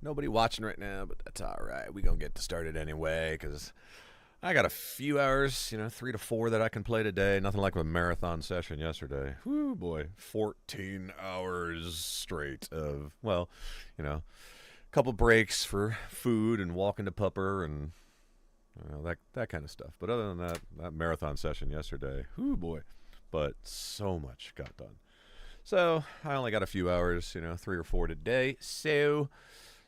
Nobody watching right now, but that's all right. We gonna get started anyway, because I got a few hours, 3 to 4 that I can play today. Nothing like a marathon session yesterday. Whoo, boy. 14 hours straight of, a couple breaks for food and walking to pupper and that kind of stuff. But other than that marathon session yesterday, whoo, boy. But so much got done. So I only got a few hours, 3 or 4 today. So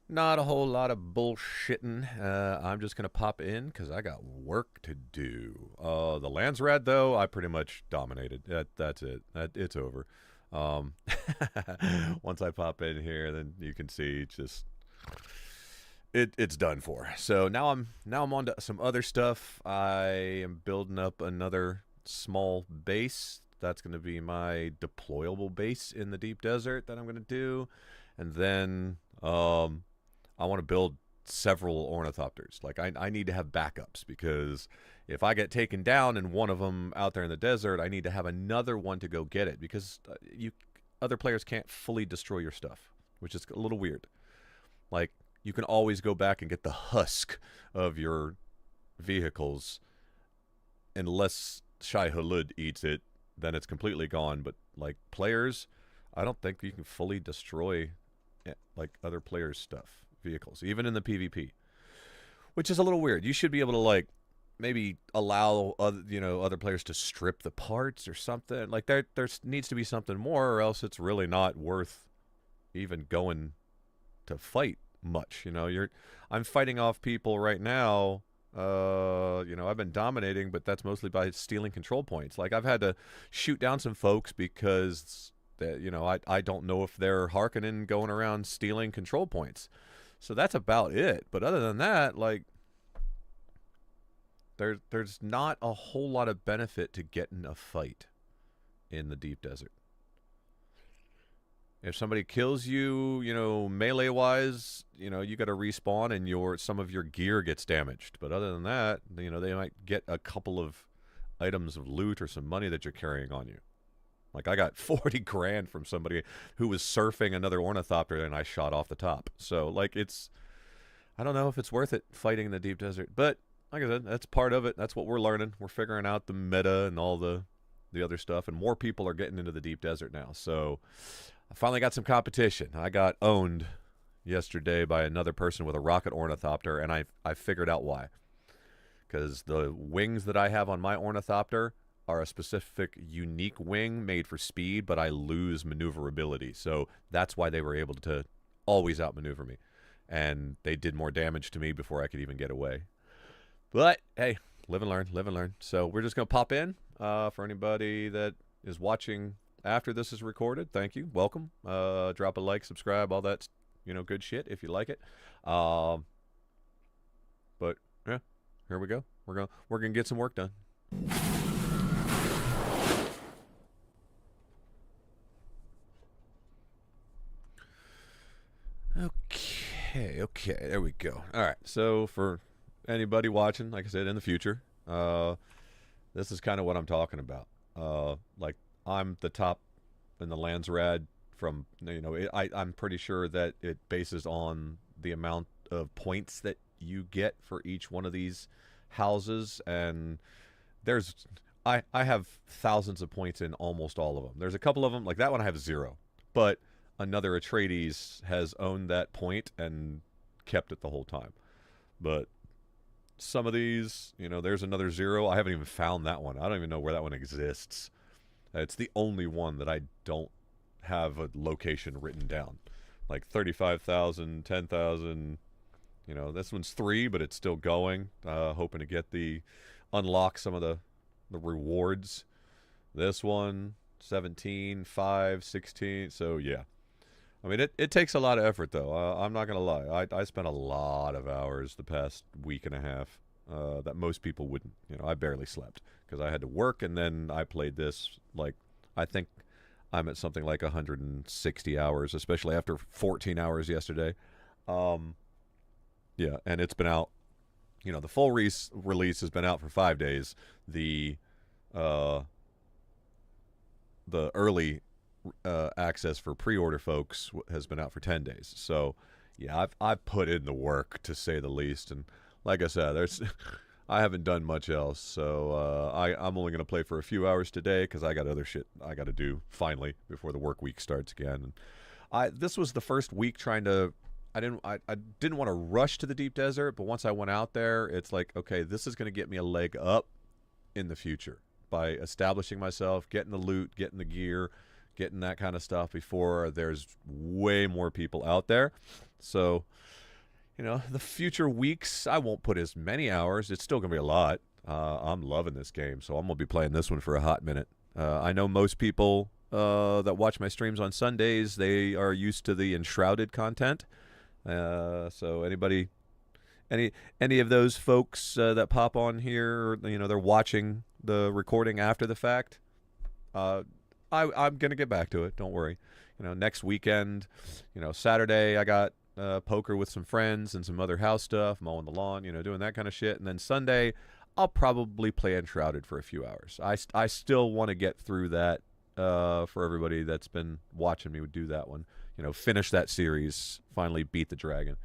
not a whole lot of bullshitting. I'm just going to pop in because I got work to do. The Landsraad, though, I pretty much dominated. That's it. It's over. Once I pop in here, then you can see just it's done for. So now I'm on to some other stuff. I am building up another small base. That's going to be my deployable base in the deep desert that I'm going to do. And then I want to build several ornithopters. Like, I need to have backups, because if I get taken down and one of them out there in the desert, I need to have another one to go get it, because other players can't fully destroy your stuff, which is a little weird. Like, you can always go back and get the husk of your vehicles, unless Shai Hulud eats it, then it's completely gone. But like players, I don't think you can fully destroy like other players' stuff, vehicles, even in the PvP, which is a little weird. You should be able to like maybe allow other players to strip the parts or something. Like there needs to be something more, or else it's really not worth even going to fight much. I'm fighting off people right now. I've been dominating, but that's mostly by stealing control points. Like, I've had to shoot down some folks because I don't know if they're Harkonnen going around stealing control points. So that's about it. But other than that, like, there's not a whole lot of benefit to getting a fight in the deep desert. If somebody kills you, melee-wise, you got to respawn and some of your gear gets damaged. But other than that, they might get a couple of items of loot or some money that you're carrying on you. Like, I got 40 grand from somebody who was surfing another ornithopter and I shot off the top. So, like, I don't know if it's worth it fighting in the deep desert. But, like I said, that's part of it. That's what we're learning. We're figuring out the meta and all the other stuff. And more people are getting into the deep desert now. So I finally got some competition. I got owned yesterday by another person with a rocket ornithopter, and I figured out why. Because the wings that I have on my ornithopter are a specific, unique wing made for speed, but I lose maneuverability. So that's why they were able to always outmaneuver me. And they did more damage to me before I could even get away. But, hey, live and learn, live and learn. So we're just going to pop in. For anybody that is watching after this is recorded, thank you, welcome. Drop a like, subscribe, all that good shit if you like it. But yeah, here we go. We're gonna get some work done. Okay, there we go. All right, so for anybody watching, like I said, in the future, this is kind of what I'm talking about. Like, I'm the top in the Landsraad from, I'm pretty sure that it bases on the amount of points that you get for each one of these houses. And I have thousands of points in almost all of them. There's a couple of them, like that one I have 0. But another Atreides has owned that point and kept it the whole time. But some of these, there's another 0. I haven't even found that one. I don't even know where that one exists. It's the only one that I don't have a location written down. Like 35,000, 10,000. This one's 3, but it's still going. Hoping to unlock some of the rewards. This one, 17, 5, 16. So, yeah. I mean, it takes a lot of effort, though. I'm not going to lie. I spent a lot of hours the past week and a half that most people wouldn't. I barely slept because I had to work, and then I played this. Like, I think I'm at something like 160 hours, especially after 14 hours yesterday. Yeah, and it's been out. The full release has been out for 5 days. The early access for pre-order folks has been out for 10 days. So Yeah, I've put in the work, to say the least, and like I said, there's I haven't done much else, so I'm only gonna play for a few hours today because I got other shit I got to do finally before the work week starts again. And this was the first week trying to. I didn't want to rush to the deep desert, but once I went out there, it's like, okay, this is going to get me a leg up in the future by establishing myself, getting the loot, getting the gear, getting that kind of stuff before there's way more people out there. So, you know, the future weeks, I won't put as many hours. It's still going to be a lot. I'm loving this game, so I'm going to be playing this one for a hot minute. I know most people that watch my streams on Sundays, they are used to the enshrouded content. So any of those folks that pop on here, you know, they're watching the recording after the fact. I'm gonna get back to it. Don't worry. You know, next weekend, you know, Saturday I got poker with some friends and some other house stuff, mowing the lawn, you know, doing that kind of shit. And then Sunday, I'll probably play Enshrouded for a few hours. I still want to get through that for everybody that's been watching me do that one. You know, finish that series, finally beat the dragon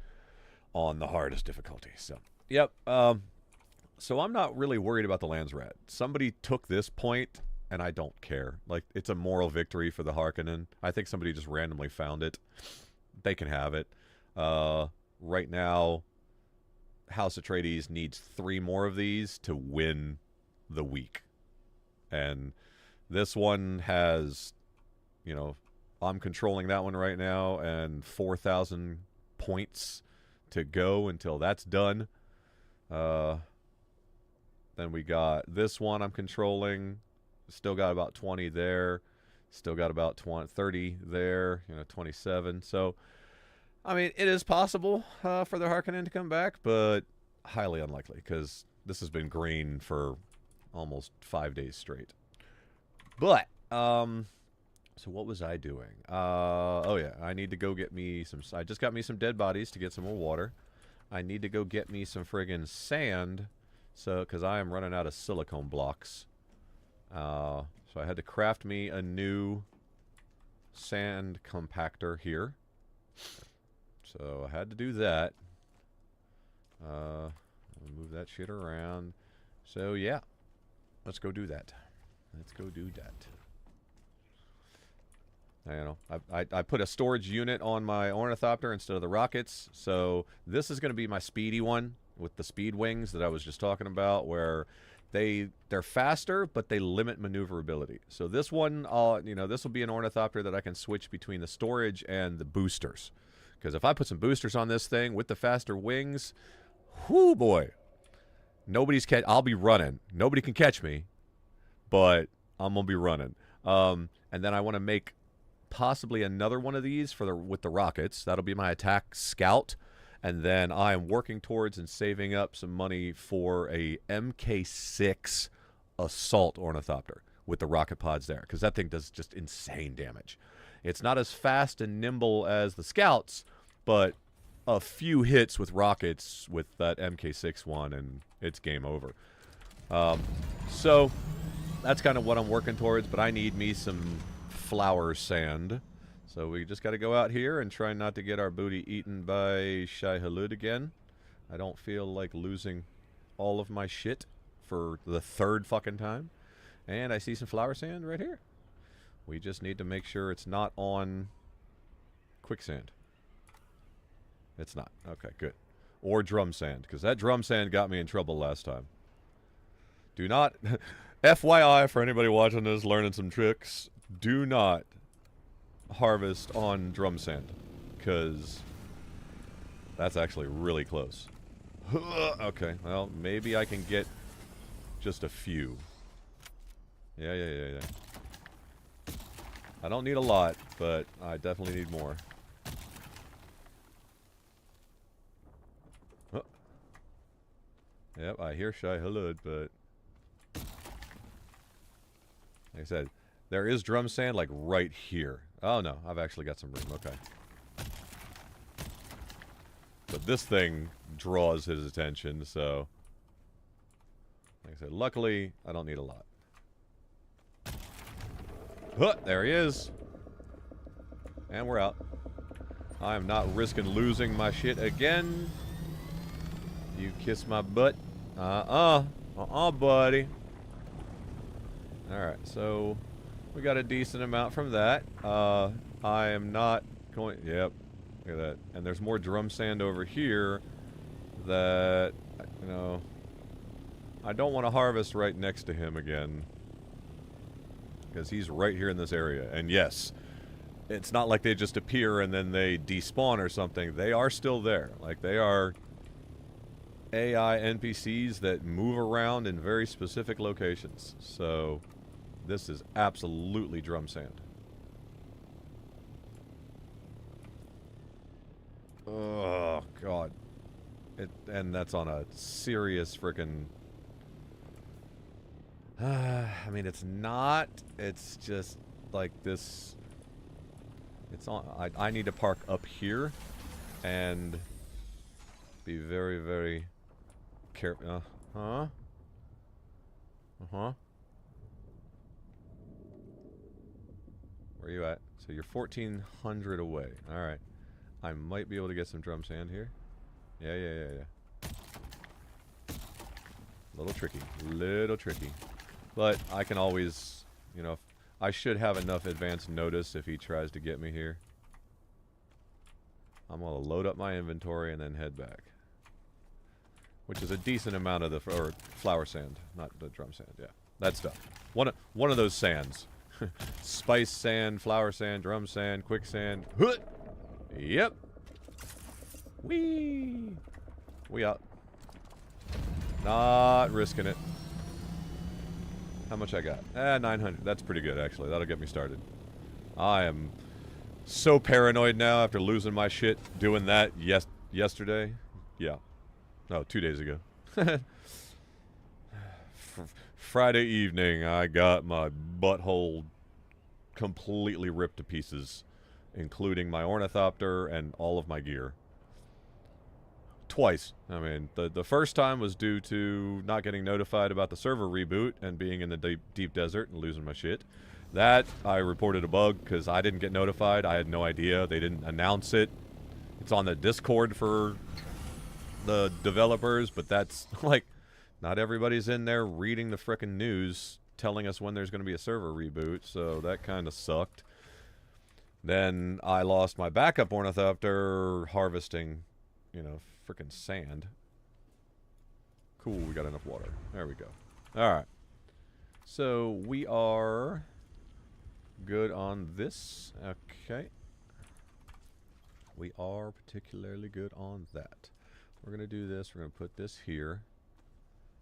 on the hardest difficulty. So, yep. So I'm not really worried about the Landsraad. Somebody took this point, and I don't care. Like, it's a moral victory for the Harkonnen. I think somebody just randomly found it. They can have it. Right now, House Atreides needs 3 more of these to win the week. And this one has, you know, I'm controlling that one right now, and 4,000 points to go until that's done. Then we got this one I'm controlling. Still got about 20 there. Still got about 30 there. You know, 27. So, I mean, it is possible for the Harkonnen to come back, but highly unlikely because this has been green for almost 5 days straight. But, so what was I doing? Oh yeah, I need to go get me some. I just got me some dead bodies to get some more water. I need to go get me some friggin' sand, so because I am running out of silicone blocks. So I had to craft me a new sand compactor here. So I had to do that. Move that shit around. So yeah, let's go do that. Let's go do that. I don't know. I put a storage unit on my ornithopter instead of the rockets. So this is going to be my speedy one with the speed wings that I was just talking about, where they're faster, but they limit maneuverability. So this one, you know, this will be an ornithopter that I can switch between the storage and the boosters. Because if I put some boosters on this thing with the faster wings, whoo boy, I'll be running. Nobody can catch me, but I'm gonna be running. And then I want to make possibly another one of these with the rockets. That'll be my attack scout. And then I am working towards and saving up some money for a MK6 assault ornithopter with the rocket pods there, because that thing does just insane damage. It's not as fast and nimble as the scouts, but a few hits with rockets with that MK6 one and it's game over. So that's kind of what I'm working towards, but I need me some flower sand. So we just got to go out here and try not to get our booty eaten by Shai Hulud again. I don't feel like losing all of my shit for the 3rd fucking time. And I see some flower sand right here. We just need to make sure it's not on quicksand. It's not. Okay, good. Or drum sand, because that drum sand got me in trouble last time. Do not... FYI for anybody watching this, learning some tricks, do not harvest on drum sand, because that's actually really close. Okay, well, maybe I can get just a few. Yeah. I don't need a lot, but I definitely need more. Oh. Yep, I hear Shai Hulud, but like I said, there is drum sand like right here. Oh no, I've actually got some room. Okay. But this thing draws his attention, so like I said, luckily I don't need a lot. Huh, there he is. And we're out. I am not risking losing my shit again. You kiss my butt. Buddy. Alright, so we got a decent amount from that. I am not going... Yep, look at that. And there's more drum sand over here that, you know, I don't want to harvest right next to him again. Because he's right here in this area. And yes, it's not like they just appear and then they despawn or something. They are still there. Like, they are AI NPCs that move around in very specific locations. So, this is absolutely drum sand. Oh, God. And that's on a serious frickin'... I mean, it's not. It's just like this. It's on. I need to park up here and be very, very careful. Where are you at? So you're 1,400 away. All right. I might be able to get some drum sand here. Yeah. Little tricky. Little tricky. But I can always, you know, I should have enough advance notice if he tries to get me here. I'm going to load up my inventory and then head back. Which is a decent amount of the, or flower sand, not the drum sand, yeah. That stuff. One of those sands. Spice sand, flower sand, drum sand, quicksand. Yep. Whee! We out. Not risking it. How much I got? 900. That's pretty good, actually. That'll get me started. I am so paranoid now after losing my shit doing that yesterday. Yeah. No, 2 days ago. Friday evening, I got my butthole completely ripped to pieces, including my ornithopter and all of my gear. Twice. I mean, the first time was due to not getting notified about the server reboot and being in the deep desert and losing my shit. That, I reported a bug because I didn't get notified. I had no idea. They didn't announce it. It's on the Discord for the developers, but that's, like, not everybody's in there reading the frickin' news telling us when there's going to be a server reboot, so that kind of sucked. Then I lost my backup ornithopter harvesting, you know, frickin' sand. Cool, we got enough water. There we go. Alright. So, we are good on this. Okay. We are particularly good on that. We're going to do this. We're going to put this here.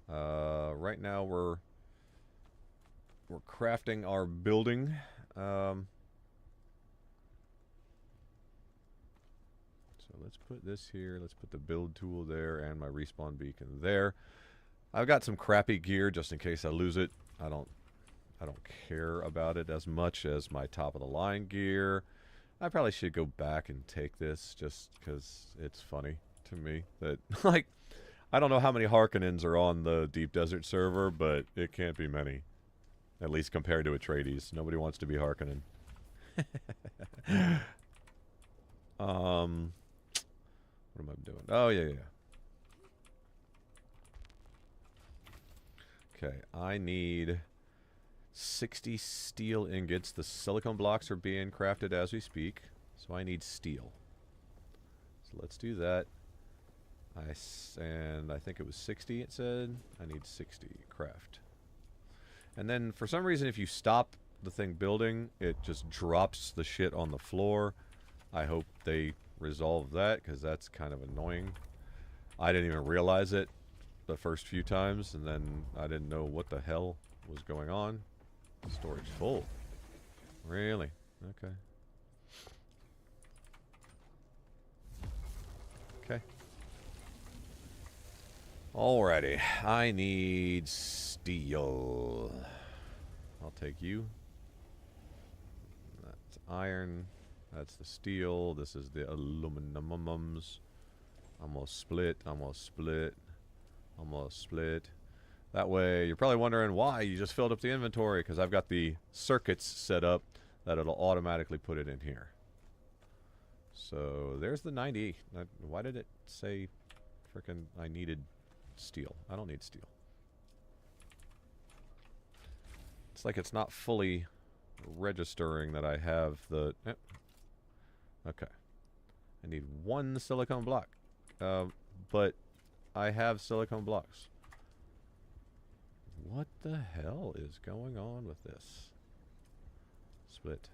Right now we're crafting our building. So let's put this here. Let's put the build tool there and my respawn beacon there. I've got some crappy gear just in case I lose it. I don't care about it as much as my top of the line gear. I probably should go back and take this just because it's funny to me that, like, I don't know how many Harkonnens are on the Deep Desert server, but it can't be many. At least compared to Atreides. Nobody wants to be Harkonnen. What am I doing? Oh, yeah. Okay, I need 60 steel ingots. The silicone blocks are being crafted as we speak, so I need steel. So let's do that. And I think it was 60 it said. I need 60. Craft. And then for some reason if you stop the thing building, it just drops the shit on the floor. I hope they resolve that because that's kind of annoying. I didn't even realize it the first few times, and then I didn't know what the hell was going on. Storage full. Really? Okay. Okay. Alrighty. I need steel. I'll take you. That's iron. That's the steel. This is the aluminums. I'm gonna split. I'm gonna split. I'm gonna split. That way, you're probably wondering why you just filled up the inventory, because I've got the circuits set up that it'll automatically put it in here. So there's the 90. Why did it say frickin' I needed steel? I don't need steel. It's like it's not fully registering that I have the... Okay. I need one silicone block. But I have silicone blocks. What the hell is going on with this? Split.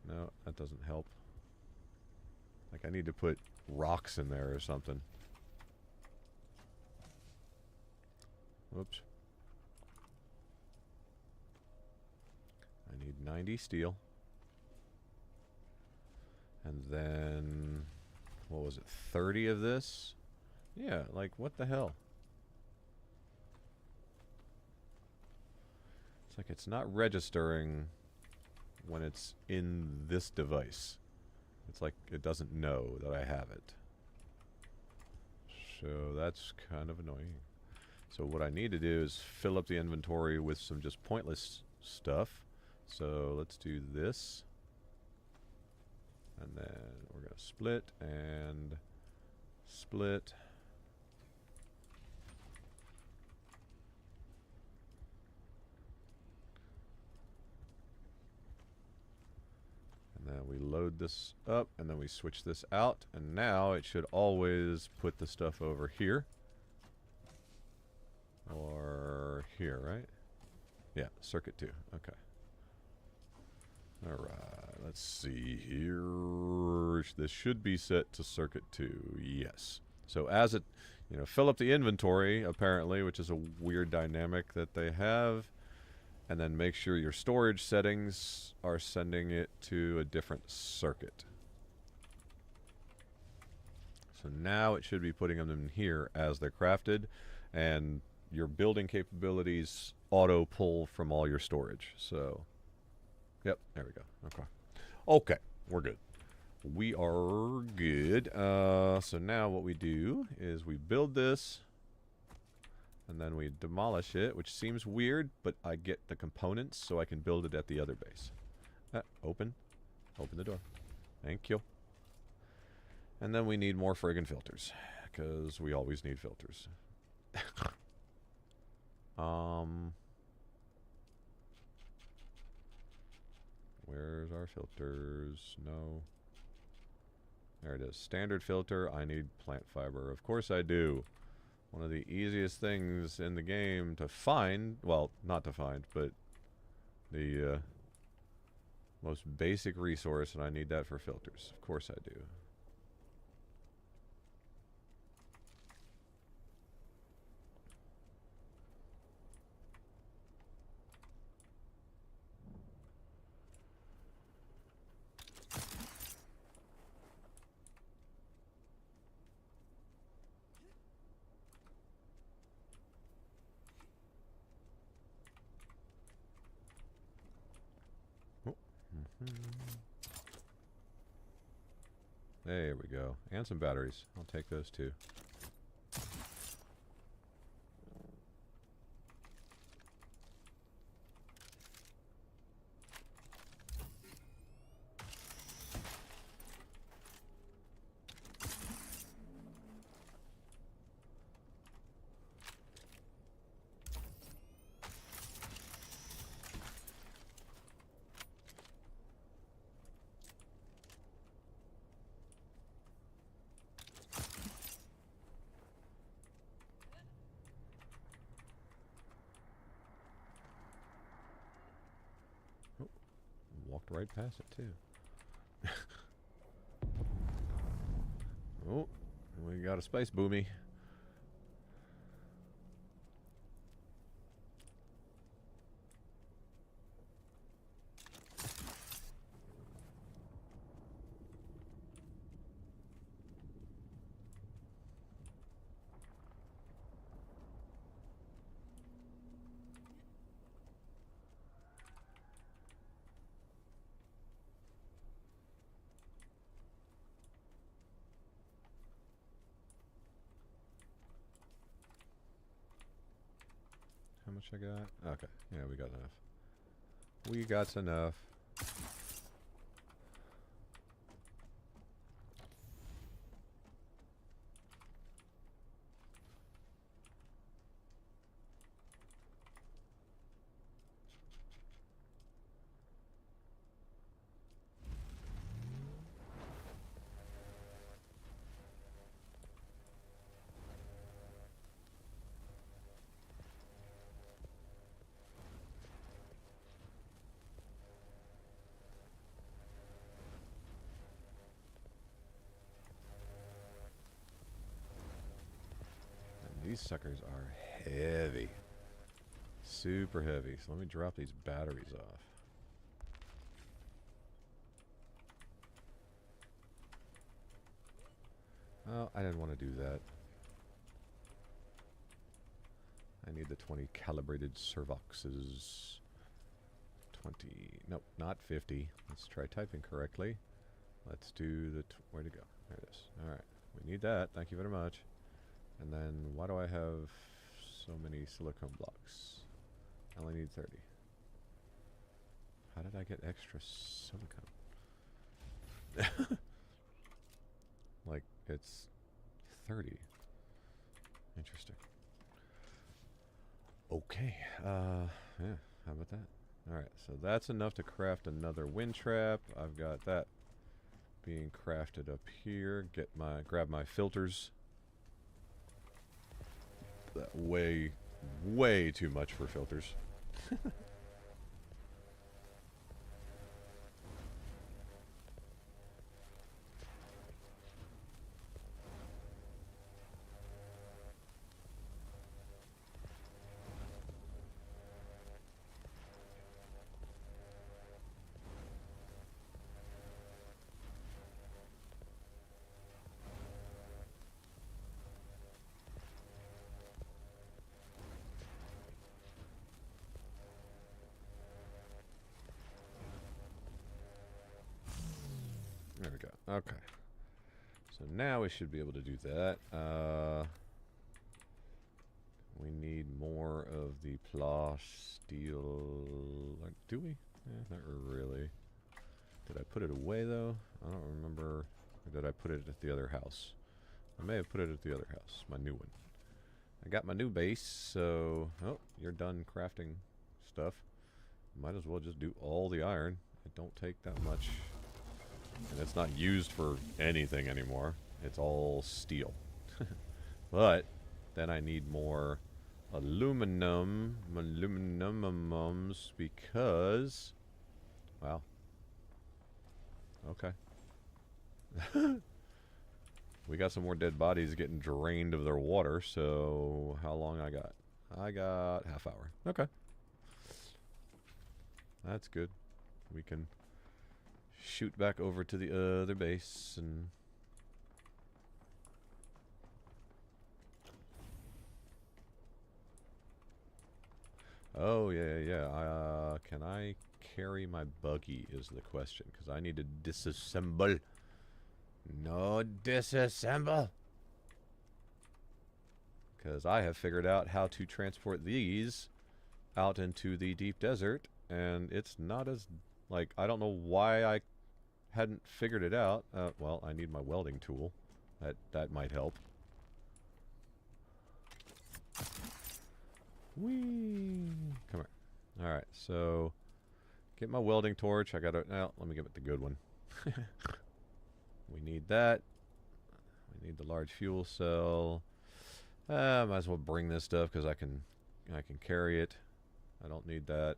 No, that doesn't help. Like, I need to put rocks in there or something. Whoops. I need 90 steel. And then... what was it? 30 of this? Yeah, like, what the hell? It's like it's not registering when it's in this device. It's like it doesn't know that I have it. So that's kind of annoying. So what I need to do is fill up the inventory with some just pointless stuff. So let's do this. And then we're going to split and split. And then we load this up, and then we switch this out, and now it should always put the stuff over here. Or here, right? Yeah, circuit 2. Okay. Alright, let's see here. This should be set to circuit 2. Yes. So as it, you know, fill up the inventory, apparently, which is a weird dynamic that they have. And then make sure your storage settings are sending it to a different circuit. So now it should be putting them in here as they're crafted. And your building capabilities auto pull from all your storage. So, yep, there we go. Okay. Okay, we're good. We are good. So now what we do is we build this. And then we demolish it, which seems weird, but I get the components so I can build it at the other base. Open. Open the door. Thank you. And then we need more friggin' filters, because we always need filters. Where's our filters? No. There it is. Standard filter. I need plant fiber. Of course I do. One of the easiest things in the game to find, well, not to find, but the most basic resource, and I need that for filters. Of course I do. There we go. And some batteries. I'll take those too. Walked right past it too. Oh, we got a space boomy. How much I got? Okay, yeah, we got enough. We got enough. These suckers are heavy. Super heavy. So let me drop these batteries off. Oh, I didn't want to do that. I need the 20 calibrated servoxes. 20. Nope, not 50. Let's try typing correctly. Let's do the... where'd it go? There it is. Alright. We need that. Thank you very much. And then, why do I have so many silicone blocks? I only need 30. How did I get extra silicone? Like, it's 30. Interesting. Okay. Yeah, how about that? Alright, so that's enough to craft another wind trap. I've got that being crafted up here. Grab my filters. That way too much for filters. There we go. Okay. So now we should be able to do that. We need more of the steel. Do we? Not really. Did I put it away though? I don't remember. Or did I put it at the other house? I may have put it at the other house. My new one. I got my new base, so... Oh, you're done crafting stuff. Might as well just do all the iron. It don't take that much. And it's not used for anything anymore. It's all steel. But then I need more aluminums because... Wow. Okay. We got some more dead bodies getting drained of their water, so how long I got? I got half hour. Okay. That's good. We can shoot back over to the other base and... Oh, yeah. Can I carry my buggy is the question, because I need to disassemble. No disassemble! Because I have figured out how to transport these out into the deep desert, and it's not as... Like, I don't know why I hadn't figured it out. Well, I need my welding tool. That might help. Whee! Come here. Alright, so... Get my welding torch. I gotta... Now, let me get the good one. We need that. We need the large fuel cell. Might as well bring this stuff because I can carry it. I don't need that.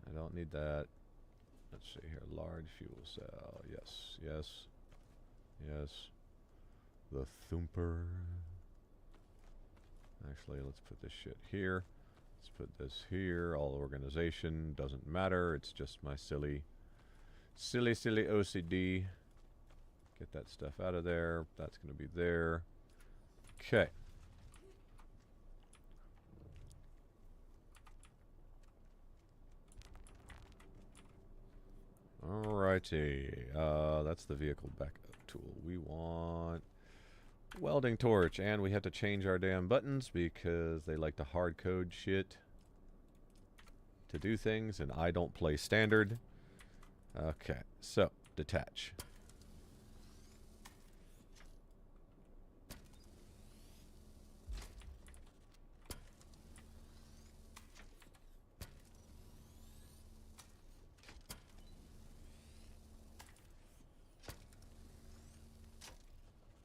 I don't need that. Let's see here. Large fuel cell. Yes. The thumper. Actually, let's put this shit here. Let's put this here. All organization. Doesn't matter. It's just my silly OCD. Get that stuff out of there. That's going to be there. Okay. Alrighty. That's the vehicle backup tool. We want welding torch, and we have to change our damn buttons because they like to hard code shit to do things, and I don't play standard. Okay, so detach.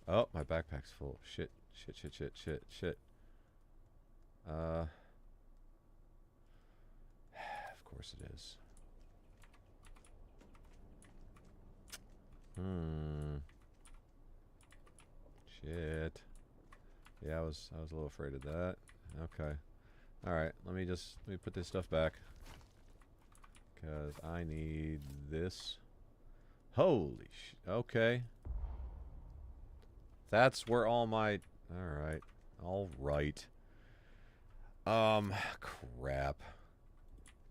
Oh, my backpack's full. Shit. Of course it is. Shit. Yeah, I was a little afraid of that. Okay. All right. Let me put this stuff back. Cause I need this. Holy sh. Okay. That's where all my. All right. All right. Crap.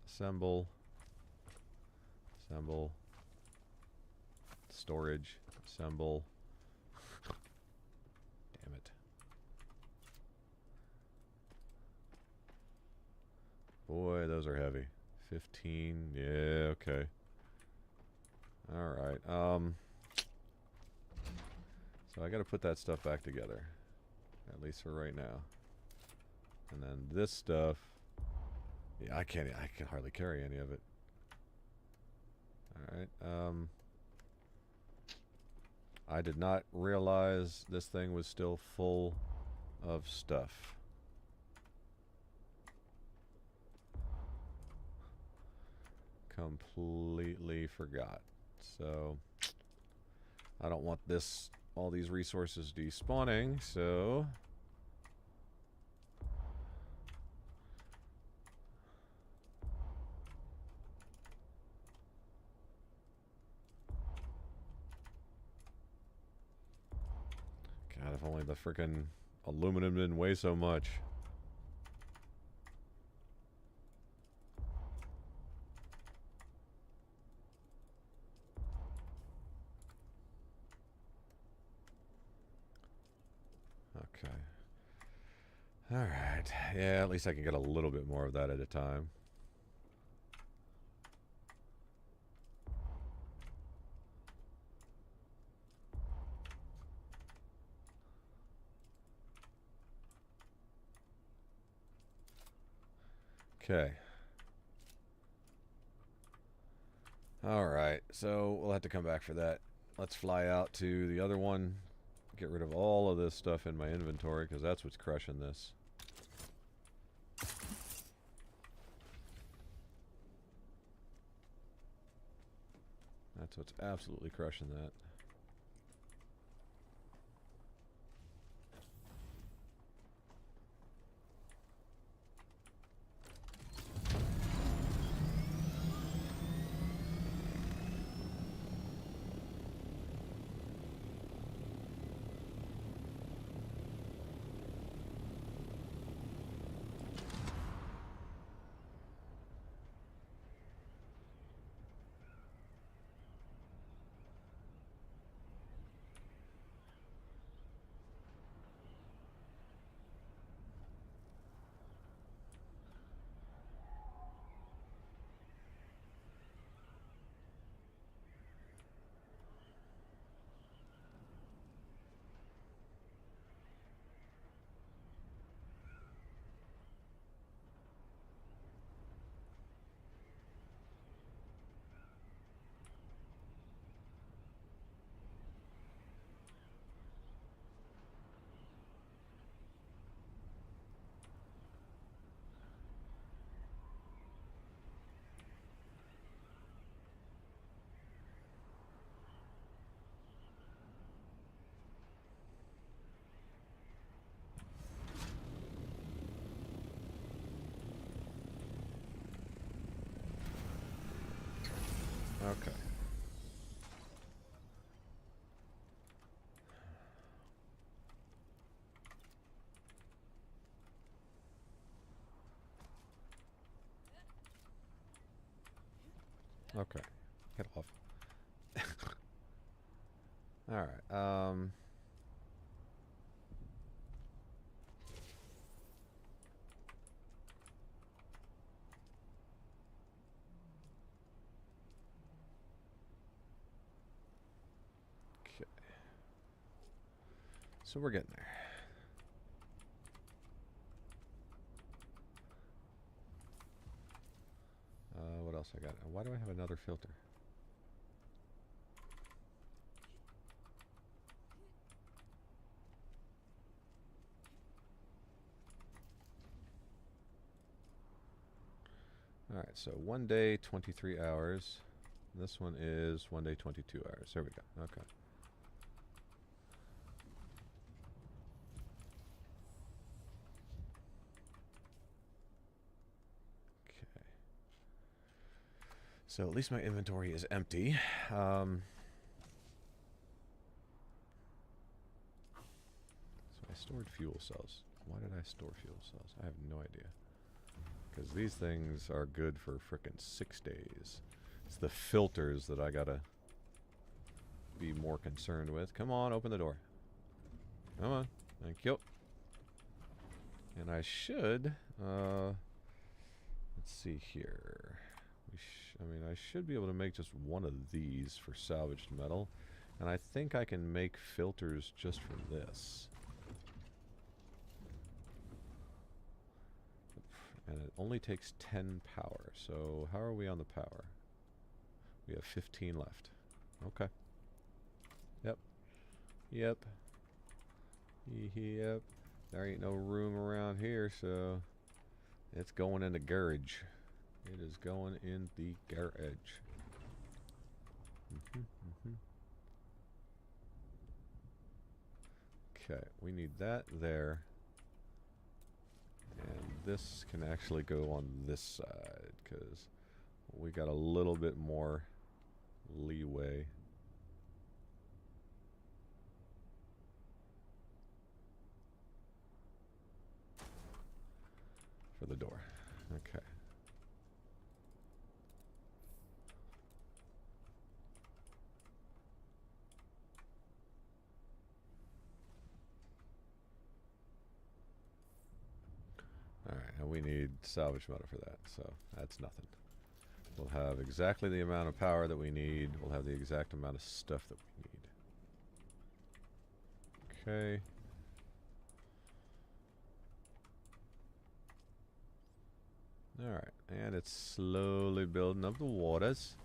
Assemble. Assemble. Storage. Assemble. Damn it. Boy, those are heavy. 15. Yeah, okay. Alright. So I gotta put that stuff back together. At least for right now. And then this stuff. Yeah, I can hardly carry any of it. Alright, I did not realize this thing was still full of stuff. Completely forgot. So I don't want all these resources despawning, so God, if only the frickin' aluminum didn't weigh so much. Okay. Alright. Yeah, at least I can get a little bit more of that at a time. Okay. Alright, so we'll have to come back for that. Let's fly out to the other one. Get rid of all of this stuff in my inventory, because that's what's crushing this. That's what's absolutely crushing that. Okay. Okay. Get off. Alright, okay. So we're getting there. What else I got? Why do I have another filter? Alright, so 1 day, 23 hours. This one is 1 day, 22 hours. There we go. Okay. So at least my inventory is empty. So I stored fuel cells. Why did I store fuel cells? I have no idea. Because these things are good for frickin' 6 days. It's the filters that I gotta be more concerned with. Come on, open the door. Come on. Thank you. And I should, let's see here. I mean, I should be able to make just one of these for salvaged metal. And I think I can make filters just for this. And it only takes 10 power. So how are we on the power? We have 15 left. Okay. Yep. Yep. Yep. There ain't no room around here, so it's going in the garage. It is going in the garage. Okay, we need that there. And this can actually go on this side, because we got a little bit more leeway. For the door. Okay. Alright, and we need salvage metal for that, so that's nothing. We'll have exactly the amount of power that we need. We'll have the exact amount of stuff that we need. Okay. Alright, and it's slowly building up the waters.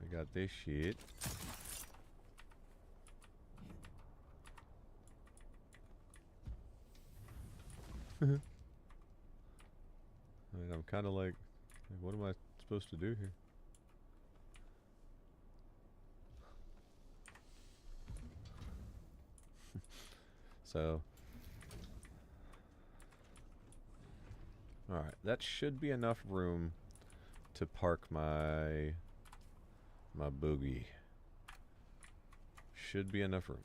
We got this shit. I mean, I'm kind of like, what am I supposed to do here? So, alright, that should be enough room to park my boogie. Should be enough room.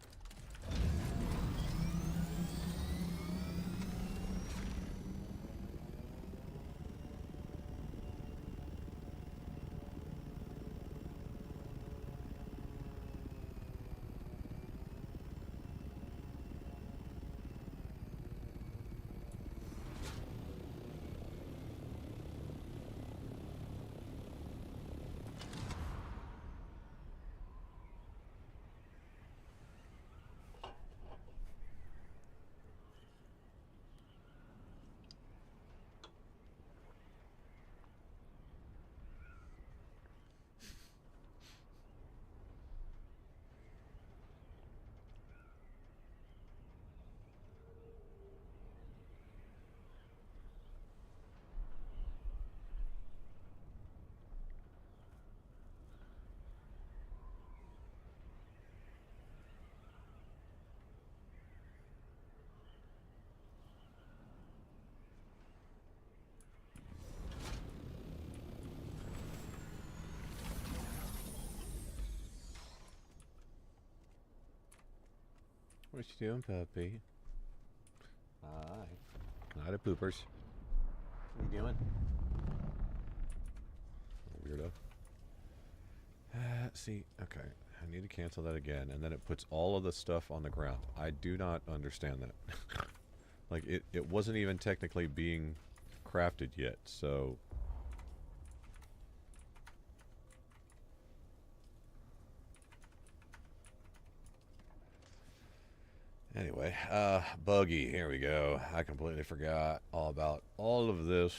What you doing, puppy? Hi. Not a poopers. What are you doing? Weirdo. See, okay. I need to cancel that again, and then it puts all of the stuff on the ground. I do not understand that. Like, it wasn't even technically being crafted yet, so... Anyway, buggy, here we go. I completely forgot all about all of this,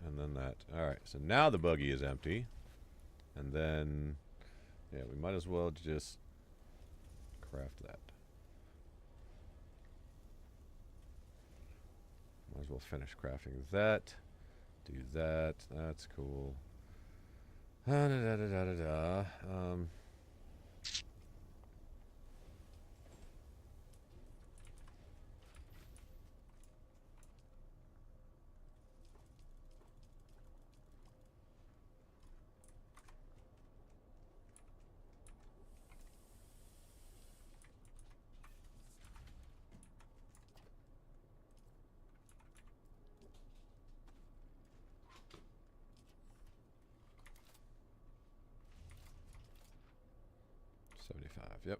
and then that. Alright, so now the buggy is empty. And then, yeah, we might as well just craft that. Might as well finish crafting that. Do that. That's cool. Da da da da da da. 75. Yep.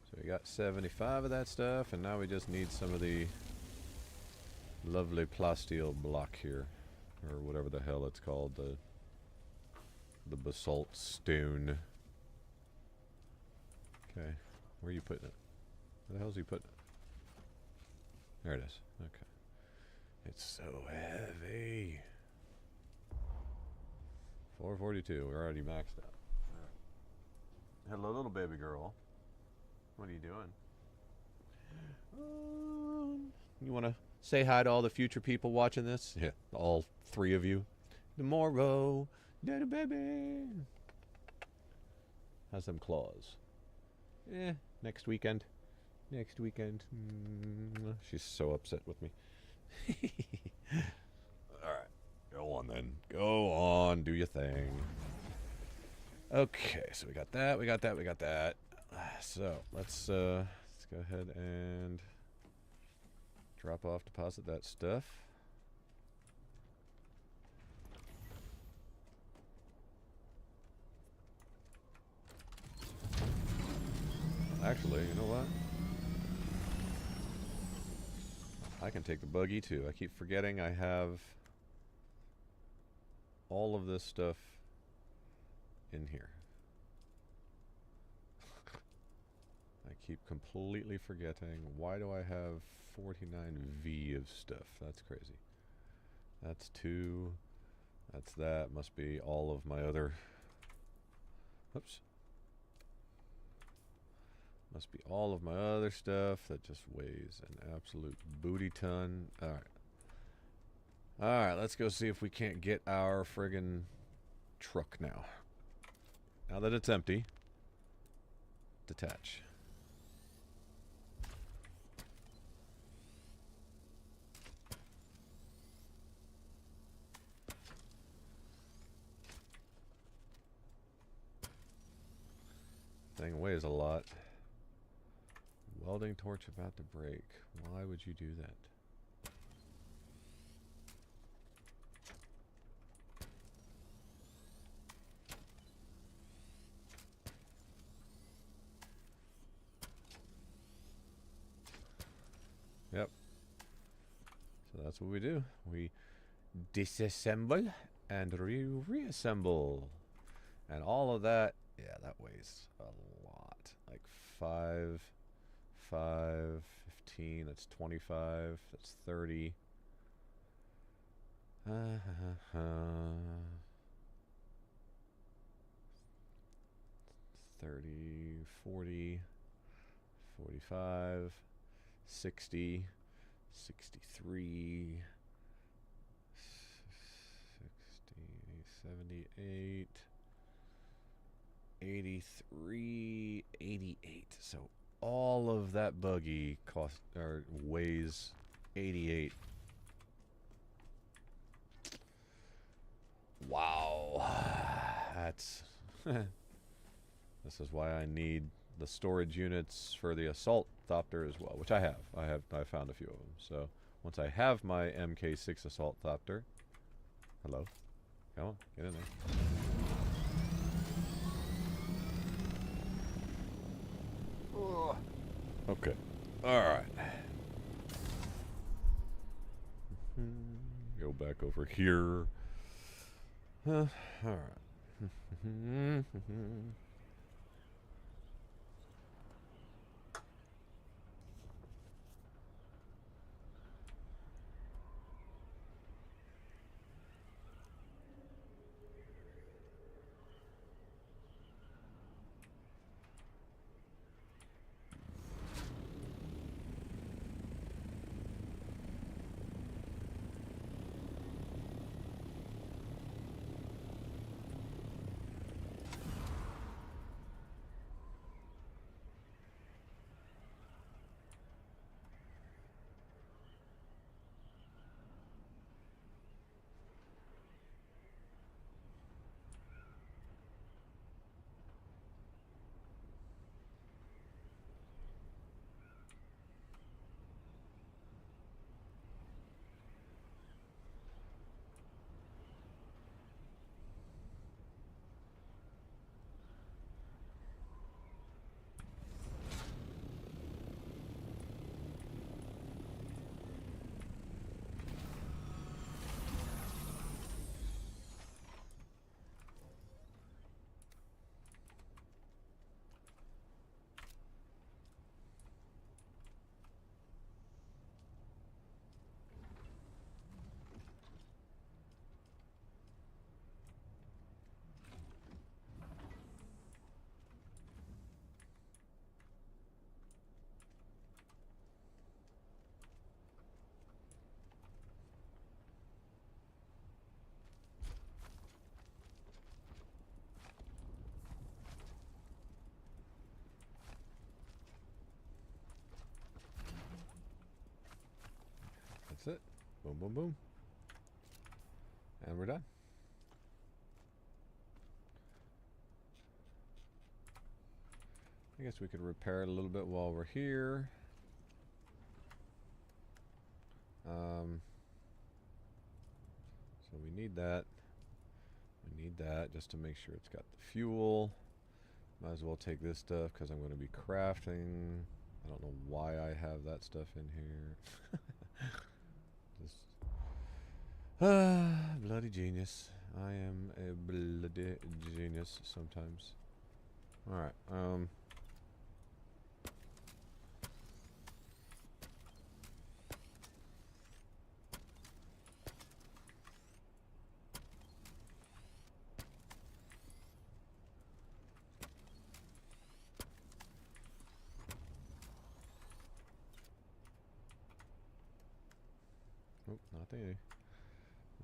So we got 75 of that stuff, and now we just need some of the lovely plasteel block here, or whatever the hell it's called, the basalt stone. Okay, where are you putting it? Where the hell is he putting it? There it is. Okay. It's so heavy. 442. We're already maxed out. Hello, little baby girl. What are you doing? You want to say hi to all the future people watching this? Yeah, all 3 of you. Tomorrow, little baby. How's them claws? Next weekend. Next weekend. She's so upset with me. Alright. Go on then. Go on. Do your thing. Okay, so we got that. We got that. We got that. So, let's go ahead and drop off, deposit that stuff. Actually, you know what? I can take the buggy too. I keep forgetting I have all of this stuff in here. I keep completely forgetting. Why do I have 49V of stuff? That's crazy. That's 2. That's that. Must be all of my other... Oops. Must be all of my other stuff that just weighs an absolute booty ton. Alright. Alright, let's go see if we can't get our friggin' truck now. Now that it's empty. Detach. Thing weighs a lot. Welding torch about to break. Why would you do that? Yep. So that's what we do. We disassemble and reassemble. And all of that, yeah, that weighs a lot. Like 5, 15, that's 25, that's 30. 30, 40, 45, 60, 63, 60, 78, 83, 88. So all of that buggy cost or weighs 88. Wow. That's this is why I need the storage units for the assault thopter as well, which I have. I found a few of them. So once I have my MK6 assault thopter, hello, come on, get in there. Oh. Okay, all right. Go back over here. All right. That's it. Boom, boom, boom. And we're done. I guess we could repair it a little bit while we're here. So we need that. We need that just to make sure it's got the fuel. Might as well take this stuff because I'm going to be crafting. I don't know why I have that stuff in here. Just bloody genius. I am a bloody genius sometimes. Alright, oh,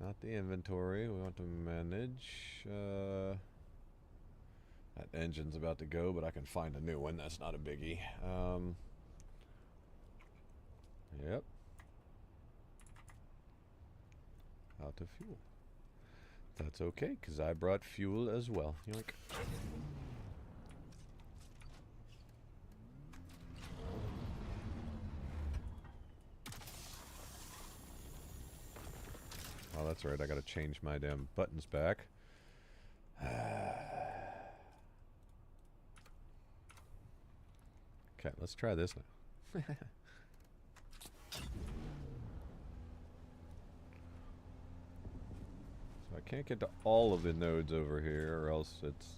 not the inventory. We want to manage. That engine's about to go, but I can find a new one. That's not a biggie. Yep. Out of fuel. That's okay, because I brought fuel as well. Yoink. Oh, that's right. I gotta change my damn buttons back. Okay, let's try this now. So I can't get to all of the nodes over here, or else it's...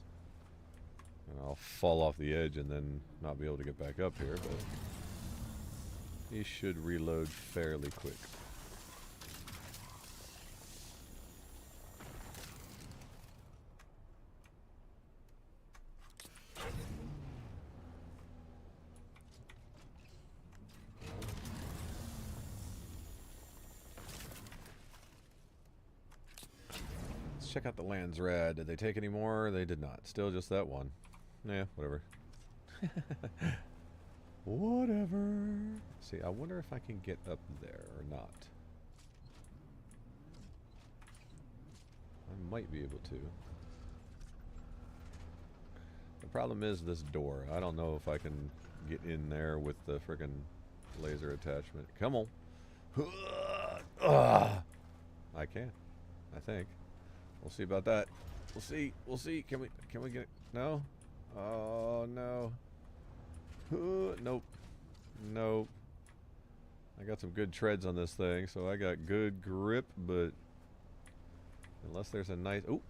and I'll fall off the edge and then not be able to get back up here, but... he should reload fairly quick. Check out the Landsraad. Did they take any more? They did not. Still just that one. Yeah, whatever. Whatever. See, I wonder if I can get up there or not. I might be able to. The problem is this door. I don't know if I can get in there with the frickin' laser attachment. Come on. I can. I think. We'll see about that. We'll see. We'll see. Can we get it? No? Oh, no. Nope. Nope. I got some good treads on this thing, so I got good grip, but unless there's a nice... Ooh.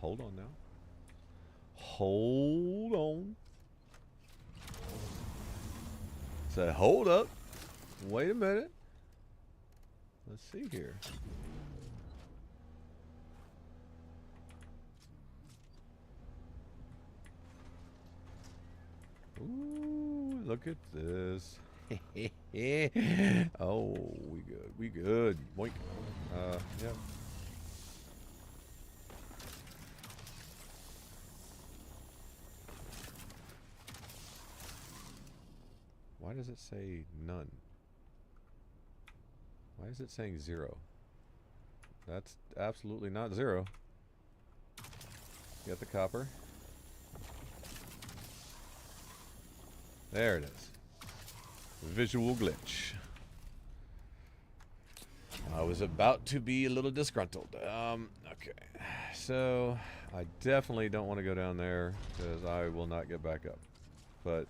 Hold on now. Hold on. Said, hold up. Wait a minute. Let's see here. Ooh, look at this. Oh, we good. We good. Boink. Yeah. Why does it say none? Why is it saying 0? That's absolutely not 0. Get the copper. There it is. Visual glitch. I was about to be a little disgruntled. Okay. So, I definitely don't want to go down there because I will not get back up. But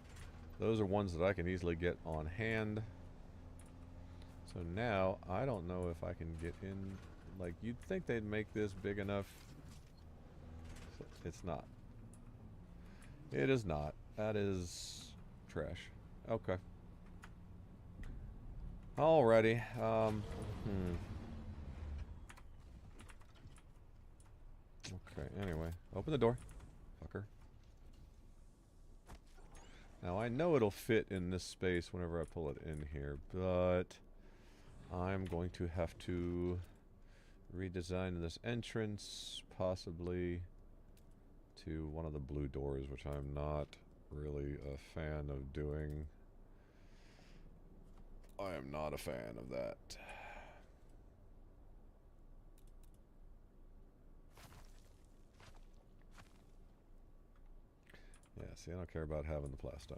those are ones that I can easily get on hand. So now, I don't know if I can get in. Like, you'd think they'd make this big enough. It's not. It is not. That is... trash. Okay. Alrighty. Okay, anyway. Open the door. Fucker. Now, I know it'll fit in this space whenever I pull it in here, but I'm going to have to redesign this entrance, possibly to one of the blue doors, which I'm not really a fan of doing. I am not a fan of that. Yeah, see, I don't care about having the plastone.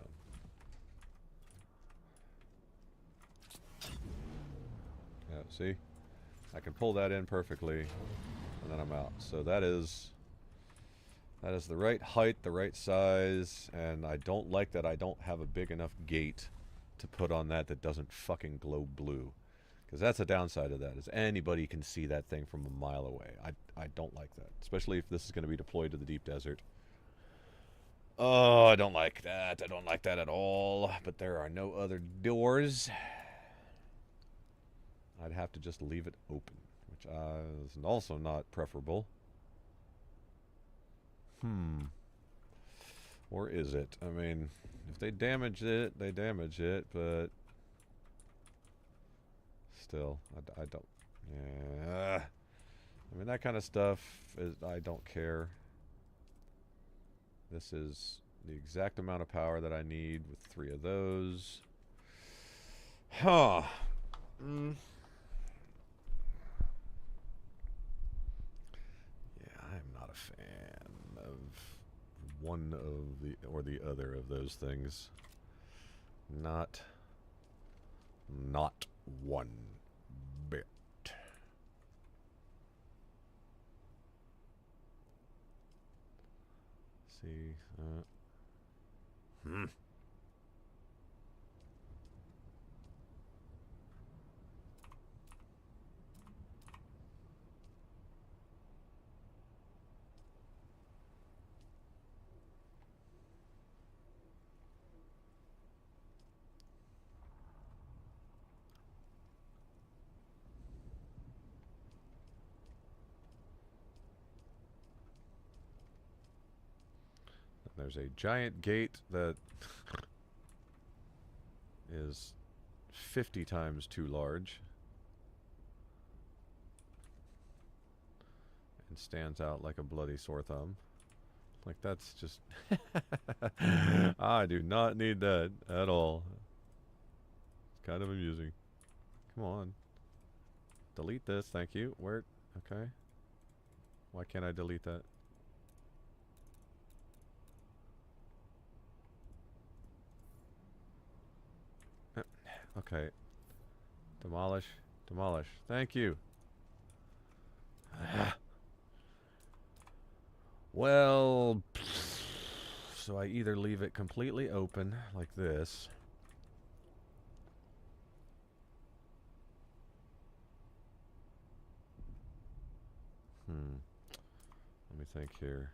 Yeah, see? I can pull that in perfectly, and then I'm out. So that is the right height, the right size, and I don't like that I don't have a big enough gate to put on that doesn't fucking glow blue. Because that's a downside of that, is anybody can see that thing from a mile away. I don't like that, especially if this is going to be deployed to the deep desert. Oh, I don't like that. I don't like that at all. But there are no other doors. I'd have to just leave it open, which is also not preferable. Or is it? I mean, if they damage it, they damage it, but still, I don't. Yeah. I mean, that kind of stuff, I don't care. This is the exact amount of power that I need with 3 of those. Huh. Yeah, I'm not a fan of one of the or the other of those things. Not one bit. See, there's a giant gate that is 50 times too large and stands out like a bloody sore thumb. Like, that's just... I do not need that at all. It's kind of amusing. Come on. Delete this, thank you. Where? Okay. Why can't I delete that? Okay. Demolish. Demolish. Thank you. Well, so I either leave it completely open like this. Let me think here.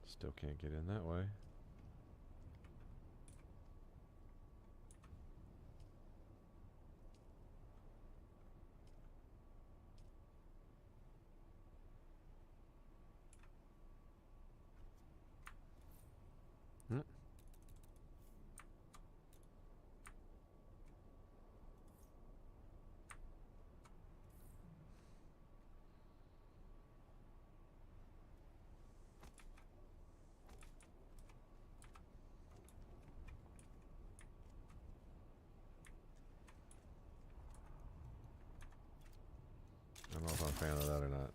Still can't get in that way. I don't know if I'm a fan of that or not.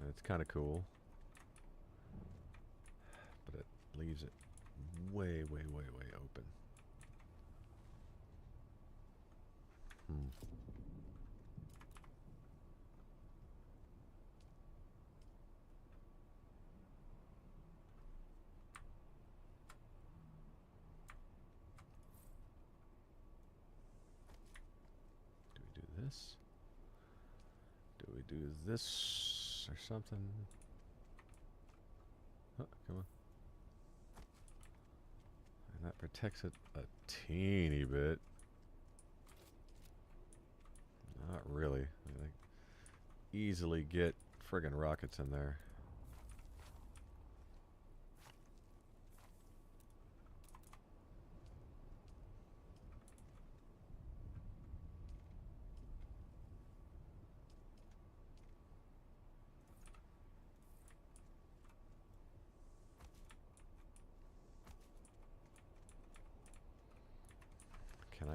It's kind of cool. But it leaves it way, way, way, way open. Do we do this? Do we do this or something? Oh, come on. And that protects it a teeny bit. Not really. I think easily get friggin' rockets in there.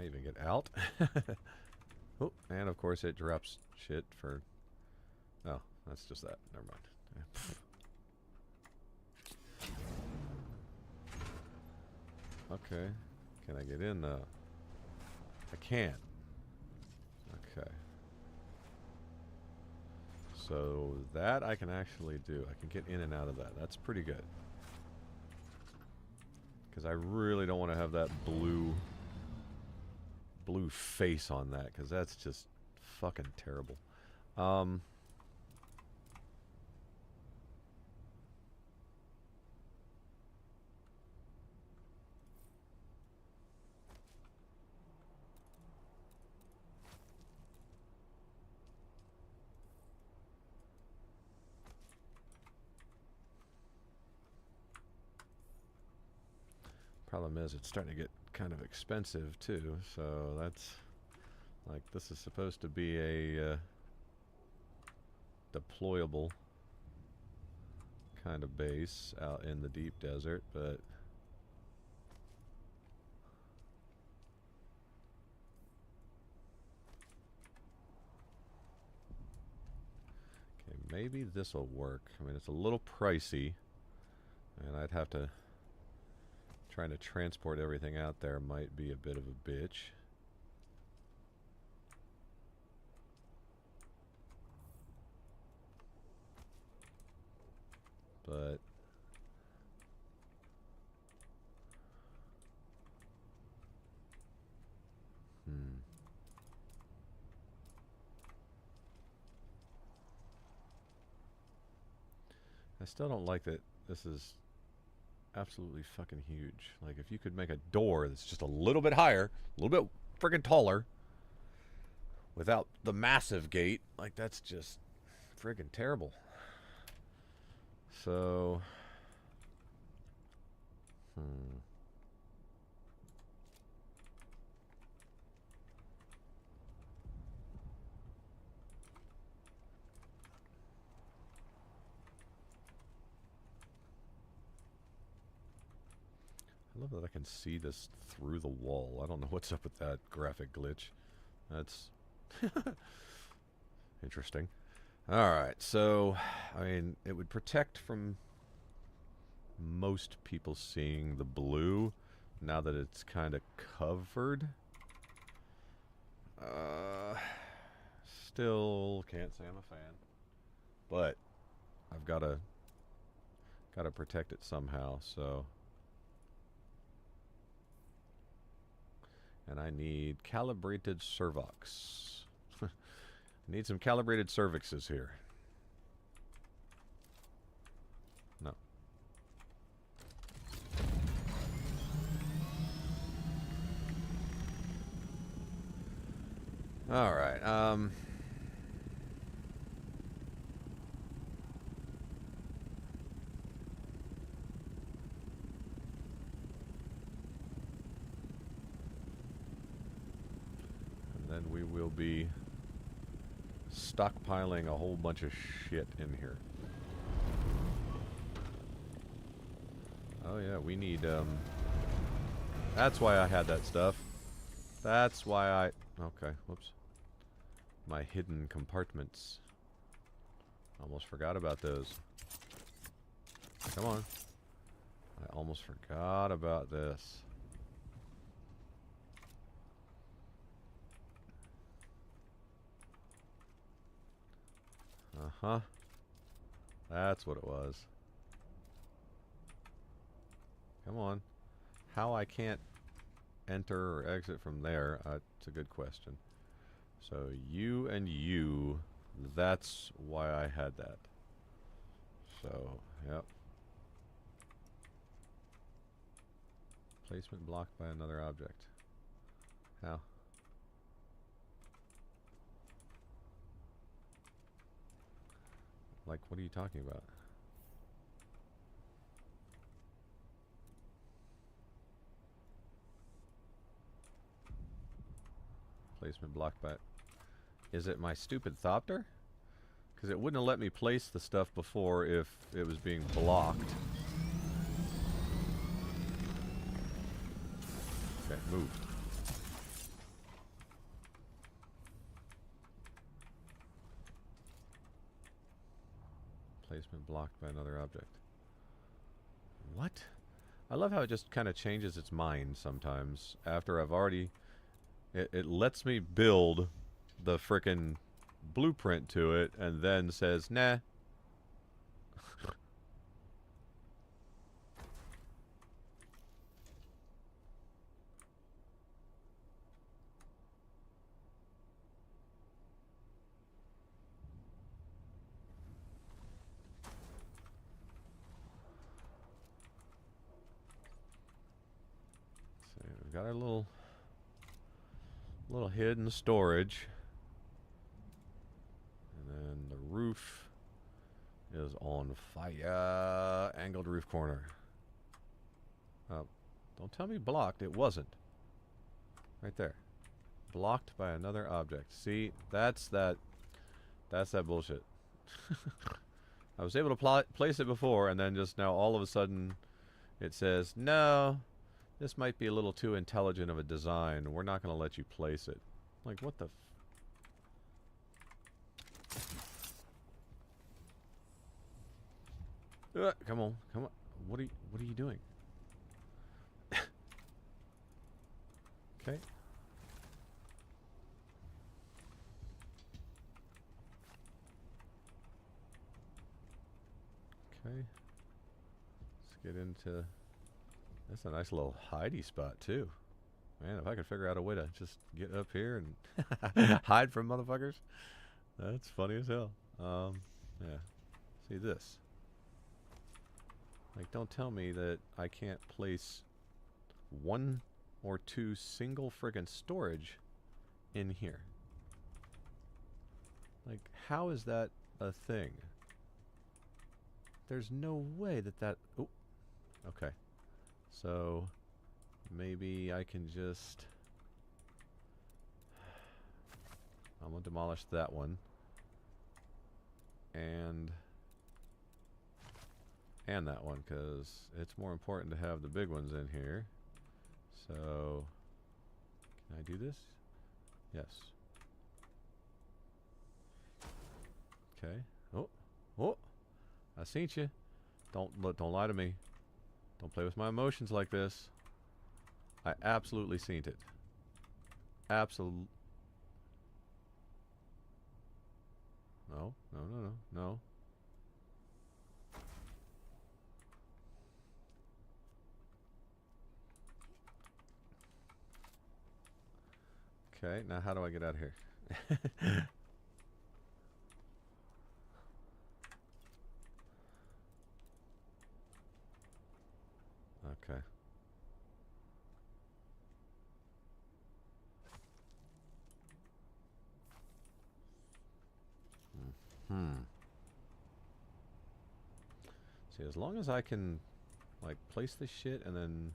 I even get out? Oh, and of course it drops shit for... Oh, that's just that. Never mind. Okay. Can I get in, though? I can. Okay. So that I can actually do. I can get in and out of that. That's pretty good. Because I really don't want to have that blue face on that, because that's just fucking terrible. Problem is, it's starting to get kind of expensive too, so that's like, this is supposed to be a deployable kind of base out in the deep desert, but okay, maybe this will work. I mean, it's a little pricey, and I'd have to... Trying to transport everything out there might be a bit of a bitch. But I still don't like that this is absolutely fucking huge. Like, if you could make a door that's just a little bit higher, a little bit friggin' taller, without the massive gate, like, that's just friggin' terrible. So, I love that I can see this through the wall. I don't know what's up with that graphic glitch. That's interesting. Alright, so, I mean, it would protect from most people seeing the blue now that it's kind of covered. Still can't say I'm a fan. But I've gotta protect it somehow, so... And I need calibrated cervix. I need some calibrated cervixes here. No. Alright, then we will be stockpiling a whole bunch of shit in here. Oh yeah, we need, that's why I had that stuff. That's why I... Okay, whoops. My hidden compartments. Almost forgot about those. Come on. I almost forgot about this. Uh-huh. That's what it was. Come on. How I can't enter or exit from there, it's a good question. So you and you, that's why I had that. So, yep. Placement blocked by another object. How? Like, what are you talking about? Placement blocked by... Is it my stupid Thopter? Because it wouldn't have let me place the stuff before if it was being blocked. Okay, move. Placement blocked by another object. What? I love how it just kind of changes its mind sometimes after I've already... It lets me build the frickin' blueprint to it and then says, nah. So we've got our little hidden storage. And then the roof is on fire. Angled roof corner. Don't tell me blocked. It wasn't. Right there. Blocked by another object. See, that's that bullshit. I was able to place it before, and then just now all of a sudden it says, no, this might be a little too intelligent of a design. We're not going to let you place it. Like, what the... come on, come on. What are you doing? Okay. Okay. Let's get into... That's a nice little hidey spot, too. Man, if I could figure out a way to just get up here and hide from motherfuckers, that's funny as hell. Yeah. See this. Like, don't tell me that I can't place 1 or 2 single friggin' storage in here. Like, how is that a thing? There's no way that... Oh, okay. So, maybe I can just... I'm gonna demolish that one. And that one, because it's more important to have the big ones in here. So, can I do this? Yes. Okay. Oh, I seen you. Don't lie to me. Don't play with my emotions like this. I absolutely seen it. No. Okay, now how do I get out of here? Okay. See, as long as I can, like, place this shit and then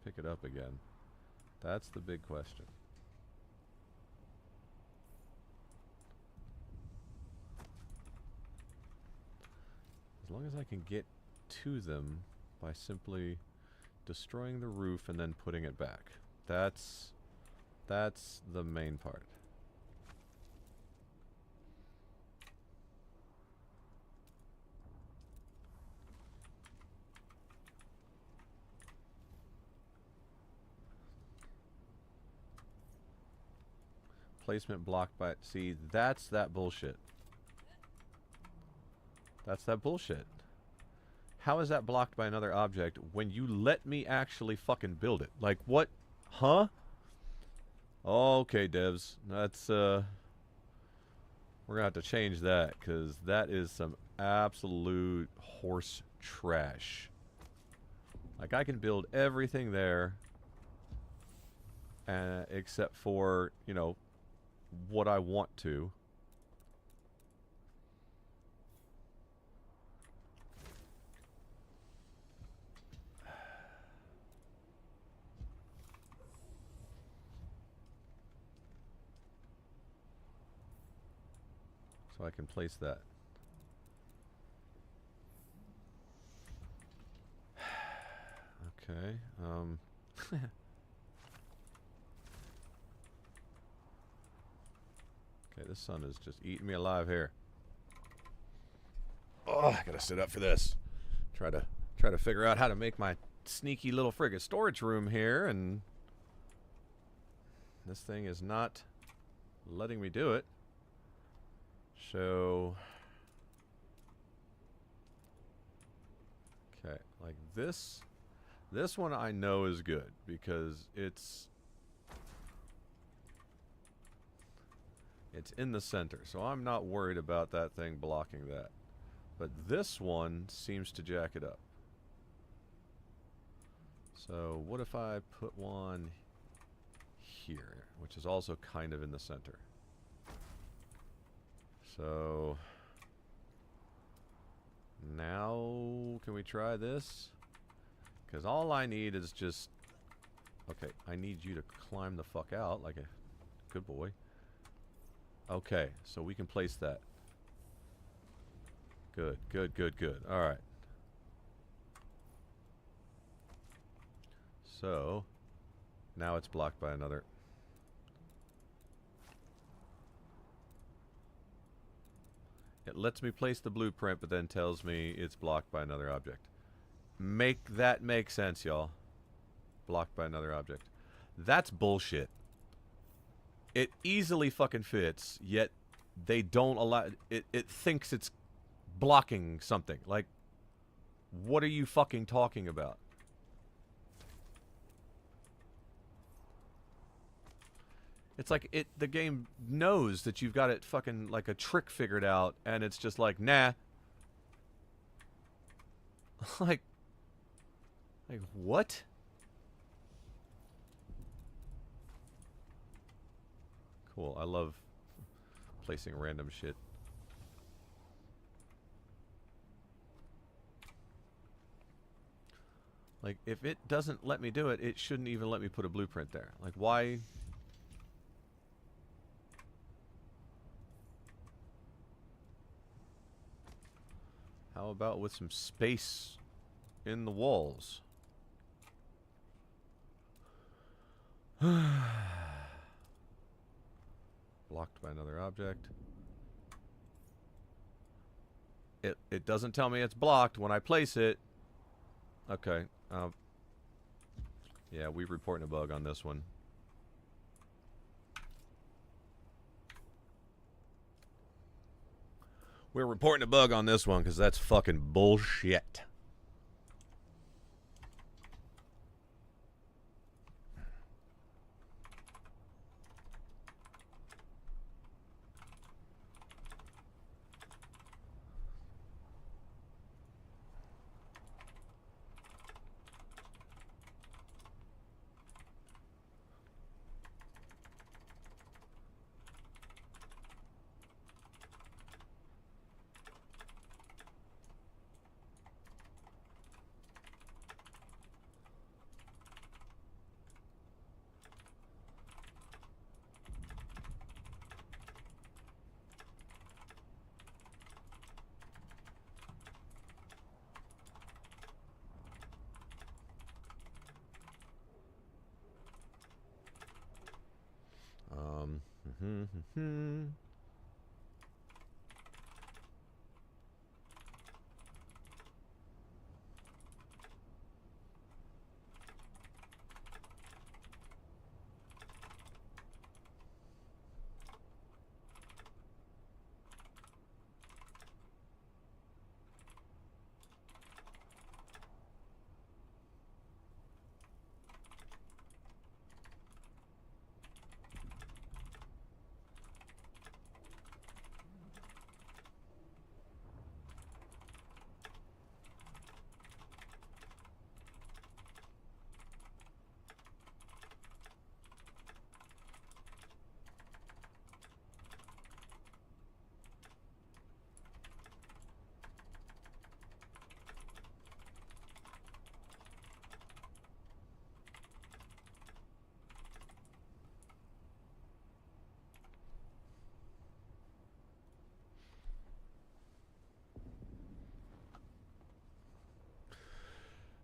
pick it up again, that's the big question. As long as I can get to them by simply destroying the roof and then putting it back. That's the main part. Placement blocked by... See, that's that bullshit. That's that bullshit. How is that blocked by another object when you let me actually fucking build it? Like, what? Huh? Okay, devs. That's, we're gonna have to change that, because that is some absolute horse trash. Like, I can build everything there, except for, you know, what I want to. So I can place that. Okay. Okay, this sun is just eating me alive here. Oh, I gotta sit up for this. Try to figure out how to make my sneaky little frigate storage room here, and this thing is not letting me do it. So, okay, like this one I know is good because it's in the center, so I'm not worried about that thing blocking that. But this one seems to jack it up. So what if I put one here, which is also kind of in the center? So now can we try this? Because all I need is just... Okay, I need you to climb the fuck out like a good boy. Okay, so we can place that. Good, good, good, good. Alright. So, now it's blocked by another. It lets me place the blueprint, but then tells me it's blocked by another object. Make that make sense, y'all. Blocked by another object. That's bullshit. It easily fucking fits, yet they don't allow... It thinks it's blocking something. Like, what are you fucking talking about? It's like the game knows that you've got it fucking like a trick figured out, and it's just like, nah. like what? Cool, I love placing random shit. Like, if it doesn't let me do it, it shouldn't even let me put a blueprint there. Like, why? How about with some space in the walls? Blocked by another object. It doesn't tell me it's blocked when I place it. Okay. Yeah, we're reporting a bug on this one. We're reporting a bug on this one because that's fucking bullshit.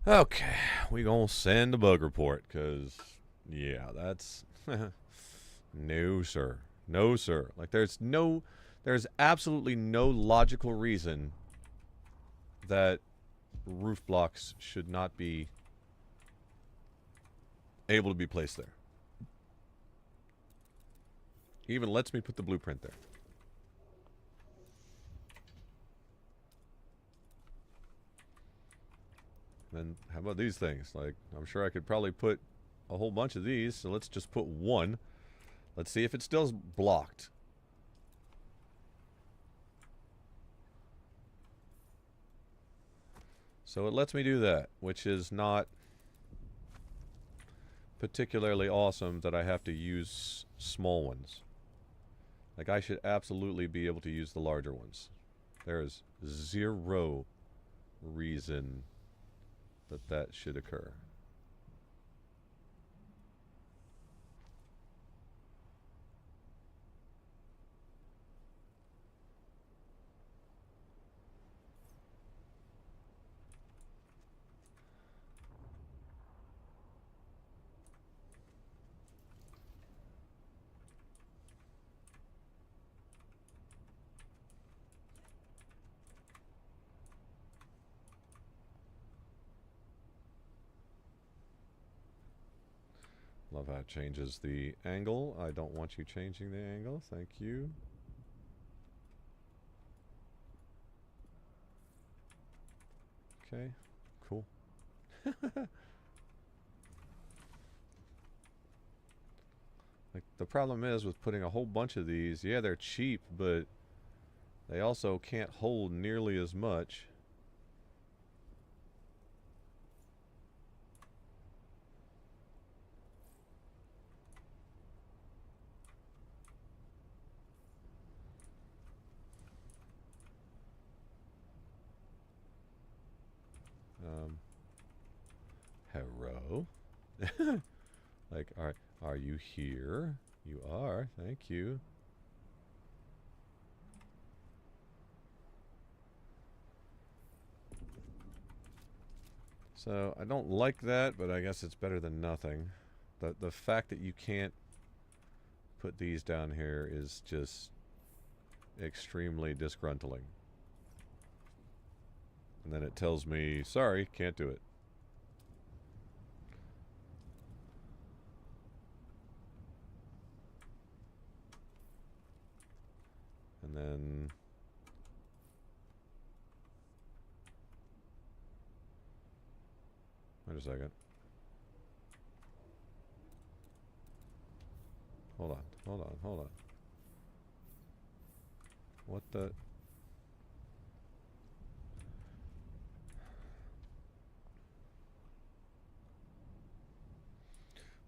Okay, we gonna send a bug report, because, yeah, that's... No, sir. No, sir. Like, there's absolutely no logical reason that roof blocks should not be able to be placed there. Even lets me put the blueprint there. Then how about these things? Like, I'm sure I could probably put a whole bunch of these, so let's just put one. Let's see if it's still blocked. So it lets me do that, which is not particularly awesome that I have to use small ones. Like, I should absolutely be able to use the larger ones. There is zero reason that that should occur. Love how it changes the angle. I don't want you changing the angle. Thank you. Okay, cool. Like, the problem is with putting a whole bunch of these, yeah, they're cheap, but they also can't hold nearly as much. Hello? Like, are you here? You are, thank you. So, I don't like that, but I guess it's better than nothing. The fact that you can't put these down here is just extremely disgruntling. And then it tells me, sorry, can't do it. And then wait a second. Hold on, hold on, hold on. What the?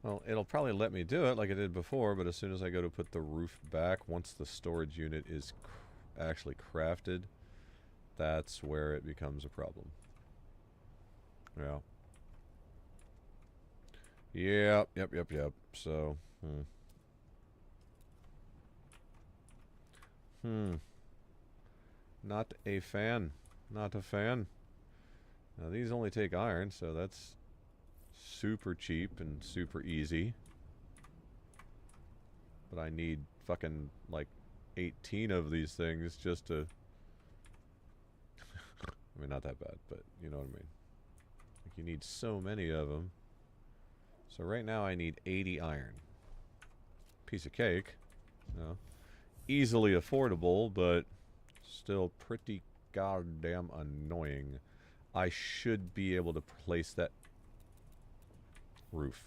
Well, it'll probably let me do it like I did before, but as soon as I go to put the roof back, once the storage unit is actually crafted, that's where it becomes a problem. Yeah. Yep. So, Not a fan. Not a fan. Now, these only take iron, so that's super cheap and super easy. But I need fucking, like, 18 of these things just to... I mean, not that bad, but you know what I mean. Like, you need so many of them. So right now I need 80 iron. Piece of cake. You know, easily affordable, but still pretty goddamn annoying. I should be able to place that roof.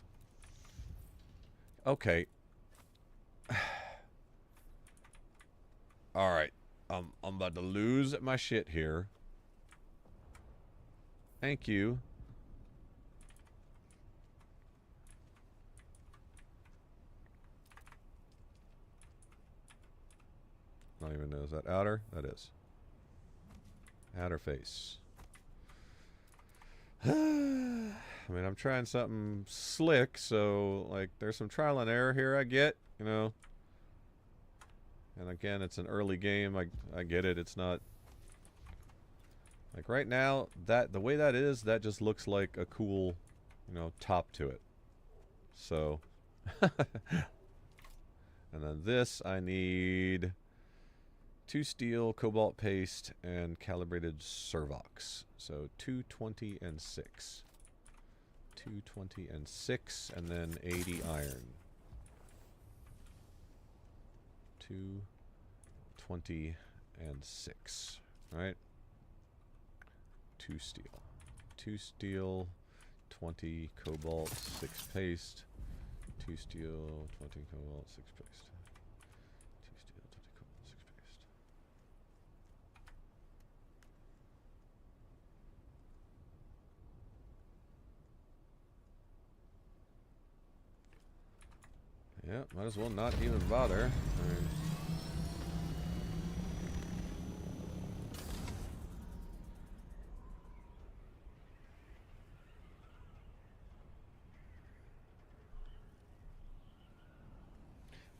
Okay. Alright. I'm about to lose my shit here. Thank you. I don't even know. Is that outer? That is. Outer face. I mean, I'm trying something slick, so, like, there's some trial and error here I get, you know. And again, it's an early game. I get it. It's not... Like, right now, the way that is, that just looks like a cool, you know, top to it. So... And then this, I need 2 steel, cobalt paste, and calibrated servox. So 220 and 6. 220 and 6, and then 80 iron. 220 and 6. Right? 2 steel. 2 steel, 20 cobalt, 6 paste. 2 steel, 20 cobalt, 6 paste. 2 steel, 20 cobalt, 6 paste. Yeah, might as well not even bother. I mean,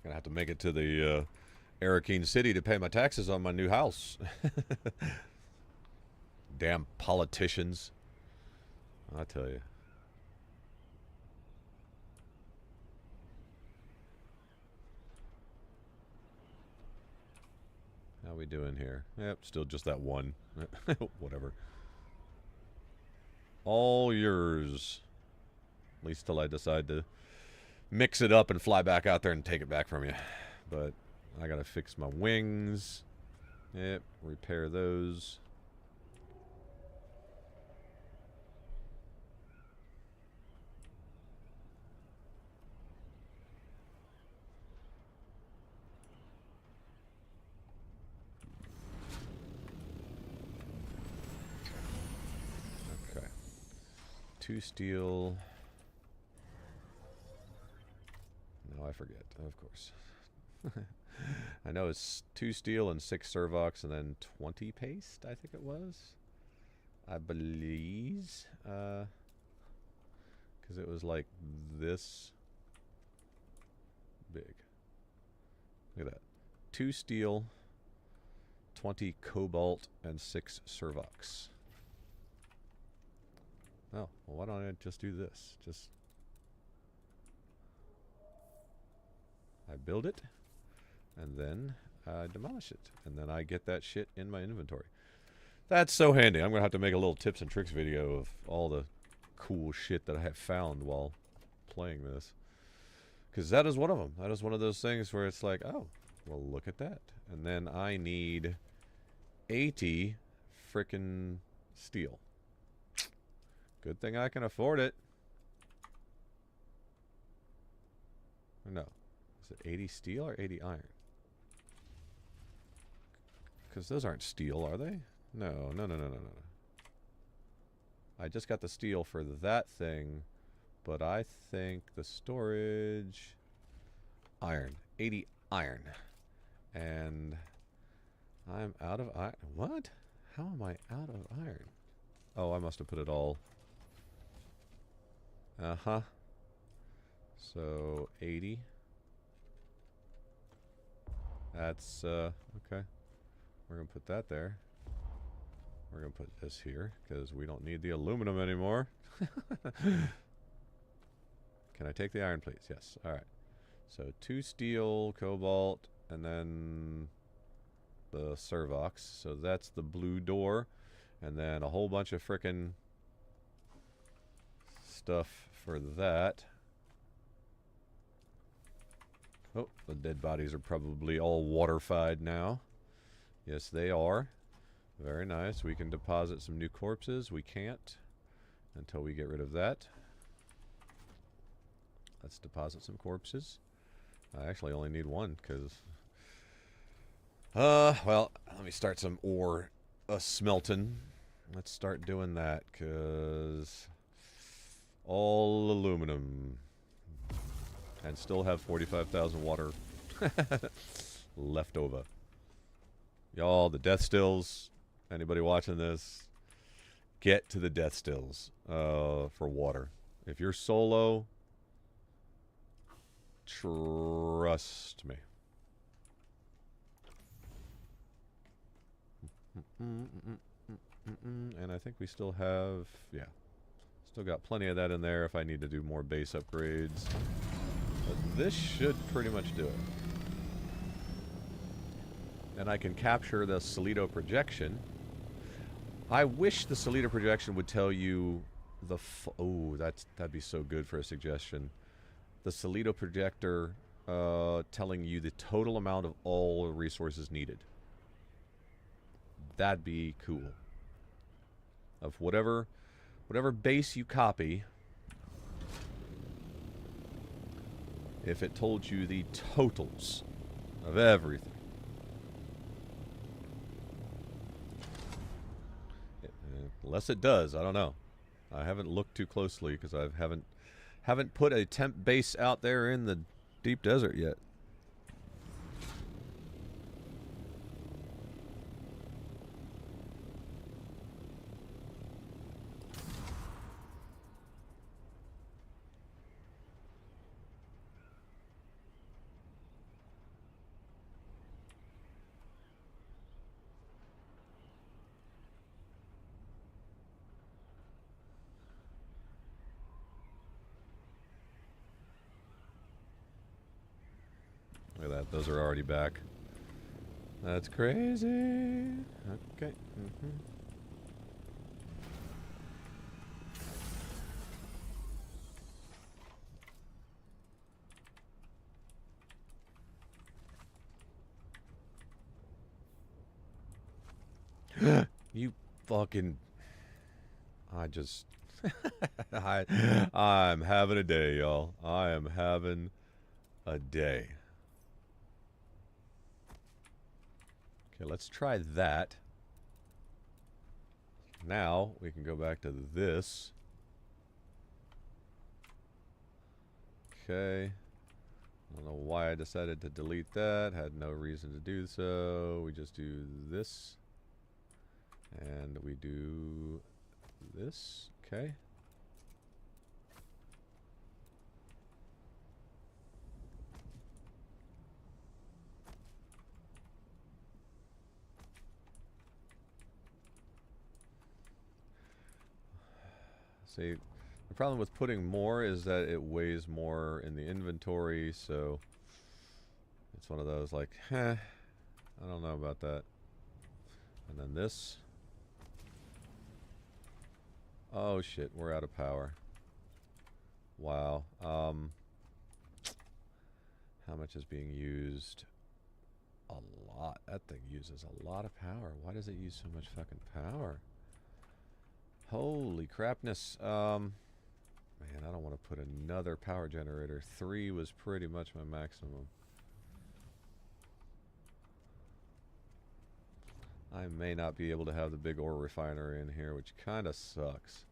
gonna have to make it to the Arakeen City to pay my taxes on my new house. Damn politicians. I tell you. How we doing here? Yep, still just that one. Whatever. All yours. At least till I decide to mix it up and fly back out there and take it back from you. But I gotta fix my wings. Yep, repair those. Okay. 2 steel. No, I forget, of course. I know it's 2 steel and 6 servox and then 20 paste, I think it was. I believe. Because it was like this big. Look at that. 2 steel, 20 cobalt, and 6 servox. Oh, well, why don't I just do this? Just... I build it, and then I demolish it, and then I get that shit in my inventory. That's so handy. I'm going to have to make a little tips and tricks video of all the cool shit that I have found while playing this. Because that is one of them. That is one of those things where it's like, oh, well, look at that. And then I need 80 frickin' steel. Good thing I can afford it. No. Is it 80 steel or 80 iron? Because those aren't steel, are they? No, no, no, no, no, no. I just got the steel for that thing, but I think the storage... Iron. 80 iron. And I'm out of iron. What? How am I out of iron? Oh, I must have put it all... Uh-huh. So, 80. That's, okay. We're going to put that there. We're going to put this here, because we don't need the aluminum anymore. Can I take the iron, please? Yes. All right. So, 2 steel, cobalt, and then the servox. So, that's the blue door. And then a whole bunch of frickin' stuff for that. Oh, the dead bodies are probably all waterified now. Yes, they are. Very nice. We can deposit some new corpses. We can't until we get rid of that. Let's deposit some corpses. I actually only need one because... well, let me start some ore smelting. Let's start doing that because... all aluminum. And still have 45,000 water left over. Y'all, the death stills. Anybody watching this, get to the death stills for water. If you're solo, trust me. And I think we still have, yeah, still got plenty of that in there if I need to do more base upgrades. But this should pretty much do it. and I can capture the Solido projection. I wish the Solido projection would tell you the oh, that'd be so good for a suggestion. The Solido projector telling you the total amount of all resources needed. That'd be cool. Of whatever base you copy, if it told you the totals of everything. Unless it does, I don't know. I haven't looked too closely because I haven't put a temp base out there in the deep desert yet. Look at that, those are already back. That's crazy. Okay. You fucking... I just... I'm having a day, y'all. I am having a day. Okay, let's try that. Now, we can go back to this. Okay. I don't know why I decided to delete that. Had no reason to do so. We just do this. And we do this. Okay. See, the problem with putting more is that it weighs more in the inventory, so it's one of those like, I don't know about that. And then this. Oh shit, we're out of power. Wow. How much is being used? A lot. That thing uses a lot of power. Why does it use so much fucking power? Holy crapness. Man, I don't want to put another power generator. 3 was pretty much my maximum. I may not be able to have the big ore refiner in here, which kind of sucks.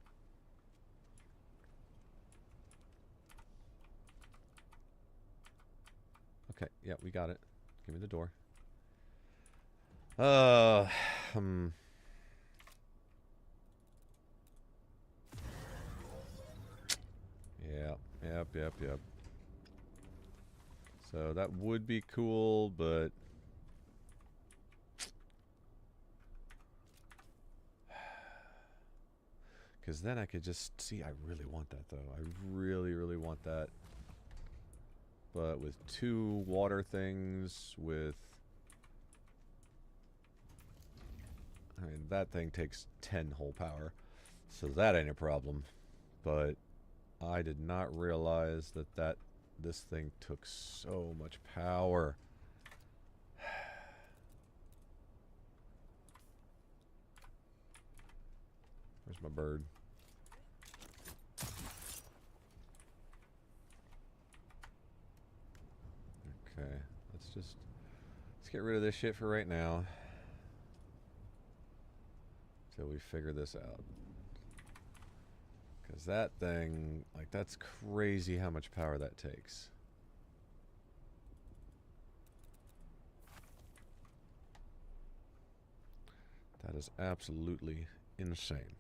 Okay, yeah, we got it. Give me the door. Yep. So that would be cool, but because then I could just see. I really want that though. I really want that. But with 2 water things, with I mean that thing takes 10 whole power, so that ain't a problem. But I did not realize that this thing took so much power. Where's my bird? Okay, let's get rid of this shit for right now. Till we figure this out. Because that thing, like, that's crazy how much power that takes. That is absolutely insane.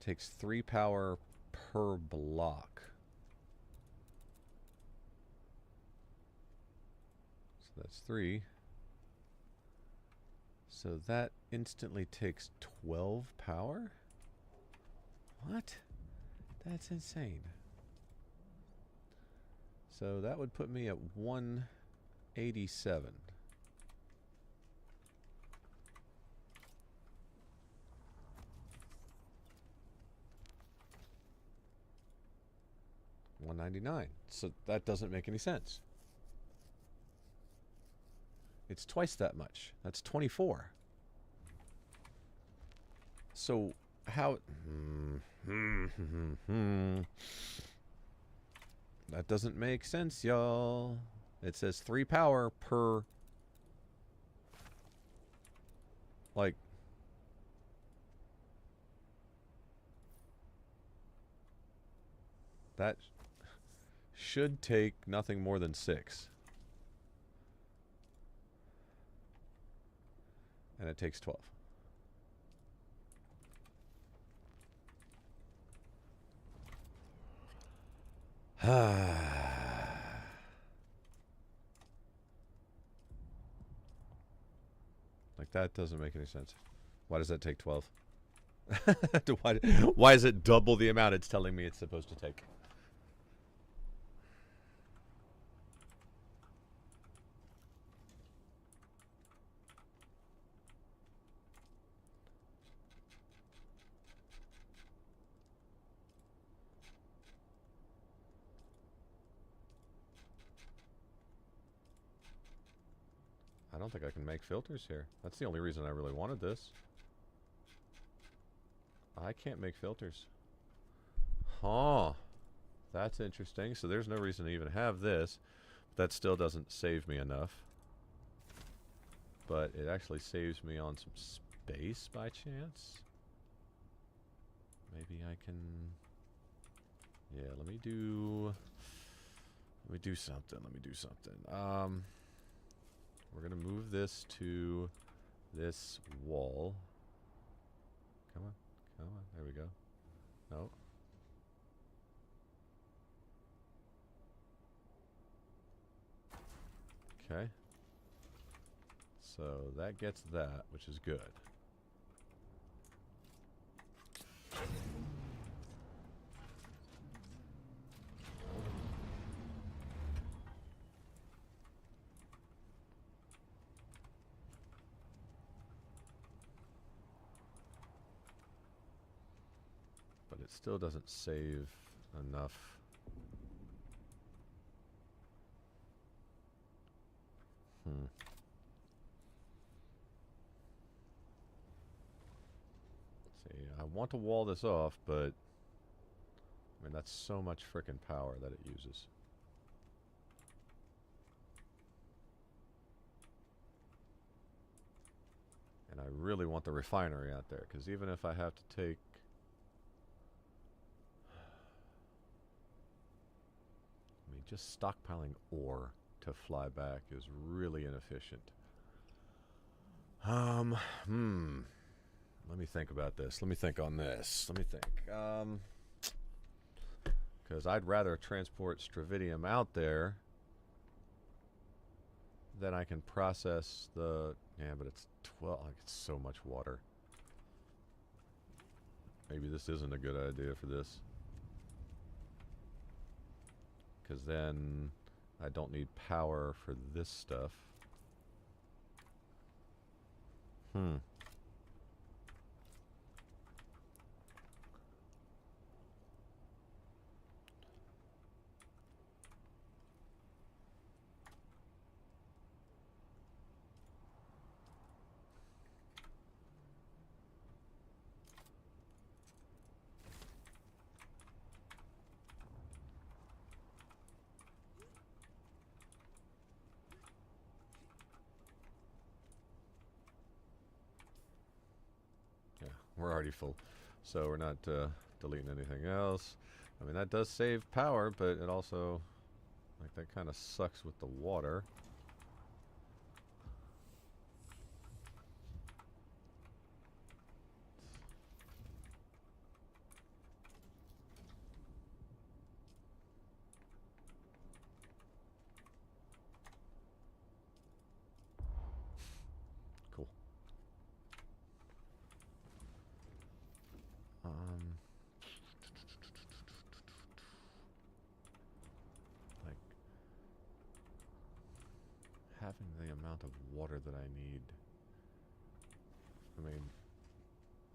Takes 3 power per block. So that's 3. So that instantly takes 12 power? What? That's insane. So that would put me at 187. $199. So that doesn't make any sense. It's twice that much. That's 24. So how... That doesn't make sense, y'all. It says 3 power per... Like... That should take nothing more than 6. And it takes 12. Like, that doesn't make any sense. Why does that take 12? Why is it double the amount it's telling me it's supposed to take? I don't think I can make filters here. That's the only reason I really wanted this. I can't make filters. Huh. That's interesting. So there's no reason to even have this. But that still doesn't save me enough. But it actually saves me on some space by chance. Maybe I can... Yeah, let me do something. We're gonna move this to this wall. Come on. There we go. No. Okay. So that gets that, which is good. But it still doesn't save enough. See, I want to wall this off, but I mean, that's so much frickin' power that it uses. And I really want the refinery out there, because even if I have to take... I mean, just stockpiling ore to fly back is really inefficient. Let me think about this. Let me think on this. Let me think. Because I'd rather transport Stravidium out there than I can process the... Yeah, but it's 12. Like, it's so much water. Maybe this isn't a good idea for this. Because then I don't need power for this stuff. We're already full, so we're not deleting anything else. I mean, that does save power, but it also, like, that kind of sucks with the water. Cool. having the amount of water that I need. I mean,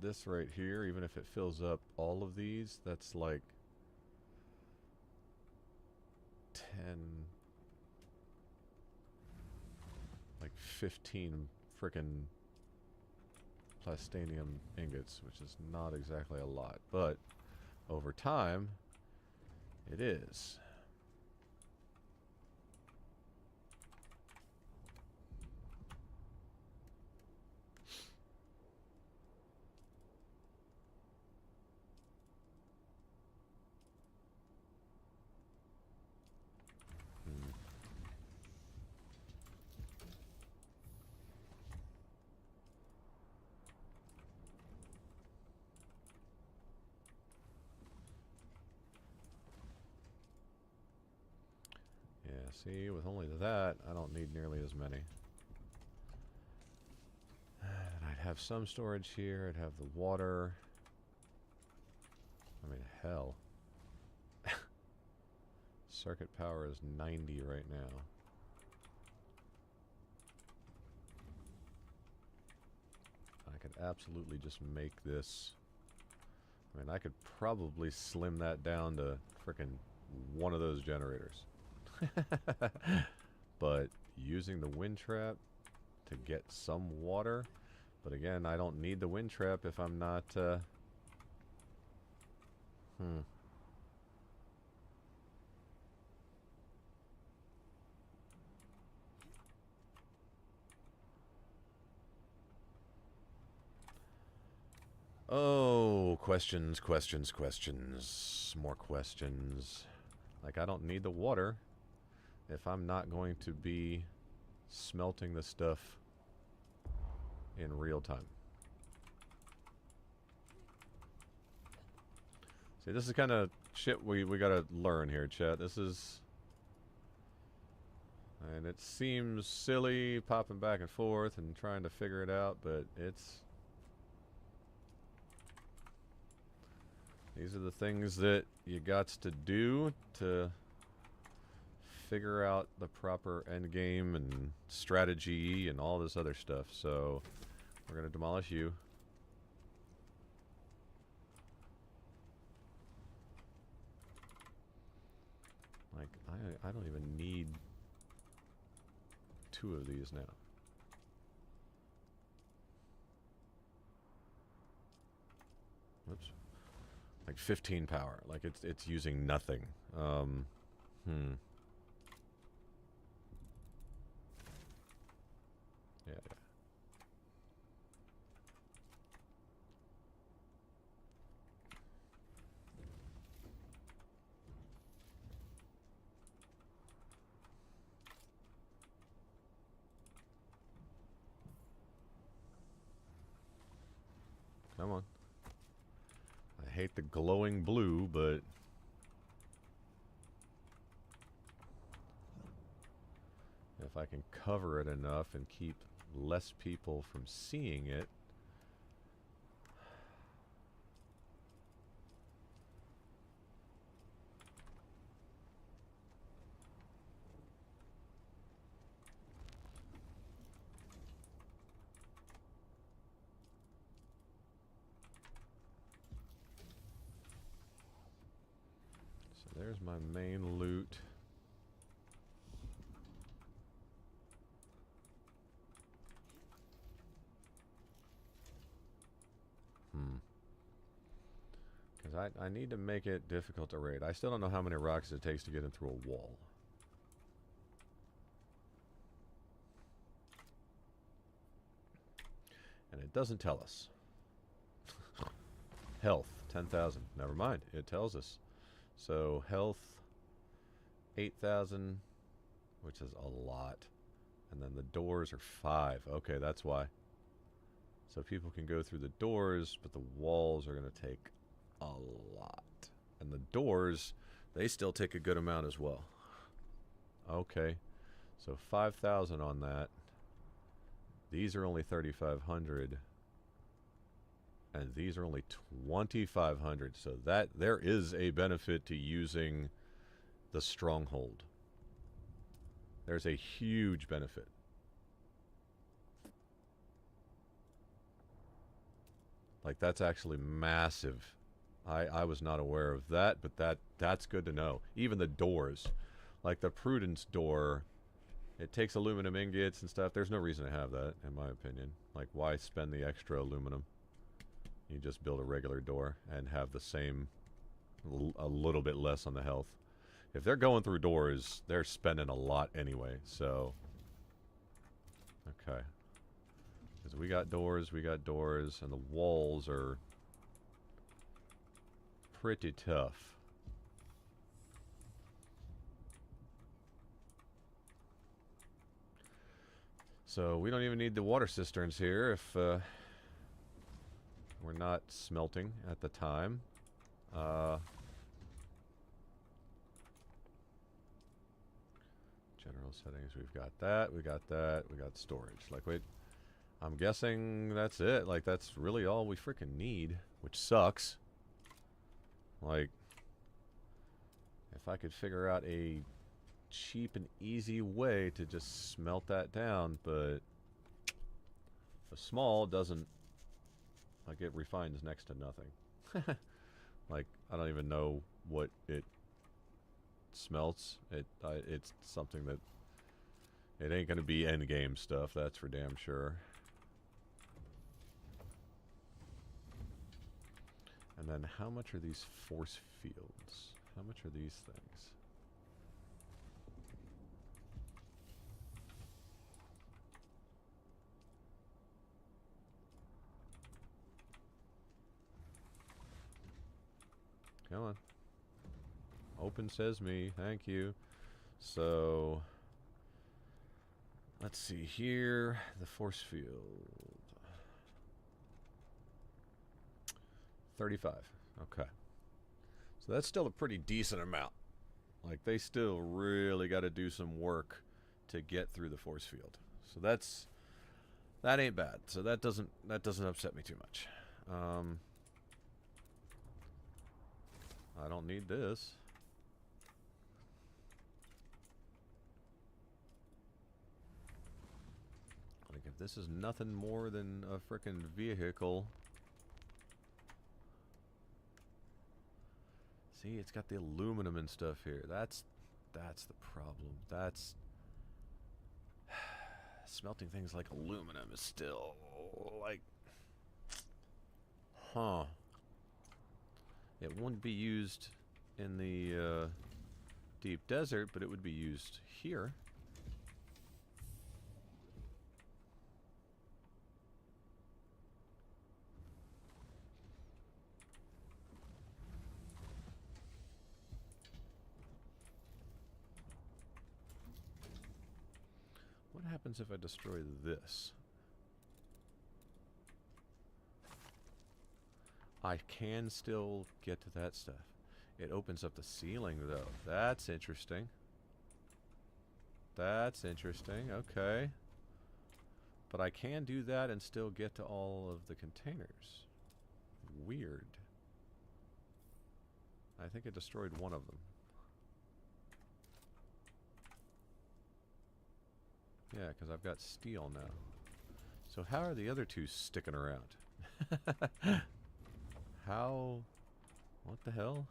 this right here, even if it fills up all of these, that's like 10, like 15 frickin' plastanium ingots, which is not exactly a lot, but over time, it is. See, with only that, I don't need nearly as many. And I'd have some storage here. I'd have the water. I mean, hell. Circuit power is 90 right now. I could absolutely just make this. I mean, I could probably slim that down to frickin' one of those generators. But using the wind trap to get some water, but again, I don't need the wind trap if I'm not Oh, questions, questions, questions. More questions. Like, I don't need the water if I'm not going to be smelting the stuff in real time. See, this is kind of shit we gotta learn here, chat. This is... And it seems silly popping back and forth and trying to figure it out, but it's... These are the things that you got to do to figure out the proper end game and strategy and all this other stuff. So we're going to demolish you. Like, I don't even need 2 of these now. Whoops. Like 15 power. Like it's using nothing. Yeah. Come on. I hate the glowing blue, but if I can cover it enough and keep less people from seeing it. There's my main loot. Because I need to make it difficult to raid. I still don't know how many rocks it takes to get in through a wall. And it doesn't tell us. Health, 10,000. Never mind. It tells us. So, health, 8,000, which is a lot. And then the doors are 5. Okay, that's why. So people can go through the doors, but the walls are going to take a lot. And the doors, they still take a good amount as well. Okay, so 5,000 on that. These are only 3,500. And these are only 2,500, so that there is a benefit to using the stronghold. There's a huge benefit. Like, that's actually massive. I was not aware of that, but that's good to know. Even the doors. Like the Prudence door, it takes aluminum ingots and stuff. There's no reason to have that, in my opinion. Like, why spend the extra aluminum? You just build a regular door and have the same, a little bit less on the health. If they're going through doors, they're spending a lot anyway, so... Okay. Because we got doors, and the walls are pretty tough. So we don't even need the water cisterns here if we're not smelting at the time. General settings, we've got that, we got storage. Like, wait, I'm guessing that's it. Like, that's really all we freaking need, which sucks. Like, if I could figure out a cheap and easy way to just smelt that down, but the small doesn't, like, it refines next to nothing. Like, I don't even know what it smelts. It's something that it ain't gonna be end game stuff, that's for damn sure. And then how much are these force fields? How much are these things? Come on. Open sesame, thank you. So, let's see here. The force field. 35. Okay. So that's still a pretty decent amount. Like, they still really got to do some work to get through the force field. So that ain't bad. So that doesn't upset me too much. I don't need this. Like, if this is nothing more than a frickin' vehicle. See, it's got the aluminum and stuff here. That's the problem. That's smelting things like aluminum is still like, huh. It wouldn't be used in the deep desert, but it would be used here. What happens if I destroy this? I can still get to that stuff. It opens up the ceiling, though. That's interesting. That's interesting. Okay. But I can do that and still get to all of the containers. Weird. I think it destroyed one of them. Yeah, because I've got steel now. So how are the other two sticking around? How? What the hell?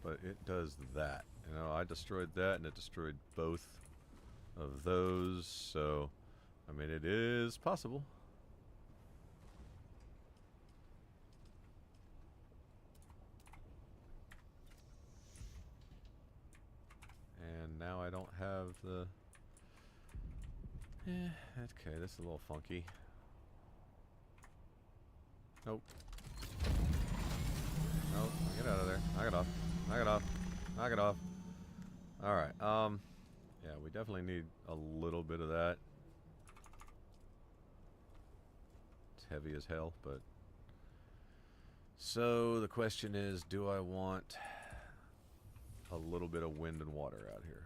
But it does that. You know, I destroyed that and it destroyed both of those. So, I mean, it is possible. And now I don't have the... okay, this is a little funky. Nope. Nope, get out of there. Knock it off. Knock it off. Knock it off. Alright, yeah, we definitely need a little bit of that. It's heavy as hell, but... So, the question is, do I want a little bit of wind and water out here?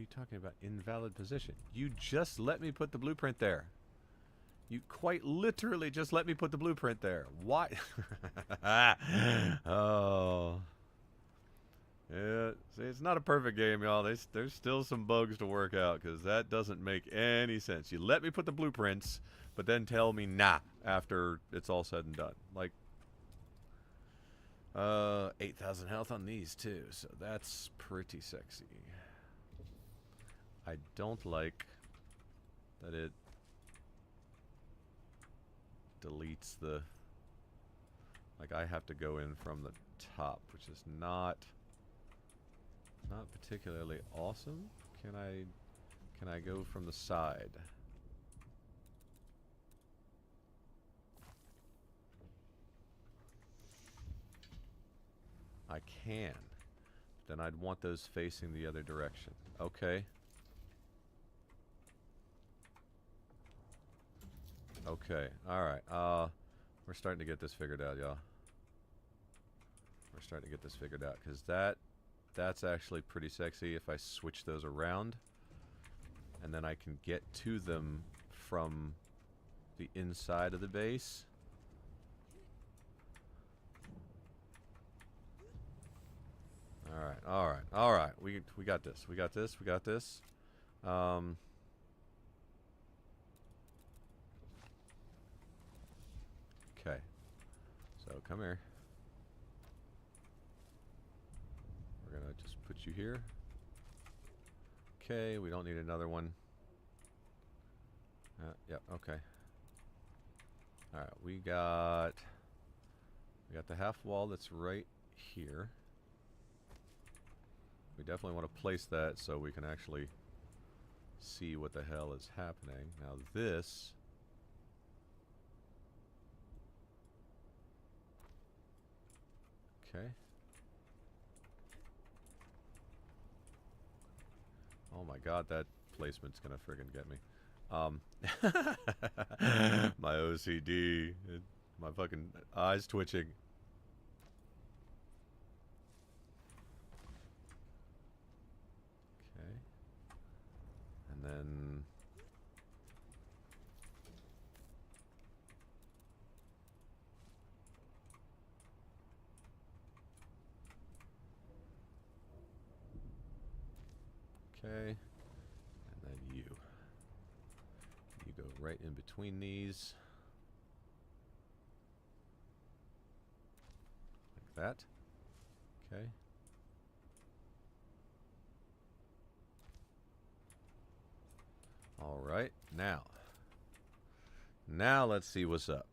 you talking about? Invalid position. You just let me put the blueprint there. You quite literally just let me put the blueprint there. Why? Oh. Yeah, see, it's not a perfect game, y'all. There's still some bugs to work out, because that doesn't make any sense. You let me put the blueprints, but then tell me nah after it's all said and done. Like, 8,000 health on these, too, so that's pretty sexy. I don't like that it deletes the... Like, I have to go in from the top, which is not particularly awesome. Can I go from the side? I can. Then I'd want those facing the other direction. Okay. Okay. Alright. We're starting to get this figured out, y'all. We're starting to get this figured out, because that's actually pretty sexy if I switch those around. And then I can get to them from the inside of the base. Alright. We got this. We got this. Okay. So, come here. We're gonna just put you here. Okay, we don't need another one. Yep, okay. Alright, we got the half wall that's right here. We definitely want to place that so we can actually see what the hell is happening. Now this... Okay. Oh my god, that placement's gonna friggin' get me. My OCD. My fucking eyes twitching. Okay. And then... Okay, and then you go right in between these, like that. Okay. All right, now let's see what's up.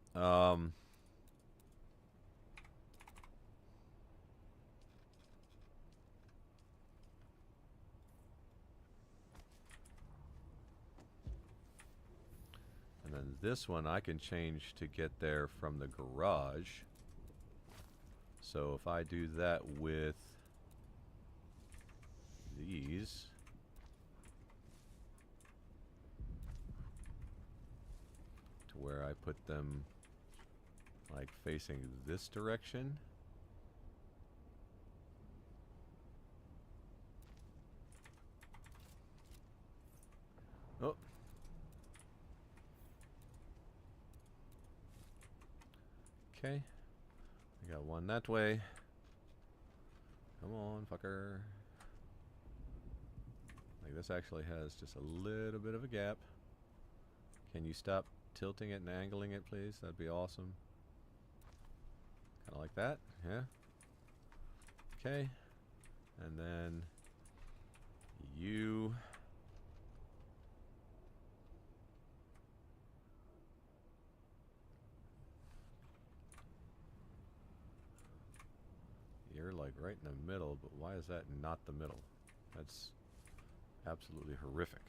And then this one I can change to get there from the garage. So if I do that with these, to where I put them like facing this direction. Oh. Okay, we got one that way. Come on, fucker. Like, this actually has just a little bit of a gap. Can you stop tilting it and angling it, please? That'd be awesome. Kind of like that, yeah. Okay, and then you... You're like right in the middle, but why is that not the middle? That's absolutely horrific.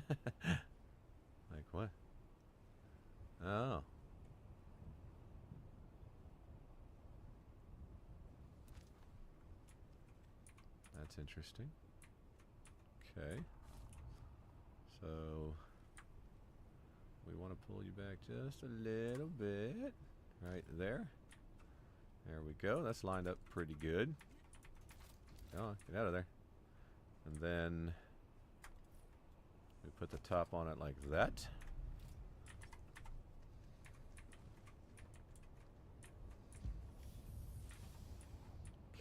Like what? Oh. That's interesting. Okay. So we want to pull you back just a little bit. Right there. There we go. That's lined up pretty good. Come on, get out of there. And then We put the top on it like that.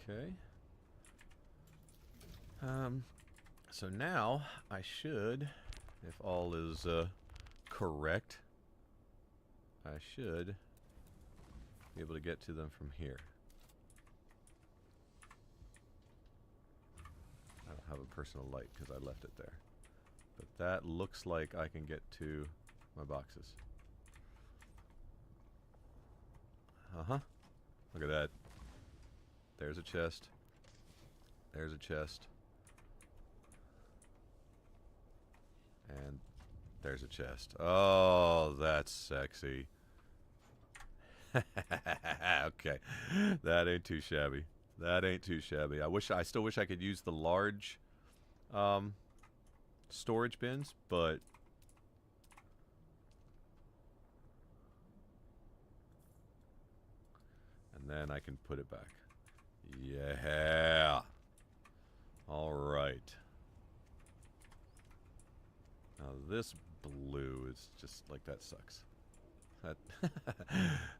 Okay. So now I should, if all is correct, I should be able to get to them from here. I don't have a personal light because I left it there. But that looks like I can get to my boxes. Uh-huh. Look at that. There's a chest. There's a chest. And there's a chest. Oh, that's sexy. Okay. That ain't too shabby. That ain't too shabby. I still wish I could use the large storage bins, but and then I can put it back. Yeah. All right. Now this blue is just like, that sucks. That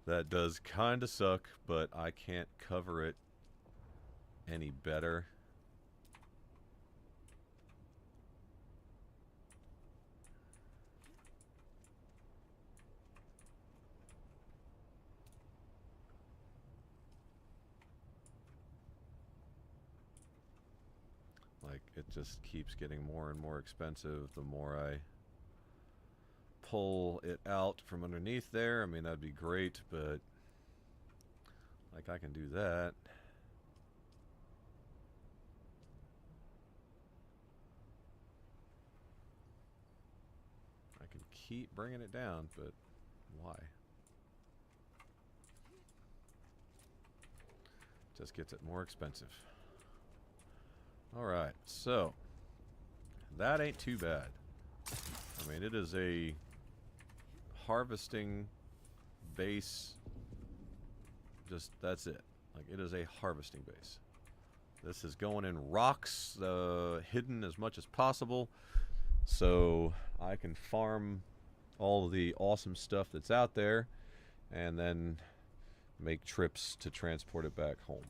that does kind of suck, but I can't cover it any better. Like, it just keeps getting more and more expensive the more I pull it out from underneath there. I mean, that'd be great, but like, I can do that. I can keep bringing it down, but why? Just gets it more expensive. Alright, so that ain't too bad. I mean, it is a harvesting base. Just, that's it. Like, it is a harvesting base. This is going in rocks, hidden as much as possible, so I can farm all of the awesome stuff that's out there and then make trips to transport it back home.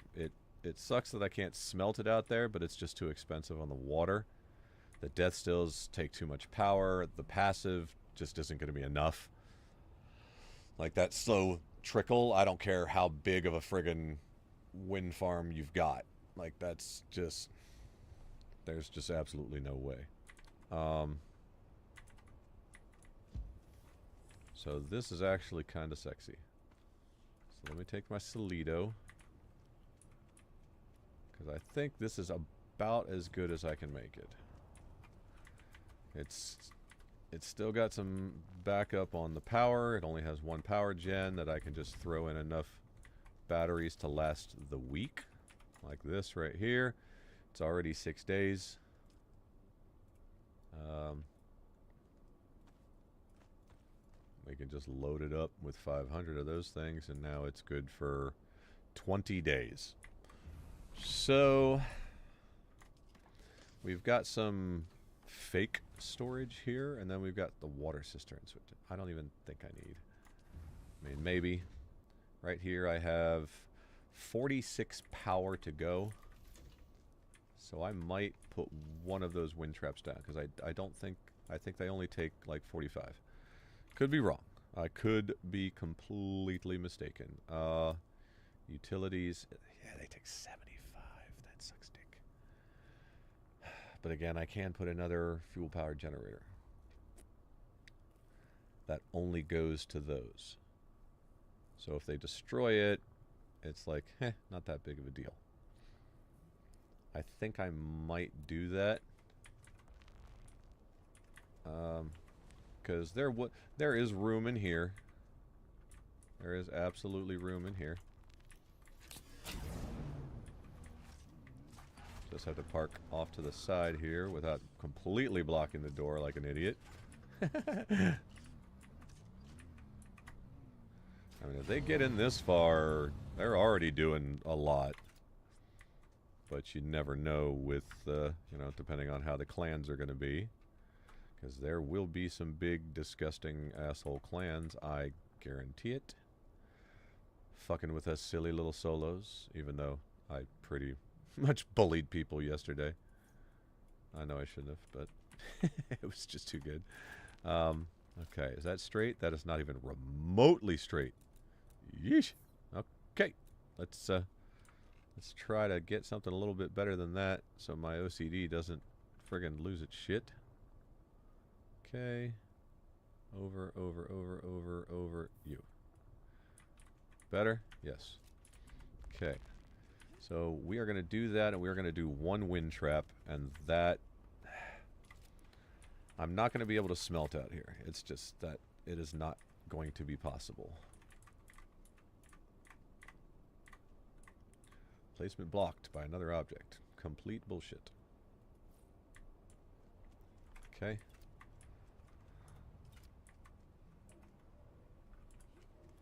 It sucks that I can't smelt it out there, but it's just too expensive on the water. The death stills take too much power. The passive just isn't going to be enough. Like, that slow trickle, I don't care how big of a friggin' wind farm you've got. Like, that's just... there's just absolutely no way. So this is actually kind of sexy. So let me take my Solido, because I think this is about as good as I can make it. It's still got some backup on the power. It only has one power gen that I can just throw in enough batteries to last the week. Like this right here. It's already 6 days. We can just load it up with 500 of those things, and now it's good for 20 days. So we've got some fake storage here, and then we've got the water cisterns, which I don't even think I need. I mean, maybe. Right here I have 46 power to go, so I might put one of those wind traps down, because I think they only take like 45. Could be wrong. I could be completely mistaken. Utilities, yeah, they take 75. That sucks dick. But again, I can put another fuel-powered generator. That only goes to those. So if they destroy it, it's like, not that big of a deal. I think I might do that. Because there is room in here. There is absolutely room in here. Just have to park off to the side here without completely blocking the door like an idiot. I mean, if they get in this far, they're already doing a lot. But you never know with, you know, depending on how the clans are going to be. Because there will be some big, disgusting asshole clans, I guarantee it. Fucking with us silly little solos, even though I pretty much bullied people yesterday. I know I shouldn't have, but it was just too good. Okay, is that straight? That is not even remotely straight. Yeesh. Okay, let's try to get something a little bit better than that, so my OCD doesn't friggin' lose its shit. Okay. Over, you. Better? Yes. Okay. So we are going to do that, and we are going to do one wind trap, and that... I'm not going to be able to smelt out here. It's just that it is not going to be possible. Placement blocked by another object. Complete bullshit. Okay.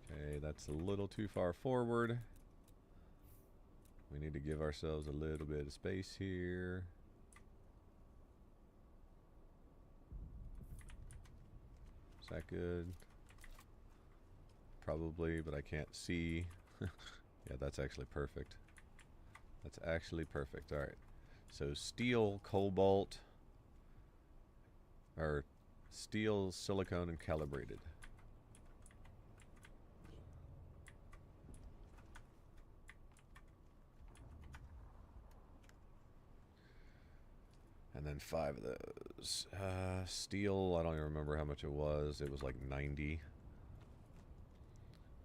Okay, that's a little too far forward. We need to give ourselves a little bit of space here. Is that good? Probably, but I can't see. Yeah, that's actually perfect. That's actually perfect. Alright. So steel, cobalt, or steel, silicone, and calibrated. And then 5 of those. Steel, I don't even remember how much it was. It was like 90.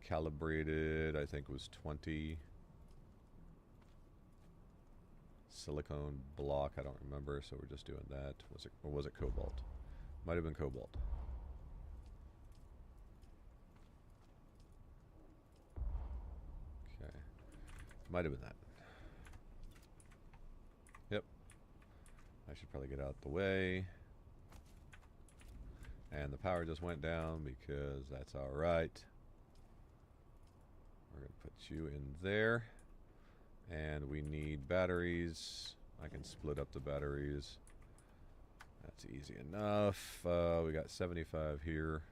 Calibrated, I think was 20. Silicone block, I don't remember, so we're just doing that. Was it, or was it cobalt? Might have been cobalt. Okay. Might have been that. Yep. I should probably get out the way. And the power just went down because that's alright. We're going to put you in there. And we need batteries. I can split up the batteries. That's easy enough. We got 75 here.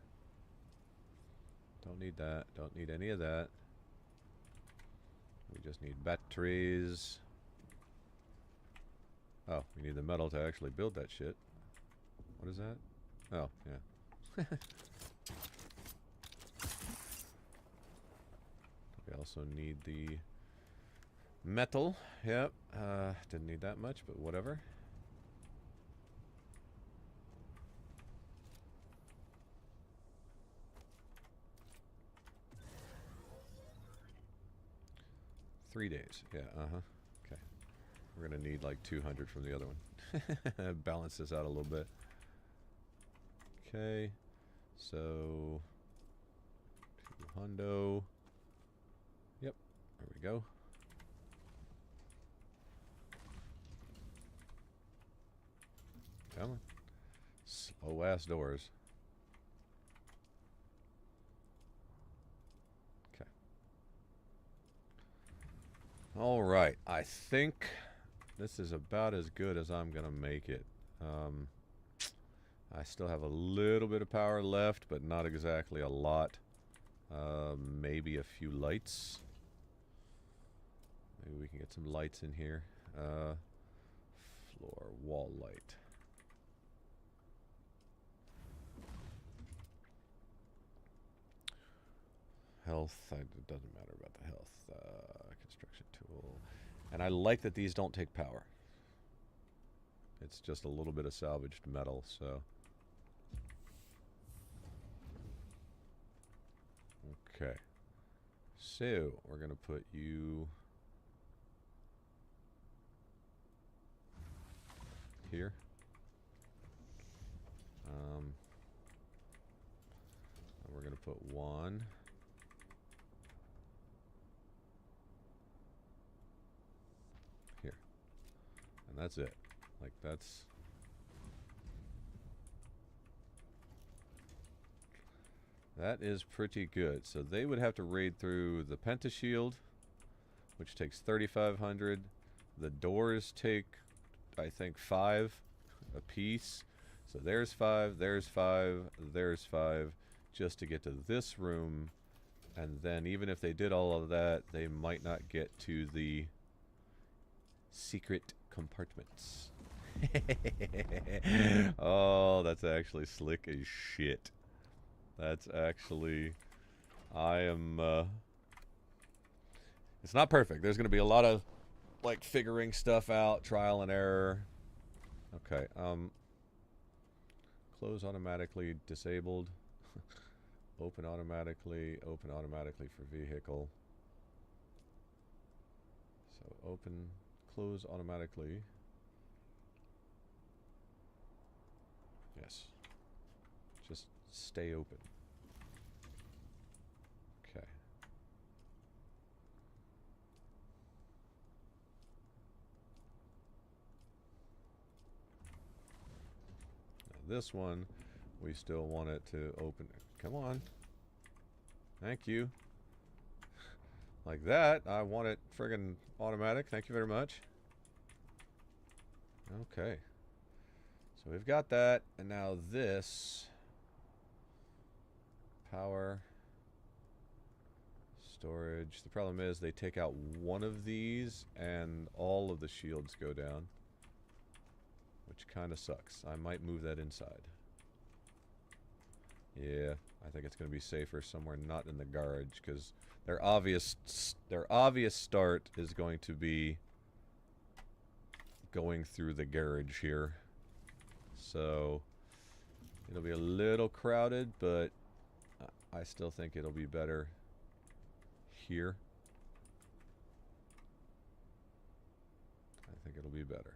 Don't need that. Don't need any of that. We just need batteries. Oh, we need the metal to actually build that shit. What is that? Oh, yeah. We also need the metal. Yep. Didn't need that much, but whatever. Three days. Yeah, uh-huh. Okay. We're going to need like 200 from the other one. Balance this out a little bit. Okay. So, 200. Yep. There we go. Come on. Slow ass doors. Okay. Alright. I think this is about as good as I'm going to make it. I still have a little bit of power left, but not exactly a lot. Maybe a few lights. Maybe we can get some lights in here. Floor wall light. Health, it doesn't matter about the health. Construction tool. And I like that these don't take power. It's just a little bit of salvaged metal, so. Okay. So, we're going to put you here. And we're going to put one here. And that's it. Like, that's... That is pretty good. So they would have to raid through the pentashield, which takes 3,500. The doors take, I think, 5 a piece. So there's 5, there's 5, there's 5, just to get to this room. And then even if they did all of that, they might not get to the secret compartments. Oh, that's actually slick as shit. That's actually... I am... It's not perfect. There's going to be a lot of, like, figuring stuff out, trial and error. Okay, close automatically disabled. Open automatically for vehicle. So open, close automatically. Yes. Just stay open. Okay. Now this one, we still want it to open. Come on. Thank you. Like that. I want it friggin' automatic. Thank you very much. Okay. So we've got that. And now this. Power. Storage. The problem is they take out one of these and all of the shields go down. Which kind of sucks. I might move that inside. Yeah, I think it's going to be safer somewhere not in the garage, because their obvious start is going to be going through the garage here. So it'll be a little crowded, but I still think it'll be better here. I think it'll be better.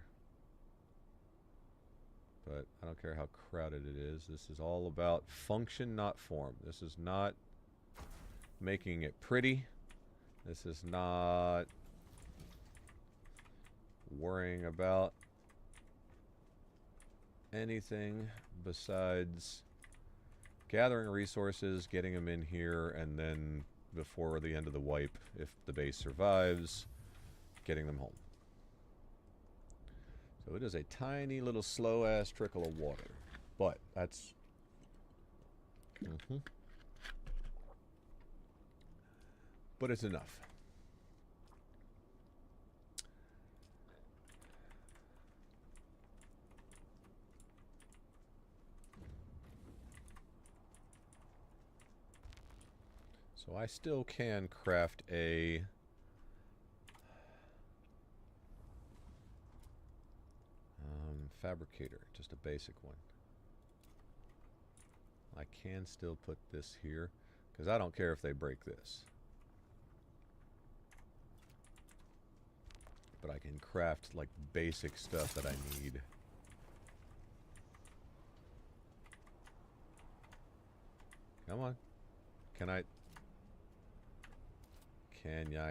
But I don't care how crowded it is. This is all about function, not form. This is not making it pretty. This is not worrying about anything besides gathering resources, getting them in here, and then before the end of the wipe, if the base survives, getting them home. So it is a tiny little slow-ass trickle of water. But that's... But it's enough. So I still can craft a... fabricator, just a basic one. I can still put this here, because I don't care if they break this. But I can craft, like, basic stuff that I need. Come on. Can I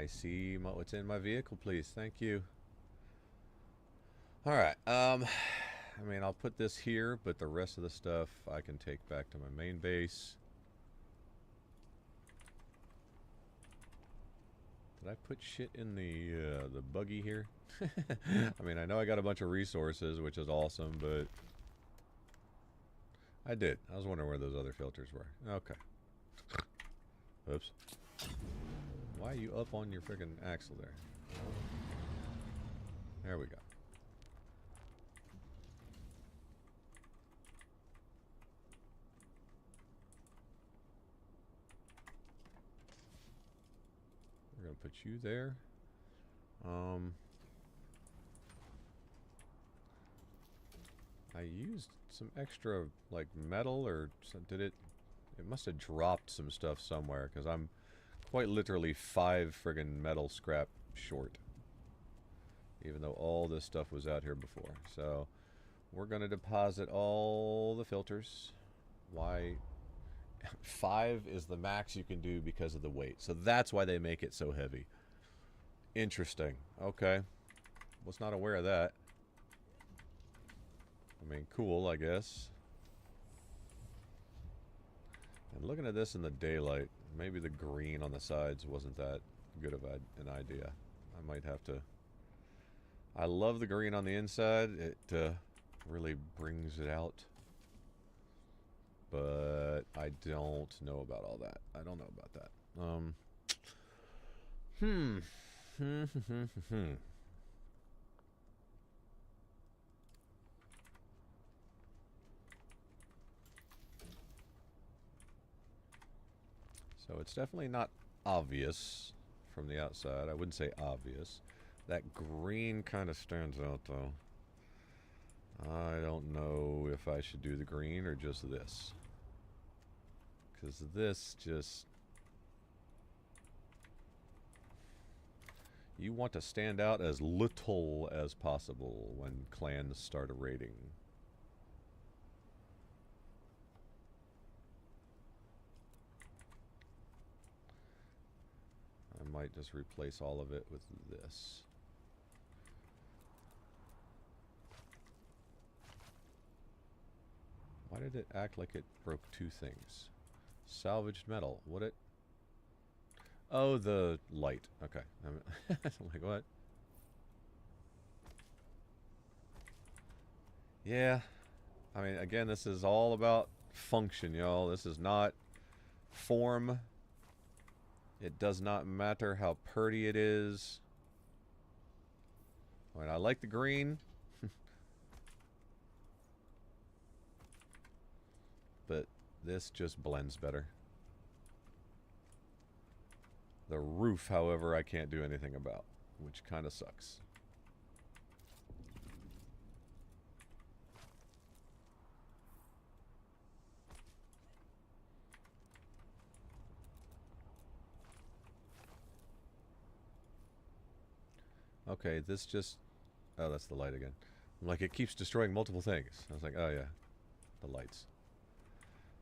see what's in my vehicle, please? Thank you. Alright, I mean, I'll put this here, but the rest of the stuff I can take back to my main base. Did I put shit in the buggy here? I mean, I know I got a bunch of resources, which is awesome, but... I did. I was wondering where those other filters were. Okay. Oops. Why are you up on your friggin' axle there? There we go. We're gonna put you there. I used some extra, like, metal, or did it... It must have dropped some stuff somewhere, because I'm quite literally 5 friggin' metal scrap short. Even though all this stuff was out here before. So, we're gonna deposit all the filters. Why... 5 is the max you can do because of the weight. So that's why they make it so heavy. Interesting. Okay. Was not aware of that. I mean, cool, I guess. And looking at this in the daylight, maybe the green on the sides wasn't that good of an idea. I might have to... I love the green on the inside. It really brings it out but I don't know about all that. I don't know about that. So it's definitely not obvious from the outside. I wouldn't say obvious. That green kind of stands out, though. I don't know if I should do the green or just this. Because this just... You want to stand out as little as possible when clans start a raiding. I might just replace all of it with this. Why did it act like it broke two things? Salvaged metal. Would it? Oh, the light. Okay. I'm like, what? Yeah. I mean, again, this is all about function, y'all. This is not form. It does not matter how pretty it is. I mean, I like the green. But this just blends better. The roof, however, I can't do anything about, which kind of sucks. Okay, this just... Oh, that's the light again. I'm like, it keeps destroying multiple things. I was like, oh yeah, the lights.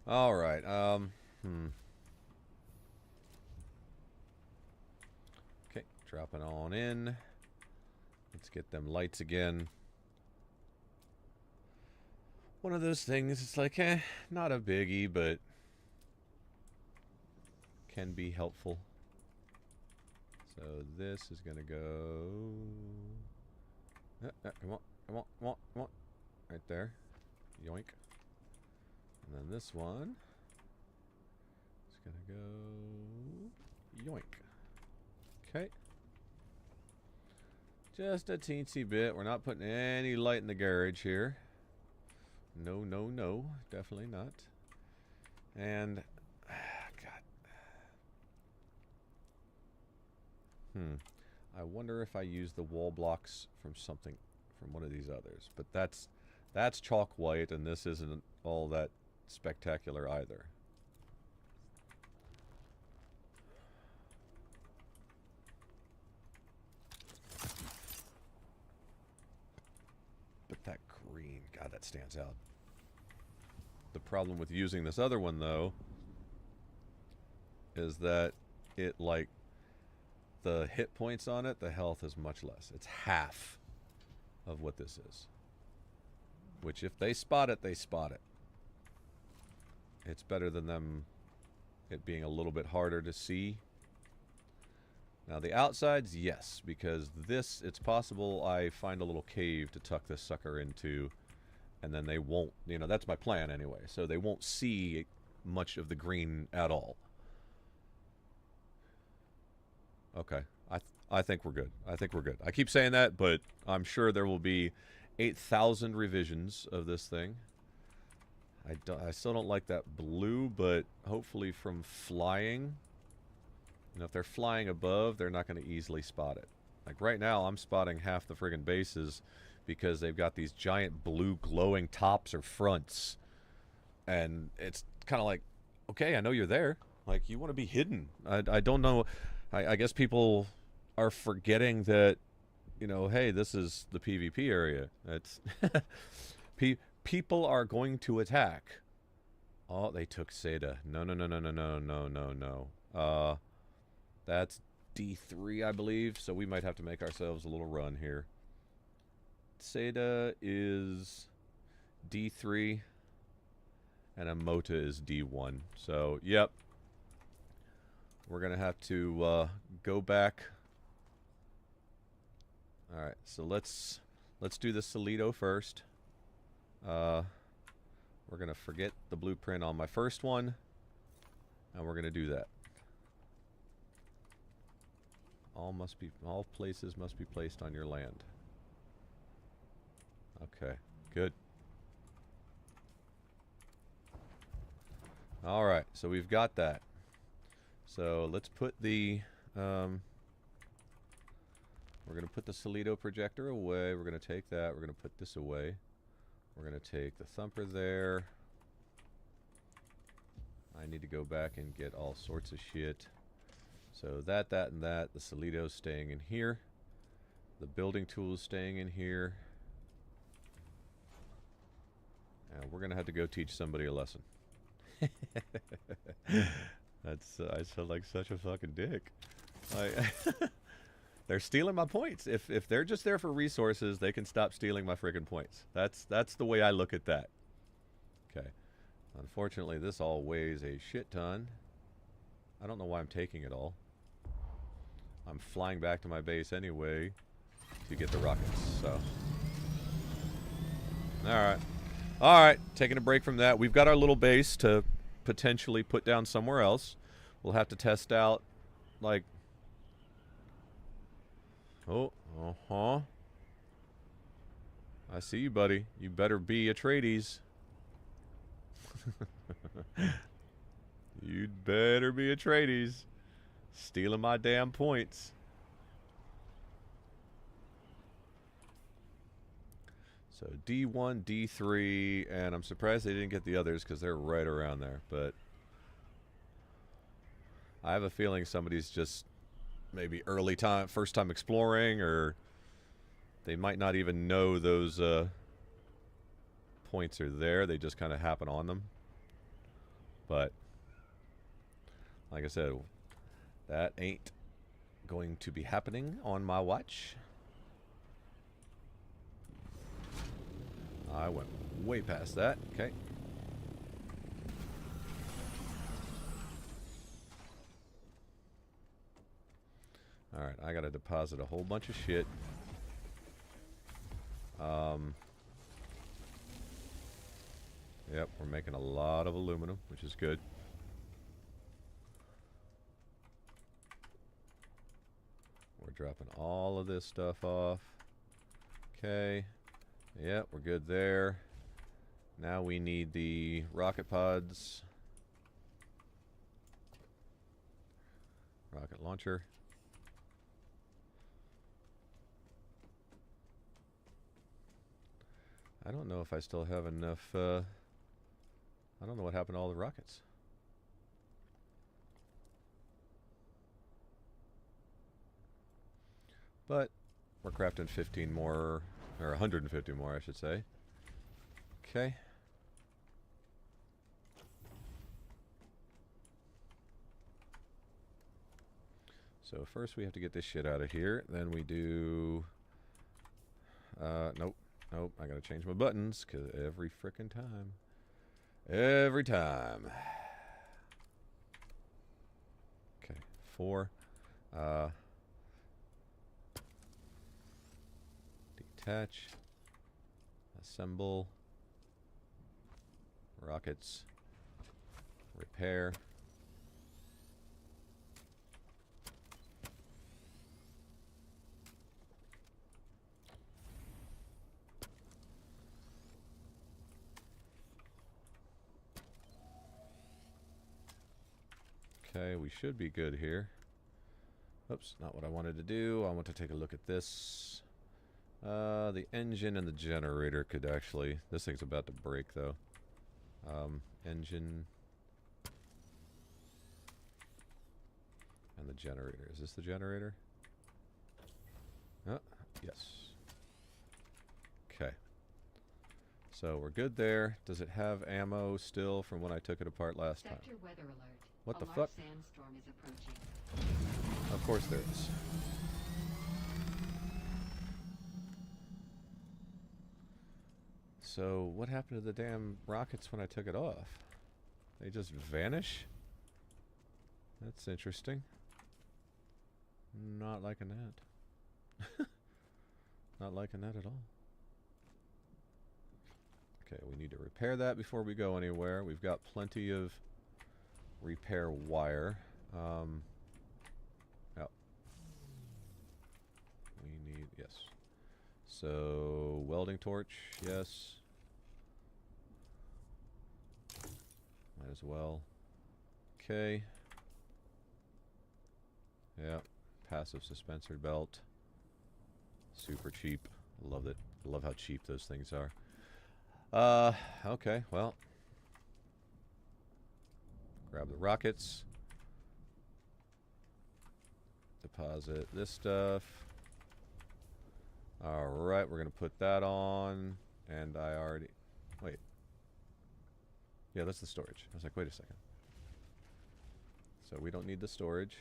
Alright, Okay, dropping on in. Let's get them lights again. One of those things, it's like, not a biggie, but can be helpful. So this is gonna go... come on, come on, come on, come on. Right there. Yoink. And then this one is gonna go... Yoink. Okay. Just a teensy bit. We're not putting any light in the garage here. No, no, no. Definitely not. And... God. I wonder if I use the wall blocks from something... from one of these others. But that's chalk white, and this isn't all that spectacular either. But that green, God, that stands out. The problem with using this other one, though, is that it, like, the hit points on it, the health is much less. It's half of what this is. Which, if they spot it, they spot it. It's better than them, it being a little bit harder to see. Now, the outsides, yes, because this, it's possible I find a little cave to tuck this sucker into, and then they won't, you know, that's my plan anyway, so they won't see much of the green at all. Okay, I think we're good. I think we're good. I keep saying that, but I'm sure there will be 8,000 revisions of this thing. I still don't like that blue, but hopefully from flying, you know, if they're flying above, they're not going to easily spot it. Like right now, I'm spotting half the friggin' bases because they've got these giant blue glowing tops or fronts. And it's kind of like, okay, I know you're there. Like, you want to be hidden. I don't know. I guess people are forgetting that, you know, hey, this is the PvP area. It's people are going to attack. Oh, they took Seda. No, no, no, no, no, no, no, no, no. That's D3, I believe, so we might have to make ourselves a little run here. Seda is D3, and Amota is D1. So, yep. We're going to have to go back. Alright, so let's do the Solido first. We're going to forget the blueprint on my first one, and we're going to do that. All places must be placed on your land. Okay, good. Alright, so we've got that. So let's put the we're going to put the Solido projector away. We're going to take that. We're going to put this away. We're going to take the thumper there. I need to go back and get all sorts of shit. So that, and that. The Solido's staying in here. The building tool is staying in here. And we're going to have to go teach somebody a lesson. That's I sound like such a fucking dick. Like, they're stealing my points. If they're just there for resources, they can stop stealing my freaking points. That's the way I look at that. Okay. Unfortunately, this all weighs a shit ton. I don't know why I'm taking it all. I'm flying back to my base anyway to get the rockets, so. Alright. Alright, taking a break from that. We've got our little base to potentially put down somewhere else. We'll have to test out, like... Oh, uh-huh. I see you, buddy. You better be Atreides. You'd better be Atreides. Stealing my damn points. So D1, D3, and I'm surprised they didn't get the others because they're right around there. But I have a feeling somebody's just maybe first time exploring, or they might not even know those points are there. They just kind of happen on them. But like I said, that ain't going to be happening on my watch. I went way past that. Okay. Alright, I gotta deposit a whole bunch of shit. Yep, we're making a lot of aluminum, which is good. We're dropping all of this stuff off. Okay. Yep, we're good there. Now we need the rocket pods. Rocket launcher. I don't know if I still have enough, I don't know what happened to all the rockets. But we're crafting 15 more, or 150 more, I should say. Okay. So first we have to get this shit out of here. Then we do... nope. Nope, I gotta change my buttons, because every frickin' time. Every time. Okay, 4. Detach. Assemble. Rockets. Repair. Okay, we should be good here. Oops, not what I wanted to do. I want to take a look at this. The engine and the generator could actually... This thing's about to break, though. Engine... And the generator. Is this the generator? Yes. Okay. So we're good there. Does it have ammo still from when I took it apart last time? Weather alert. What the large fuck? Sandstorm is approaching. Of course there is. So, what happened to the damn rockets when I took it off? They just vanish? That's interesting. Not liking that. Not liking that at all. Okay, we need to repair that before we go anywhere. We've got plenty of repair wire. Oh. We need, yes. So, welding torch, yes. Might as well. Okay. Yep. Passive suspensor belt. Super cheap. Love it. Love how cheap those things are. Okay, well. Grab the rockets. Deposit this stuff. Alright, we're going to put that on. And I already... Wait. Yeah, that's the storage. I was like, wait a second. So we don't need the storage.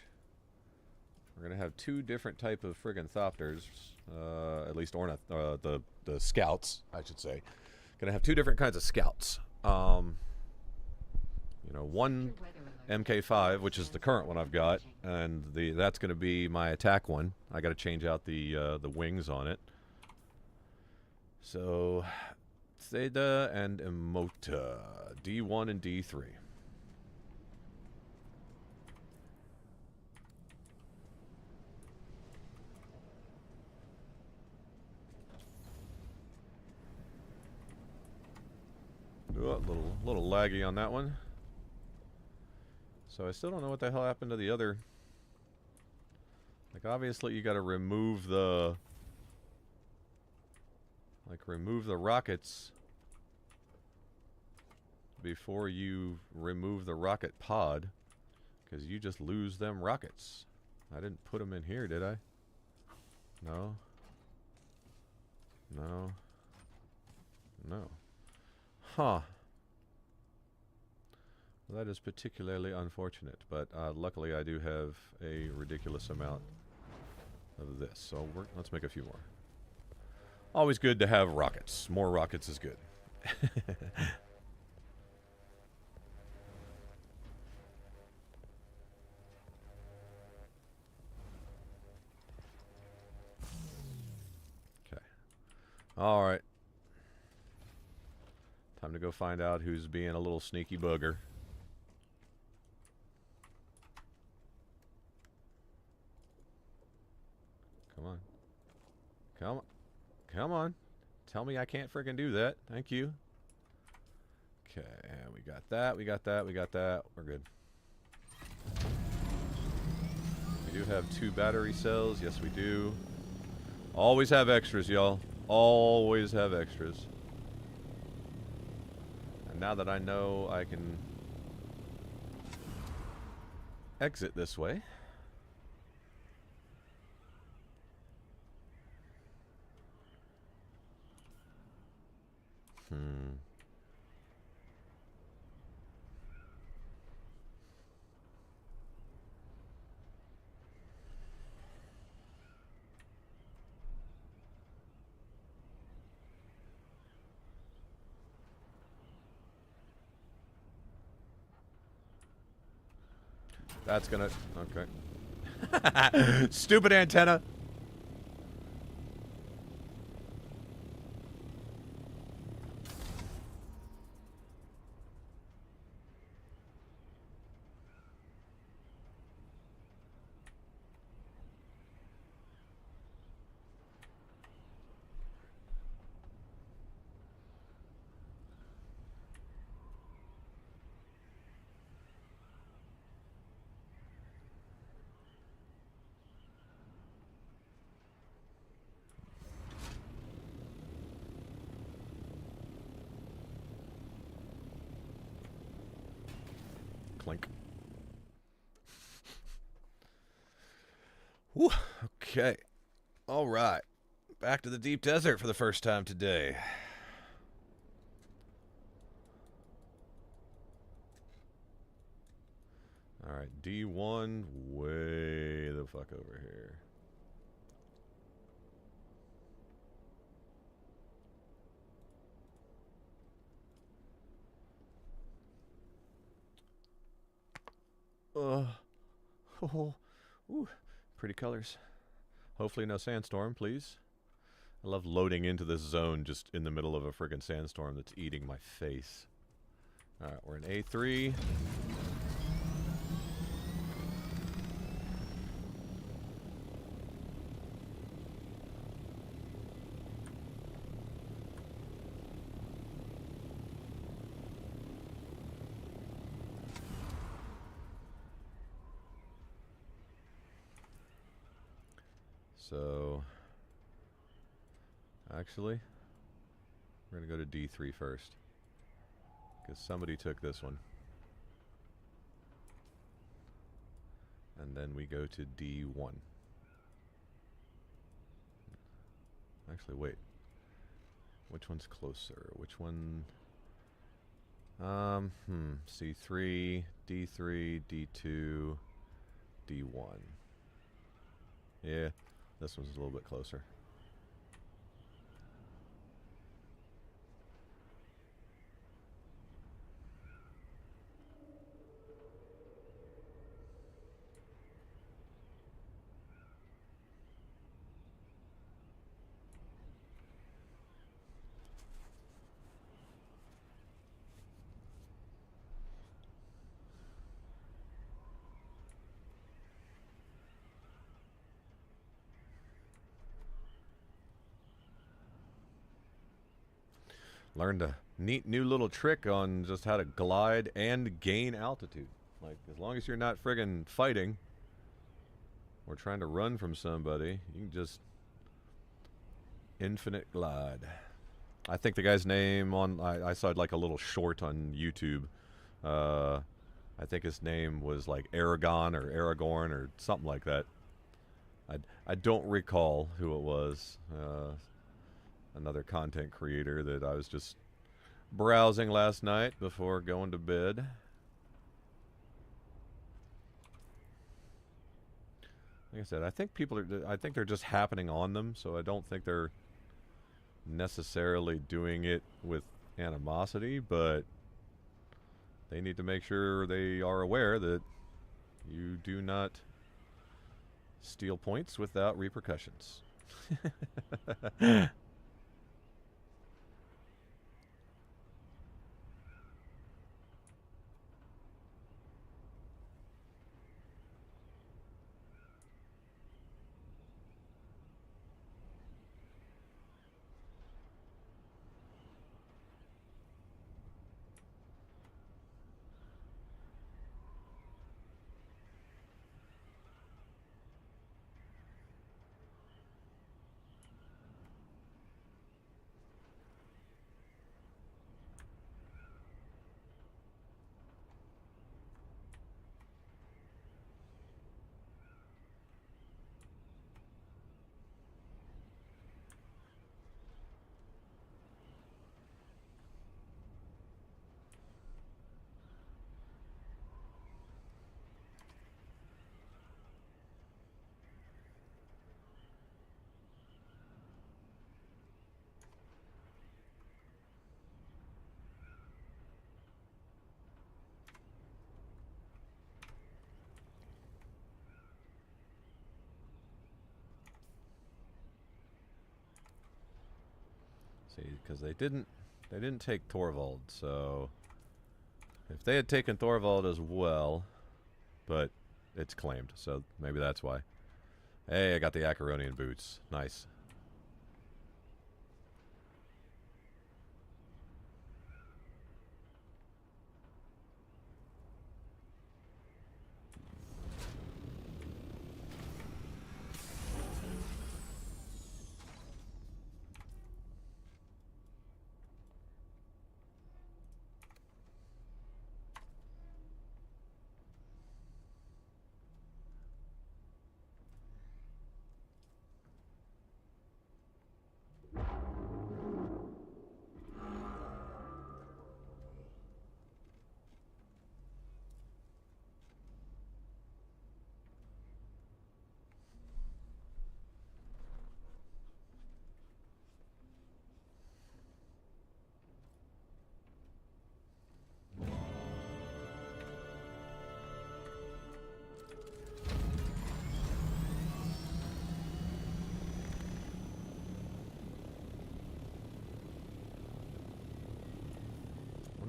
We're going to have two different type of friggin' thopters. At least the scouts, I should say. Going to have two different kinds of scouts. You know, one MK5, which is the current one I've got, and that's going to be my attack one. I got to change out the wings on it. So, Theta and Emota, D1 and D3. Oh, little laggy on that one. So I still don't know what the hell happened to the other. Like, obviously you got to remove the rockets before you remove the rocket pod, because you just lose them rockets. I didn't put them in here, did I? No. No. No. Huh. Well, that is particularly unfortunate, but luckily I do have a ridiculous amount of this, so let's make a few more. Always good to have rockets. More rockets is good. Okay. Alright. Time to go find out who's being a little sneaky bugger. Come on. Come on. Come on. Tell me I can't freaking do that. Thank you. Okay, we got that, we got that, we got that. We're good. We do have 2 battery cells. Yes, we do. Always have extras, y'all. Always have extras. And now that I know I can exit this way. That's gonna... Okay. Stupid antenna! Clink. Whew. Okay. All right. Back to the deep desert for the first time today. All right, D1 way the fuck over here. Oh, ooh, pretty colors. Hopefully no sandstorm, please. I love loading into this zone just in the middle of a friggin' sandstorm that's eating my face. Alright, we're in A3. So, actually, we're going to go to D3 first. Because somebody took this one. And then we go to D1. Actually, wait. Which one's closer? Which one? C3, D3, D2, D1. Yeah, this one's a little bit closer. Learned a neat new little trick on just how to glide and gain altitude. Like, as long as you're not friggin' fighting or trying to run from somebody, you can just infinite glide. I think the guy's name on, I saw like a little short on YouTube. I think his name was like Aragon or Aragorn or something like that. I don't recall who it was. Another content creator that I was just browsing last night before going to bed. Like I said, I think I think they're just happening on them, so I don't think they're necessarily doing it with animosity, but they need to make sure they are aware that you do not steal points without repercussions. See, because they didn't take Thorvald, so if they had taken Thorvald as well, but it's claimed, so maybe that's why. Hey, I got the Acheronian boots. Nice.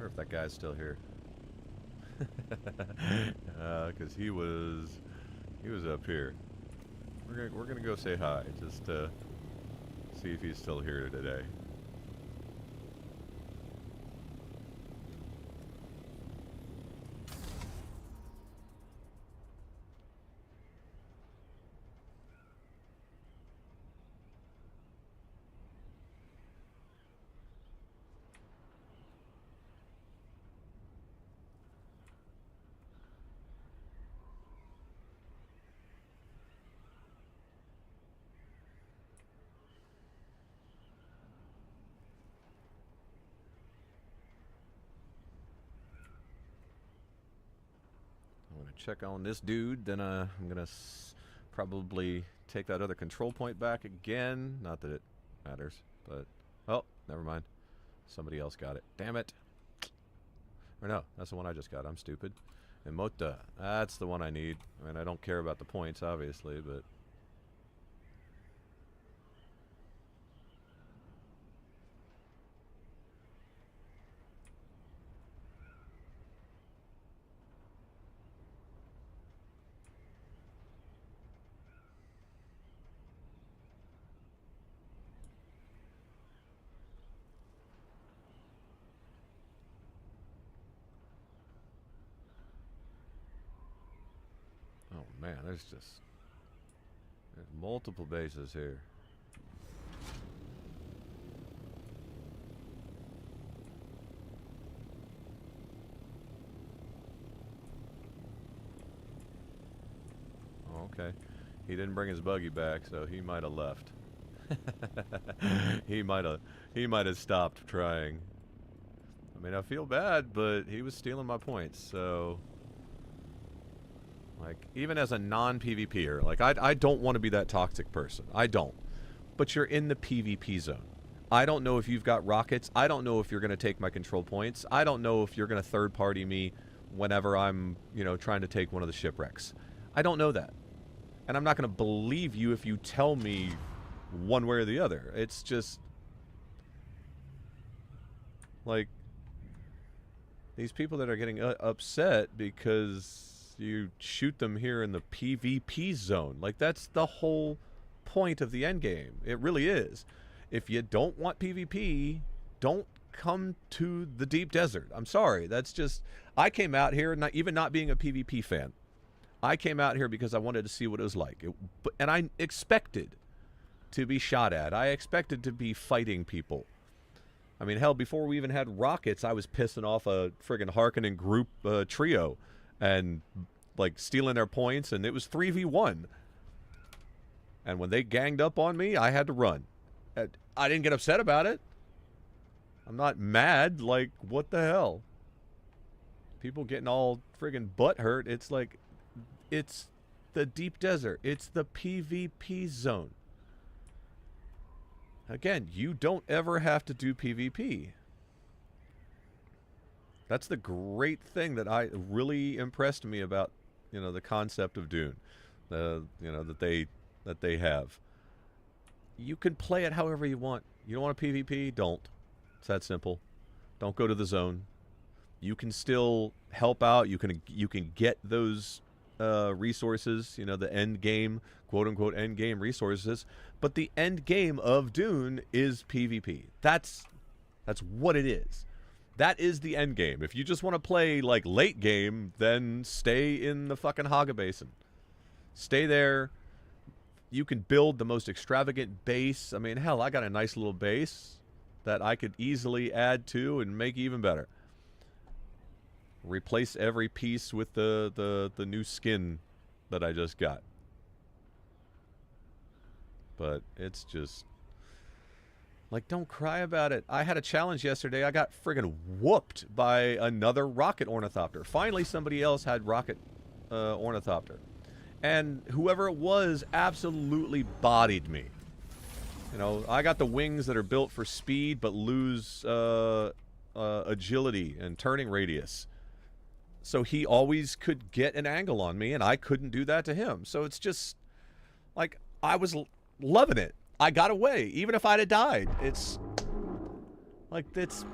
if that guy's still here. Because he was up here. We're gonna go say hi, just to see if he's still here today. Check on this dude, then I'm gonna probably take that other control point back again. Not that it matters, but oh, never mind. Somebody else got it. Damn it! Or no, that's the one I just got. I'm stupid. Emota, that's the one I need. I mean, I don't care about the points, obviously, but. Oh man, there's multiple bases here. Oh, okay. He didn't bring his buggy back, so he might have left. he might have stopped trying. I mean, I feel bad, but he was stealing my points, so like, even as a non-PvPer, like, I don't want to be that toxic person. I don't. But you're in the PvP zone. I don't know if you've got rockets. I don't know if you're going to take my control points. I don't know if you're going to third-party me whenever I'm, you know, trying to take one of the shipwrecks. I don't know that. And I'm not going to believe you if you tell me one way or the other. It's just, like, these people that are getting upset because you shoot them here in the PvP zone. Like, that's the whole point of the end game. It really is. If you don't want PvP, don't come to the deep desert. I'm sorry. That's just, I came out here, not being a PvP fan. I came out here because I wanted to see what it was like. And I expected to be shot at. I expected to be fighting people. I mean, hell, before we even had rockets, I was pissing off a friggin' Harkonnen group trio and, like, stealing their points, and it was 3v1. And when they ganged up on me, I had to run. I didn't get upset about it. I'm not mad. Like, what the hell? People getting all friggin' butthurt. It's like, it's the deep desert. It's the PvP zone. Again, you don't ever have to do PvP. That's the great thing that really impressed me about, you know, the concept of Dune, you know, that they have. You can play it however you want. You don't want a PvP? Don't. It's that simple. Don't go to the zone. You can still help out. You can get those resources, you know, the end game, quote unquote end game resources. But the end game of Dune is PvP. That's what it is. That is the end game. If you just want to play, like, late game, then stay in the fucking Haga Basin. Stay there. You can build the most extravagant base. I mean, hell, I got a nice little base that I could easily add to and make even better. Replace every piece with the new skin that I just got. But it's just, like, don't cry about it. I had a challenge yesterday. I got friggin' whooped by another rocket ornithopter. Finally, somebody else had rocket ornithopter. And whoever it was absolutely bodied me. You know, I got the wings that are built for speed but lose agility and turning radius. So he always could get an angle on me, and I couldn't do that to him. So it's just, like, I was loving it. I got away, even if I'd have died. Like that's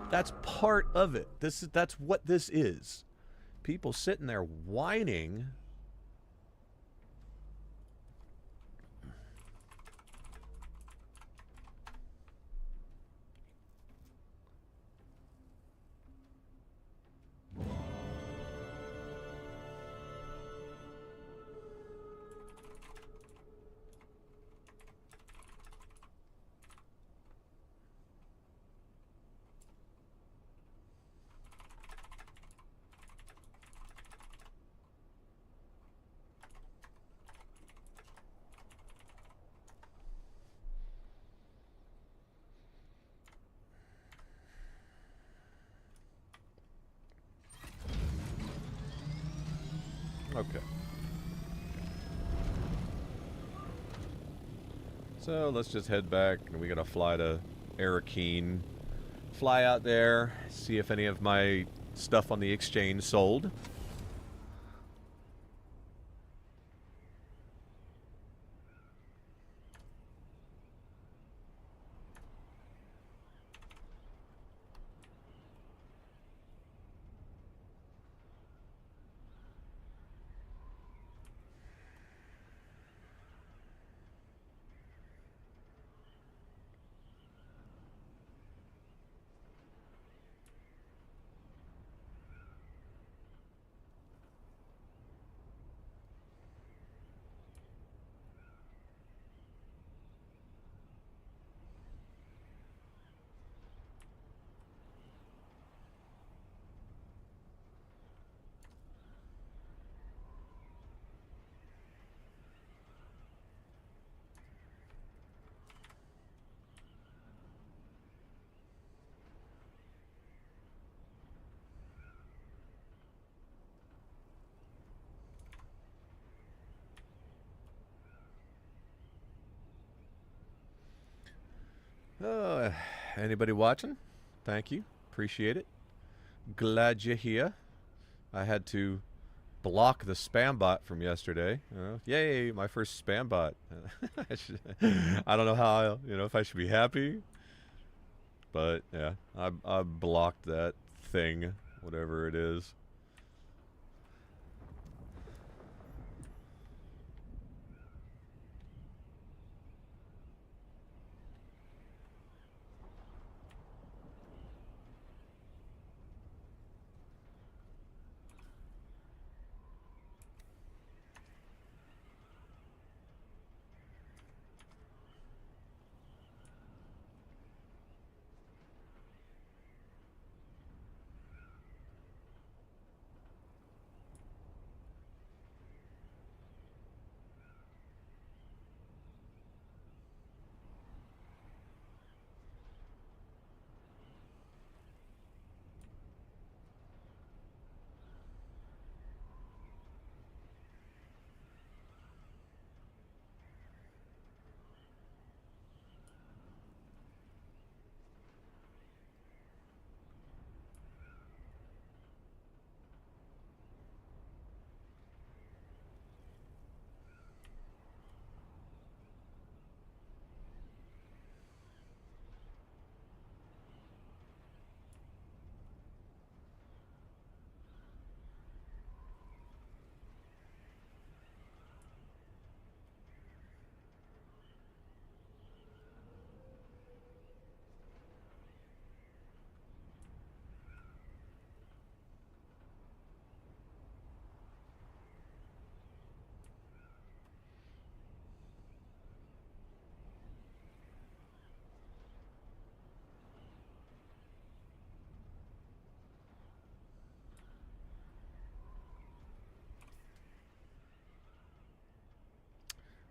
part of it. That's what this is. People sitting there whining. Okay. So let's just head back, and we gotta fly to Arakeen. Fly out there, see if any of my stuff on the exchange sold. Anybody watching? Thank you. Appreciate it. Glad you're here. I had to block the spam bot from yesterday. Yay, my first spam bot. I don't know how, if I should be happy. But, yeah, I blocked that thing, whatever it is.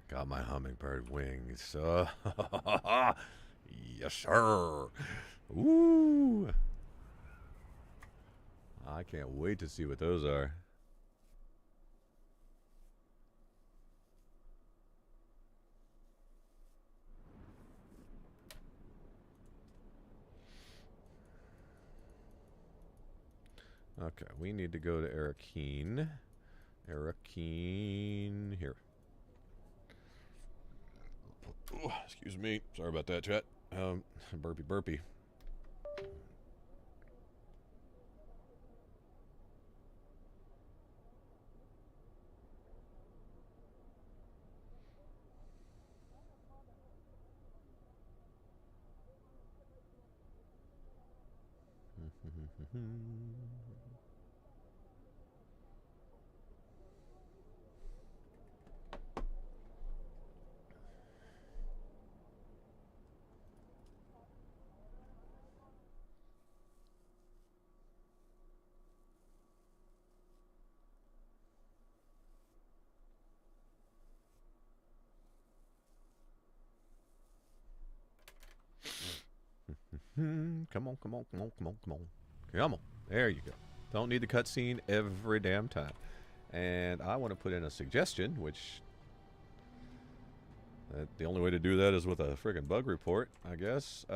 Got my hummingbird wings. Yes, sir. Ooh. I can't wait to see what those are. Okay, we need to go to Arakeen. Arakeen here. Ooh, excuse me. Sorry about that, chat. Burpee. Come on, come on, come on, come on, come on. Come on. There you go. Don't need the cutscene every damn time. And I want to put in a suggestion, which... the only way to do that is with a friggin' bug report, I guess.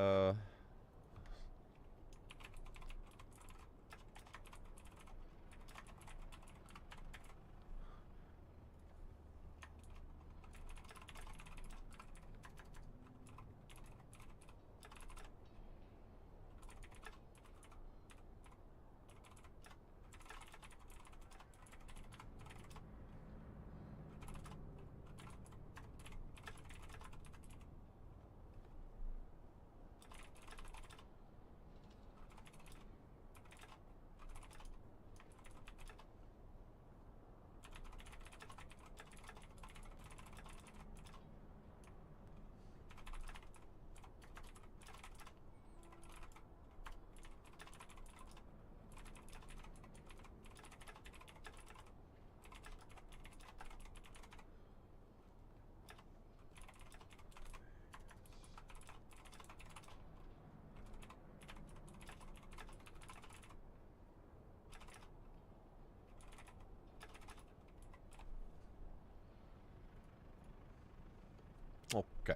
Okay.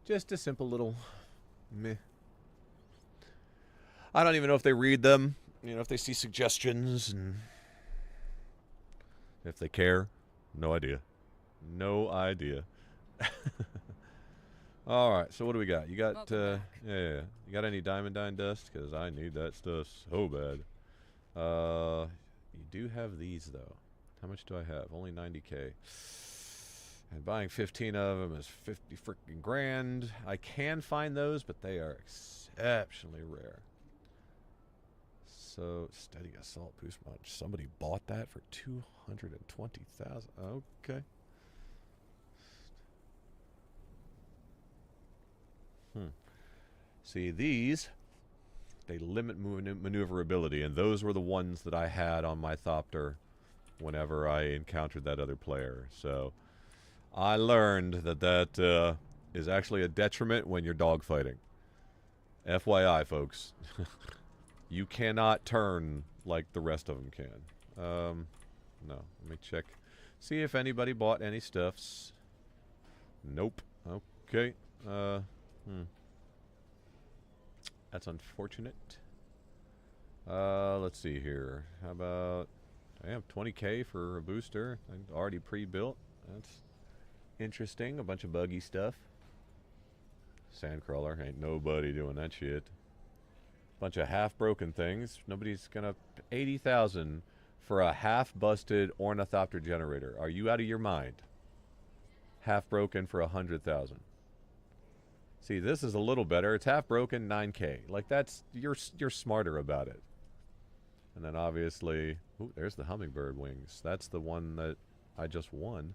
Just a simple little meh. I don't even know if they read them. You know, if they see suggestions and if they care. No idea. No idea. Alright, so what do we got? You got, yeah. You got any diamond dust? Because I need that stuff so bad. You do have these, though. How much do I have? Only 90k. And buying 15 of them is 50 freaking grand. I can find those, but they are exceptionally rare. So, steady assault boost mod. Somebody bought that for 220,000. Okay. See, these, they limit maneuverability, and those were the ones that I had on my Thopter whenever I encountered that other player. So, I learned that is actually a detriment when you're dogfighting. FYI, folks. You cannot turn like the rest of them can. No. Let me check. See if anybody bought any stuffs. Nope. Okay. That's unfortunate. Let's see here. How about... I have 20k for a booster. Already pre-built. That's interesting. A bunch of buggy stuff. Sandcrawler. Ain't nobody doing that shit. Bunch of half-broken things. Nobody's gonna... 80,000 for a half-busted ornithopter generator. Are you out of your mind? Half-broken for 100,000. See, this is a little better. It's half-broken, 9k. Like, that's... You're smarter about it. And then, obviously... Ooh, there's the hummingbird wings. That's the one that I just won.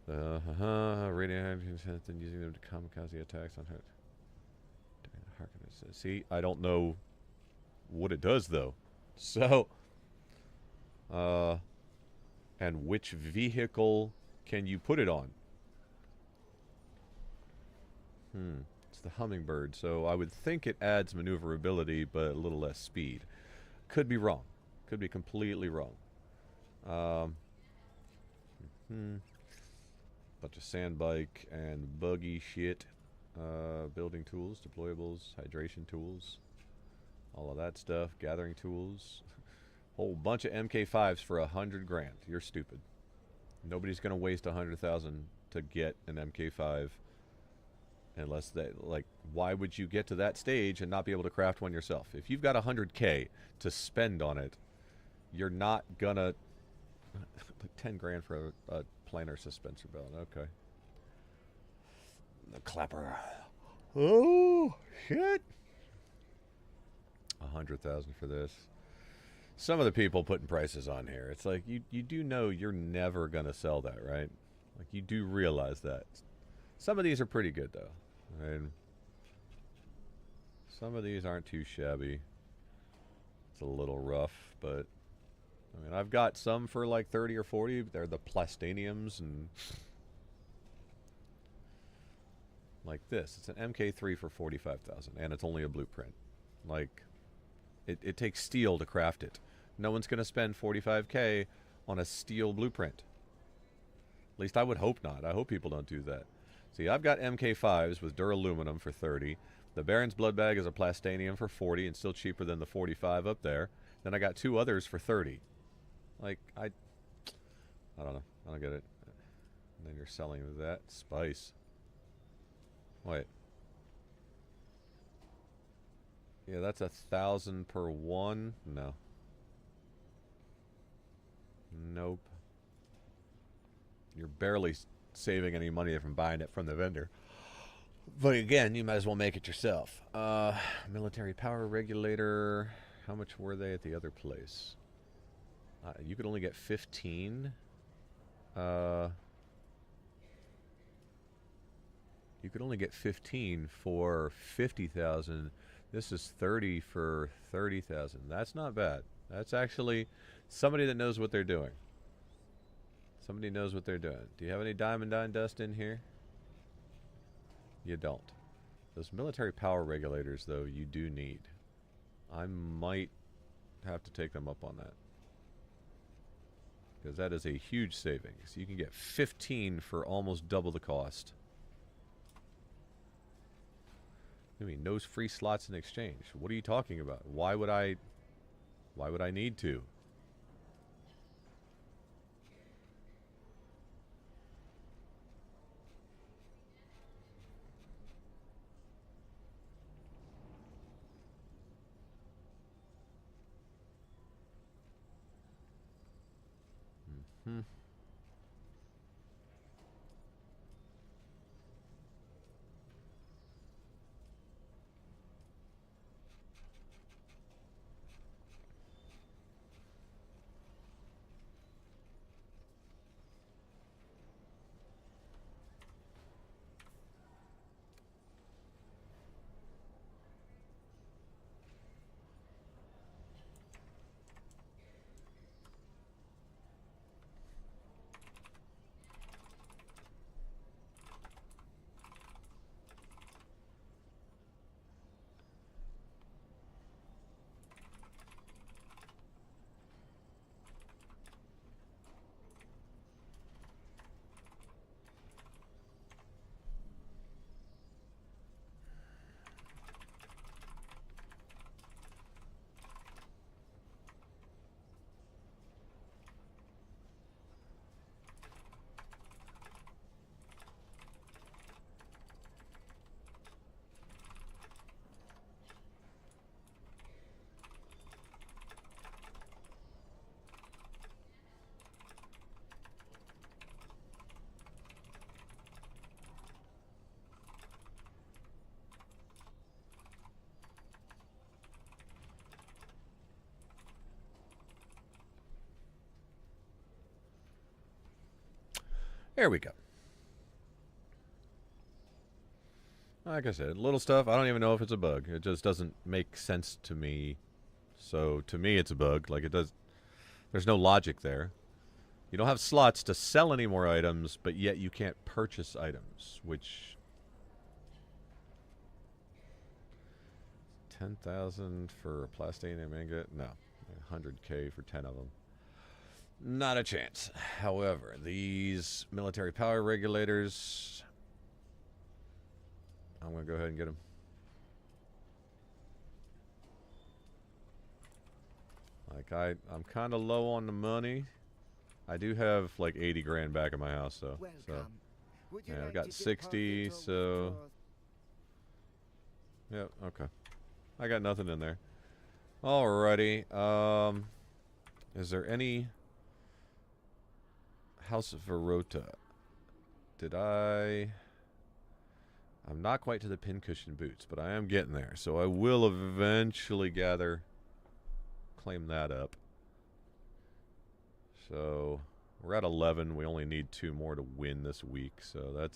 Radioactive using them to kamikaze attacks on her. See, I don't know what it does, though. So, and which vehicle can you put it on? It's the hummingbird, so I would think it adds maneuverability, but a little less speed. Could be wrong. Could be completely wrong. Bunch of sand bike and buggy shit. Building tools, deployables, hydration tools, all of that stuff, gathering tools. Whole bunch of MK5s for 100 grand. You're stupid. Nobody's gonna waste 100,000 to get an MK5 unless they, like, why would you get to that stage and not be able to craft one yourself? If you've got 100k to spend on it, you're not gonna 10 grand for a planar suspensor belt. Okay. The clapper. Oh, shit. 100,000 for this. Some of the people putting prices on here, it's like you do know you're never gonna sell that, right? Like you do realize that. Some of these are pretty good though. I mean, some of these aren't too shabby. It's a little rough, but I mean, I've got some for like 30 or 40. They're the plastaniums and like this. It's an MK3 for 45,000, and it's only a blueprint. Like, it takes steel to craft it. No one's gonna spend 45K on a steel blueprint. At least I would hope not. I hope people don't do that. See, I've got MK5s with duraluminum for 30. The Baron's Blood Bag is a plastanium for 40 and still cheaper than the 45 up there. Then I got 2 others for 30. Like, I don't know. I don't get it. And then you're selling that. Spice. Wait. Yeah, that's 1,000 per one. No. Nope. You're barely saving any money from buying it from the vendor. But again, you might as well make it yourself. Military power regulator. How much were they at the other place? You could only get 15. You could only get 15 for 50,000. This is 30 for 30,000. That's not bad. That's actually somebody that knows what they're doing. Somebody knows what they're doing. Do you have any diamond dust in here? You don't. Those military power regulators, though, you do need. I might have to take them up on that. Because that is a huge savings. You can get 15 for almost double the cost. I mean, no free slots in exchange. What are you talking about? Why would I need to? Hmm. There we go. Like I said, little stuff. I don't even know if it's a bug. It just doesn't make sense to me. So to me, it's a bug. Like it does. There's no logic there. You don't have slots to sell any more items, but yet you can't purchase items, which 10,000 for a plastanium ingot? No, 100K for 10 of them. Not a chance. However, these military power regulators, I'm going to go ahead and get them. Like, I'm kind of low on the money. I do have like 80 grand back in my house, though. So, yeah, I've got 60, so... Yep, okay. I got nothing in there. Alrighty. Is there any... House of Verota. Did I I'm not quite to the pincushion boots, but I am getting there. So I will eventually claim that up. So we're at 11. We only need 2 more to win this week, so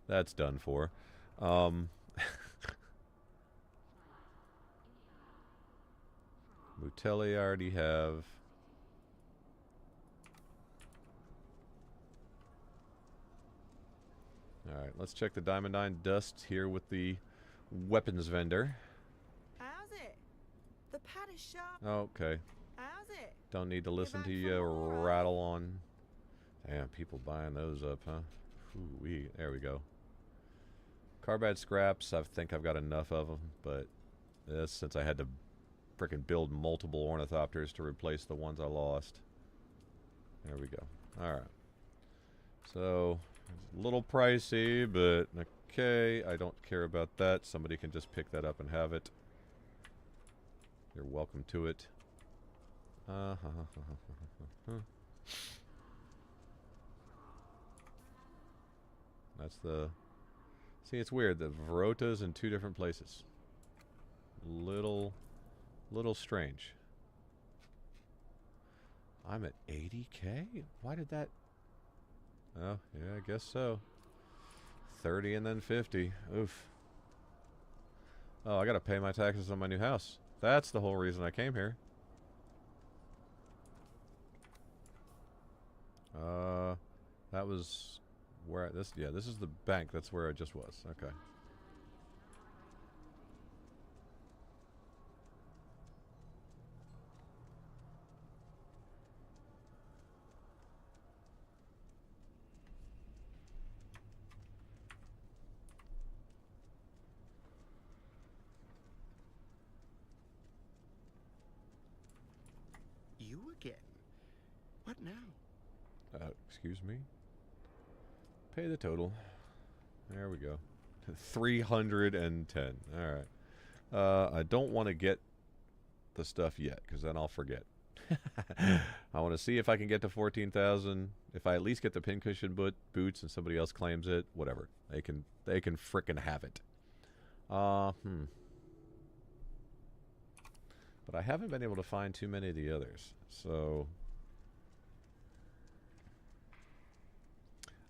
that's done for. Mutelli I already have. Alright, let's check the Diamond 9 dust here with the weapons vendor. How's it? The pad is sharp. Okay. How's it? Don't need to listen to you rattle on. Damn, people buying those up, huh? Ooh, there we go. Carbide scraps, I think I've got enough of them, but since I had to frickin' build multiple ornithopters to replace the ones I lost. There we go. Alright. So, it's a little pricey, but okay. I don't care about that. Somebody can just pick that up and have it. You're welcome to it. That's the... See, it's weird. The Verota's in 2 different places. Little strange. I'm at 80k? Why did that... Oh, yeah, I guess so. 30 and then 50. Oof. Oh, I gotta pay my taxes on my new house. That's the whole reason I came here. That was where this is the bank. That's where I just was. Okay. You again? What now? Excuse me? Pay the total. There we go. 310. Alright. I don't want to get the stuff yet, because then I'll forget. I want to see if I can get to 14,000. If I at least get the pincushion boots and somebody else claims it, whatever. They can frickin' have it. But I haven't been able to find too many of the others, so...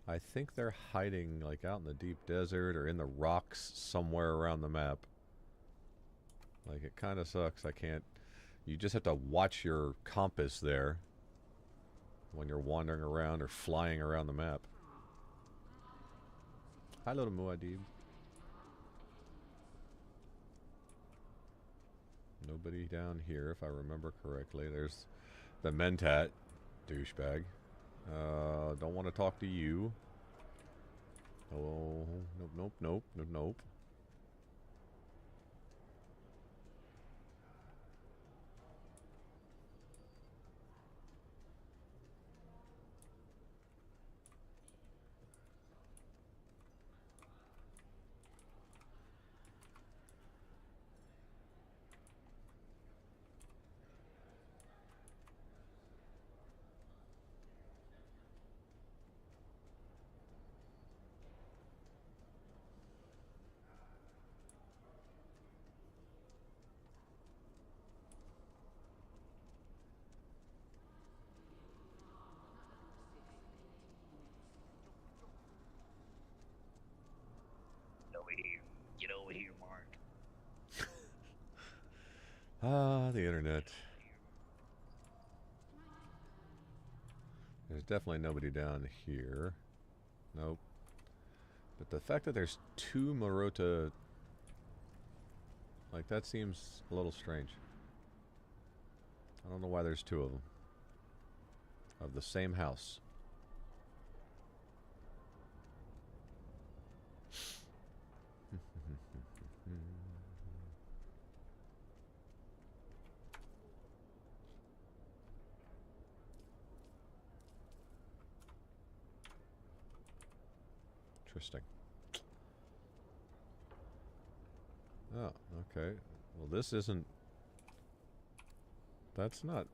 I think they're hiding, like, out in the deep desert or in the rocks somewhere around the map. Like, it kind of sucks. I can't... You just have to watch your compass there when you're wandering around or flying around the map. Hi, little Muad'Dib. Nobody down here, if I remember correctly. There's the Mentat douchebag. Don't want to talk to you. Oh, nope. Get over here, Mark. Ah, the internet. There's definitely nobody down here. Nope. But the fact that there's 2 Marota... Like, that seems a little strange. I don't know why there's 2 of them. Of the same house. Interesting. Oh, okay. Well, this isn't... That's not...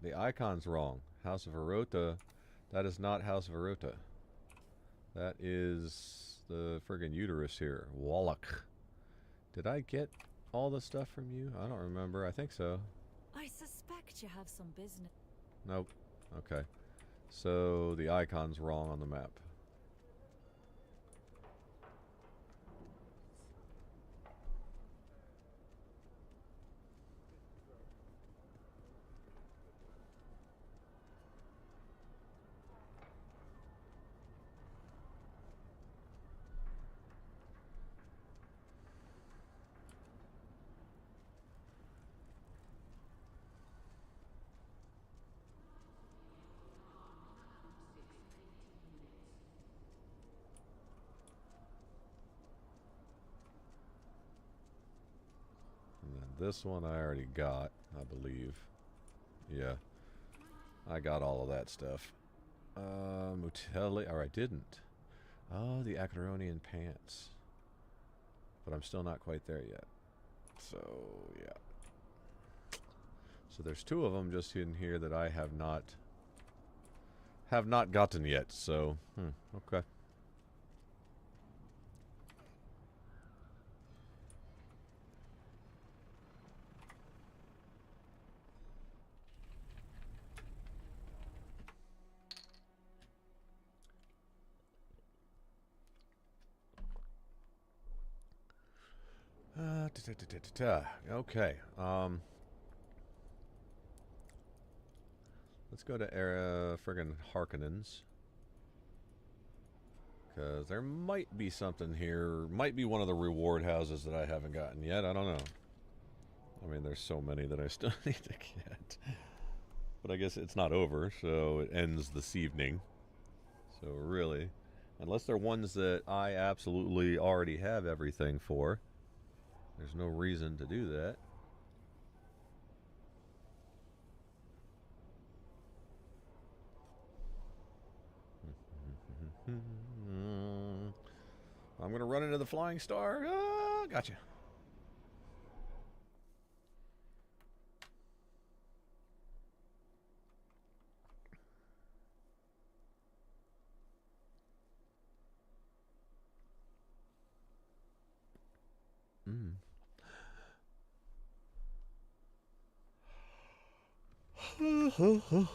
The icon's wrong. House of Verota. That is not House of Verota. That is the friggin' uterus here? Wallach. Did I get all the stuff from you? I don't remember. I think so. I suspect you have some business. Nope. Okay. So the icon's wrong on the map. This one I already got, I believe. Yeah. I got all of that stuff. Mutelli. Or I didn't. Oh, the Acaronian pants. But I'm still not quite there yet. So, yeah. So there's two of them just in here that I have not gotten yet. So, okay. Okay. Let's go to friggin' Harkonnens. Because there might be something here. Might be one of the reward houses that I haven't gotten yet. I don't know. I mean, there's so many that I still need to get. But I guess it's not over, so it ends this evening. So really, unless they're ones that I absolutely already have everything for, there's no reason to do that. I'm going to run into the flying star. Ah, gotcha.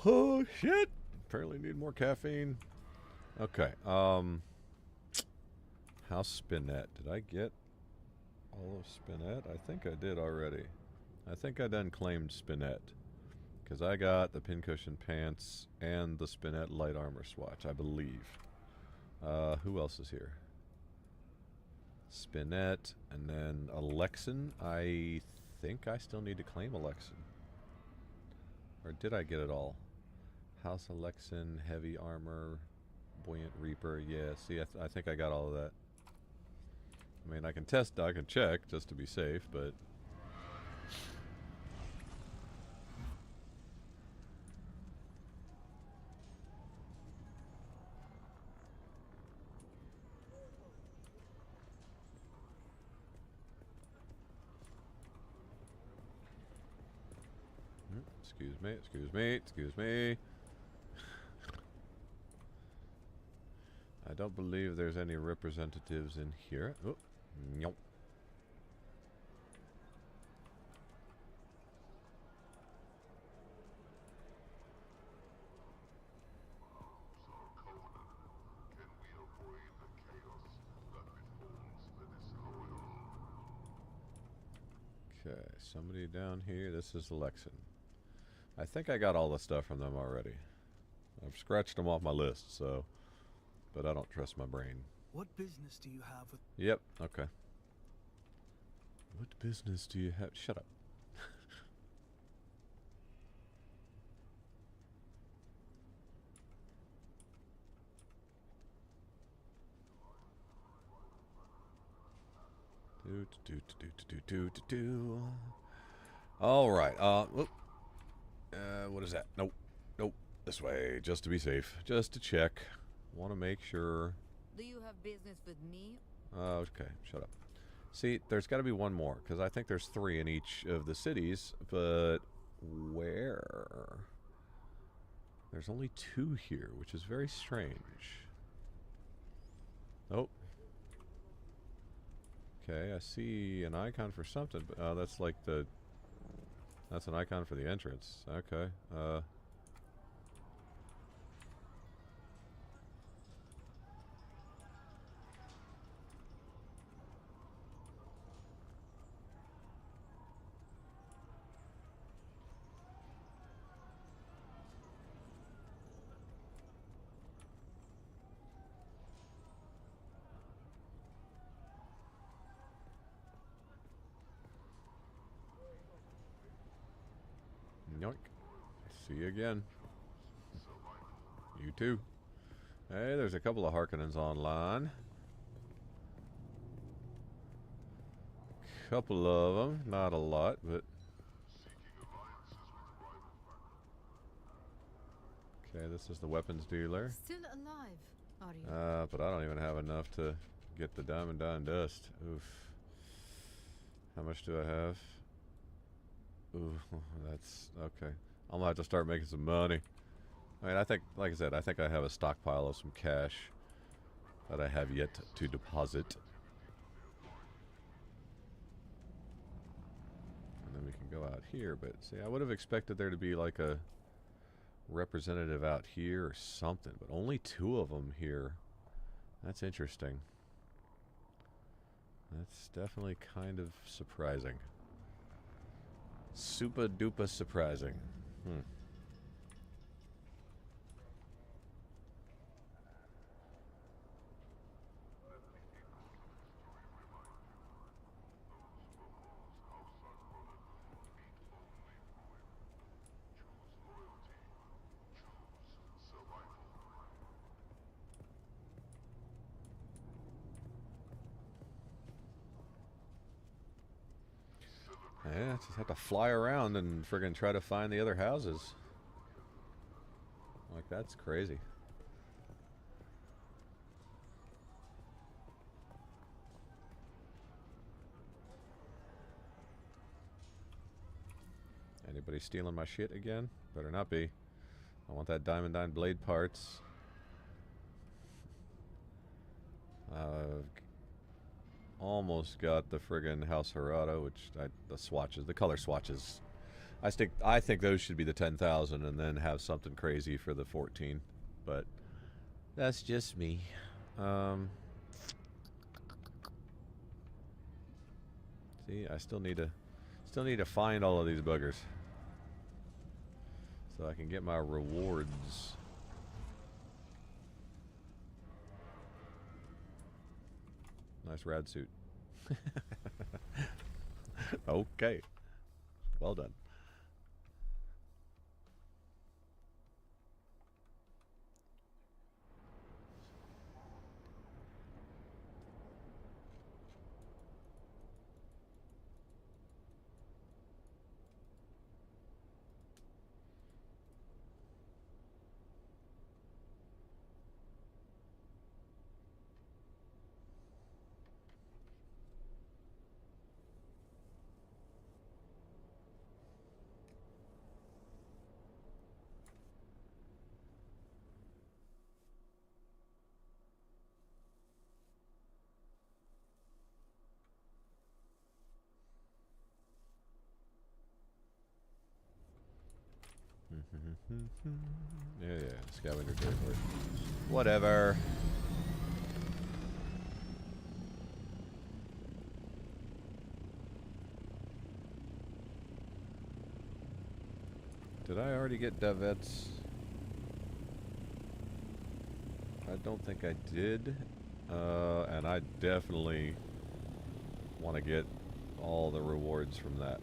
Oh, shit. Apparently need more caffeine. Okay. House Spinette. Did I get all of Spinette? I think I did already. I think I done claimed Spinette. Because I got the pincushion pants and the Spinette light armor swatch, I believe. Who else is here? Spinette, and then Alexin. I think I still need to claim Alexin. Or did I get it all? House Alexin, heavy armor, buoyant reaper. Yeah, see, I think I got all of that. I mean, I can check just to be safe, but... Excuse me. I don't believe there's any representatives in here. Oh, nope. Okay, somebody down here. This is Alexin. I think I got all the stuff from them already. I've scratched them off my list, so... But I don't trust my brain. What business do you have with... Yep, okay. What business do you have... Shut up. All right. What is that? Nope. This way, just to be safe, just to check. Want to make sure. Do you have business with me? Okay, shut up. See, there's got to be one more because I think there's 3 in each of the cities, but where? There's only 2 here, which is very strange. Oh, Okay, I see an icon for something. But, that's like the... That's an icon for the entrance. Okay. Yoink. See you again. You too. Hey, there's a couple of Harkonnens online. Couple of them, not a lot, but... Okay, this is the weapons dealer. Still alive, are you? But I don't even have enough to get the diamond dust. Oof. How much do I have? Ooh, that's okay. I'm gonna have to start making some money. I mean, I think, like I said, I think I have a stockpile of some cash that I have yet to deposit. And then we can go out here, but see, I would have expected there to be like a representative out here or something, but only 2 of them here. That's interesting. That's definitely kind of surprising. Super duper surprising. Yeah, just have to fly around and friggin' try to find the other houses. Like, that's crazy. Anybody stealing my shit again? Better not be. I want that diamond blade parts. Almost got the friggin' House Harada, which the swatches, the color swatches. I think those should be the 10,000 and then have something crazy for the 14. But that's just me. See, I still need to find all of these buggers so I can get my rewards. Nice rad suit. Okay. Well done. Yeah, scavenger territory. Whatever. Did I already get Davets? I don't think I did. And I definitely want to get all the rewards from that.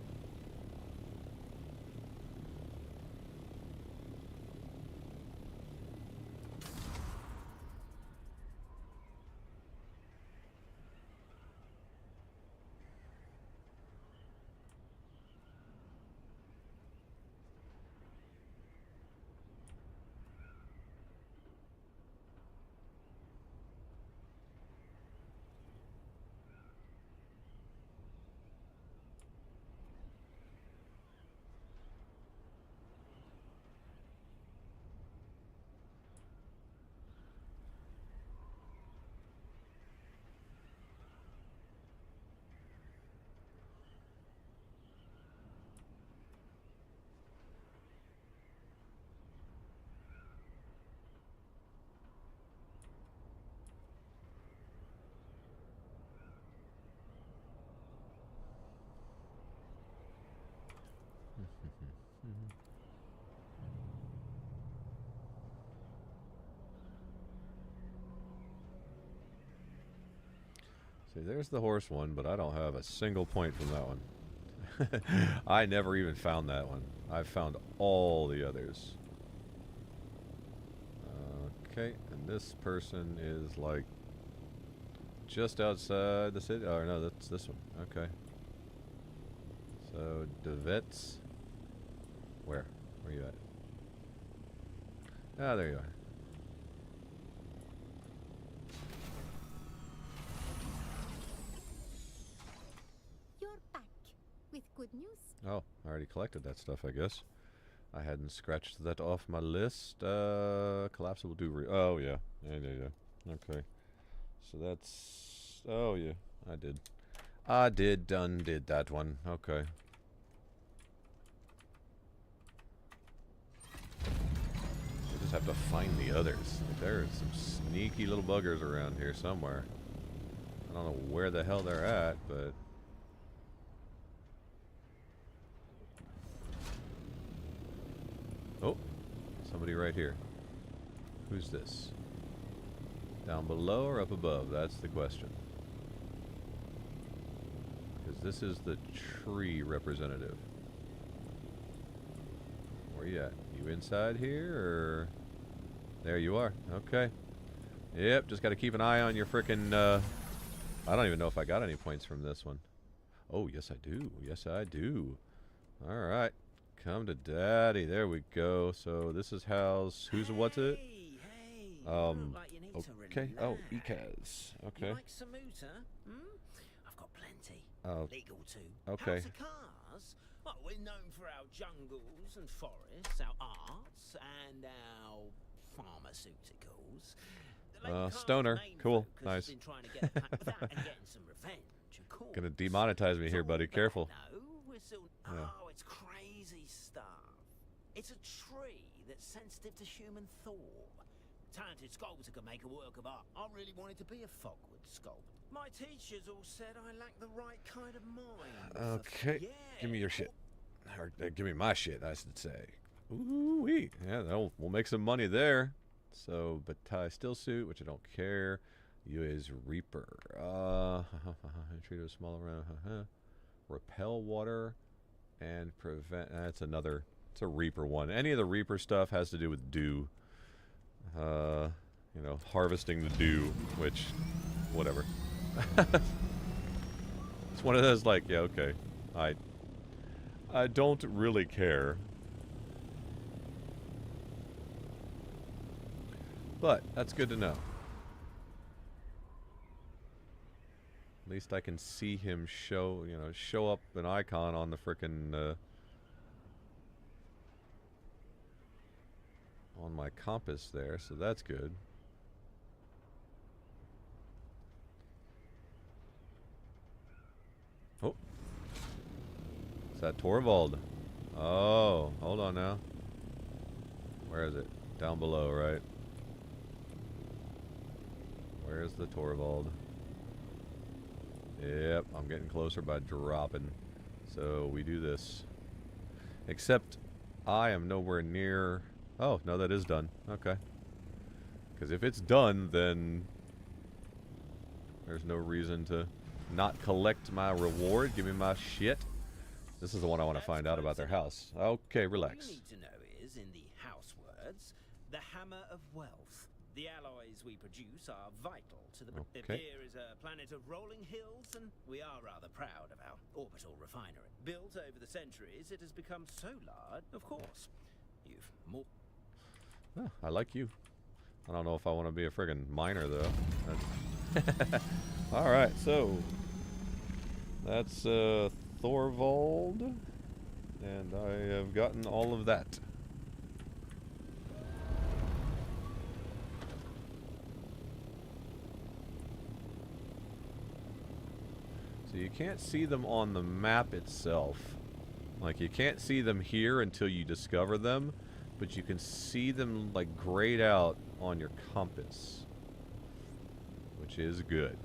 See, there's the horse one, but I don't have a single point from that one. I never even found that one. I've found all the others. Okay, and this person is like just outside the city. Oh no, that's this one. Okay. So Devets. Where? Where are you at? Ah, there you are. You're back with good news. Oh, I already collected that stuff, I guess. I hadn't scratched that off my list. Collapsible oh, yeah. Yeah. Okay. So that's... Oh, yeah. I did that one. Okay. I just have to find the others. There are some sneaky little buggers around here somewhere. I don't know where the hell they're at, but... Oh, somebody right here. Who's this? Down below or up above? That's the question. Because this is the tree representative. Where you at? You inside here or... There you are. Okay. Yep, just got to keep an eye on your frickin'... I don't even know if I got any points from this one. Oh, yes I do. Yes I do. Alright. Come to daddy. There we go. So this is house. Who's what's it? Okay. Oh, Ikaz. Okay. You like SOOOO, I've got plenty. Oh. Legal too. Okay. House of Cars. Well, we're known for our jungles and forests, our arts, and our pharmaceuticals. The Lake Stoner. Car's main Cool. focus Nice. has been trying to get a pack without and getting some revenge, of course. Gonna demonetize me here, buddy. Careful. No, we're still... Yeah. Oh, it's crazy stuff. It's a tree that's sensitive to human thought. Talented sculptor can make a work of art. I really wanted to be a fogwood sculptor. My teachers all said I lack the right kind of mind. Okay. Yeah. Give me your shit. Or give me my shit, I should say. Ooh wee. Yeah, we'll make some money there. So, Batai still suit, which I don't care. You is Reaper. Treat a small around. Repel water and prevent. That's another. It's a Reaper one. Any of the Reaper stuff has to do with dew. You know, harvesting the dew, which, whatever. It's one of those like, yeah, okay. I don't really care. But that's good to know. At least I can see him show up an icon on the frickin' on my compass there, so that's good. Oh. Is that Torvald? Oh, hold on now. Where is it? Down below, right? Where's the Torvald? Yep, I'm getting closer by dropping. So we do this. Except I am nowhere near... Oh, no, that is done. Okay. Because if it's done, then there's no reason to not collect my reward. Give me my shit. This is the one I want to find out about their house. Okay, relax. All you need to know is, in the house words, the hammer of wealth. The alloys we produce are vital to the... Okay. Here is a planet of rolling hills, and we are rather proud of our orbital refinery. Built over the centuries, it has become so large. Of course, you've more... Oh, I like you. I don't know if I want to be a friggin' miner, though. Alright, so... That's, Thorvald. And I have gotten all of that. So you can't see them on the map itself. Like, you can't see them here until you discover them, but you can see them, like, grayed out on your compass, which is good.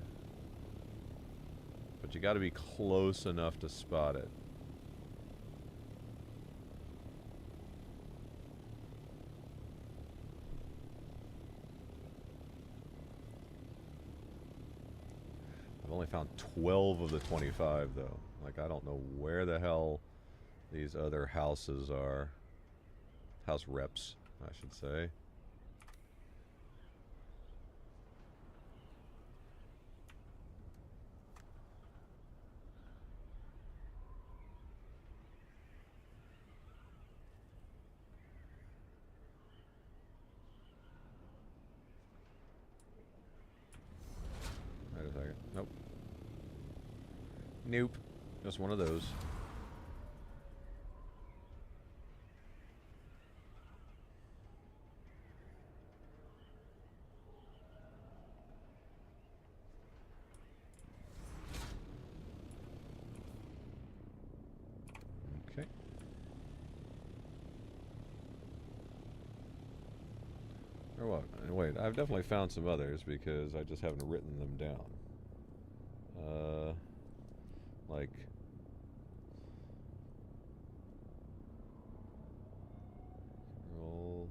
But you gotta be close enough to spot it. I've only found 12 of the 25, though. Like, I don't know where the hell these other houses are. House reps, I should say. Wait a second. Nope. Nope. Just one of those. Okay. Or what? Wait, I've definitely found some others because I just haven't written them down. Like... Roll...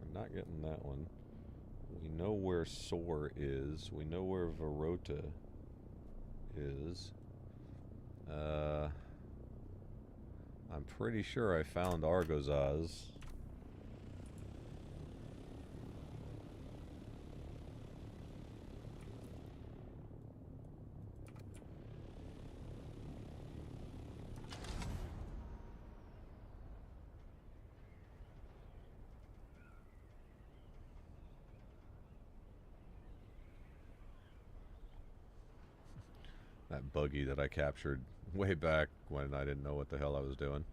We're not getting that one. We know where Soar is. We know where Verota is. I'm pretty sure I found Argozaz. That buggy that I captured way back when I didn't know what the hell I was doing.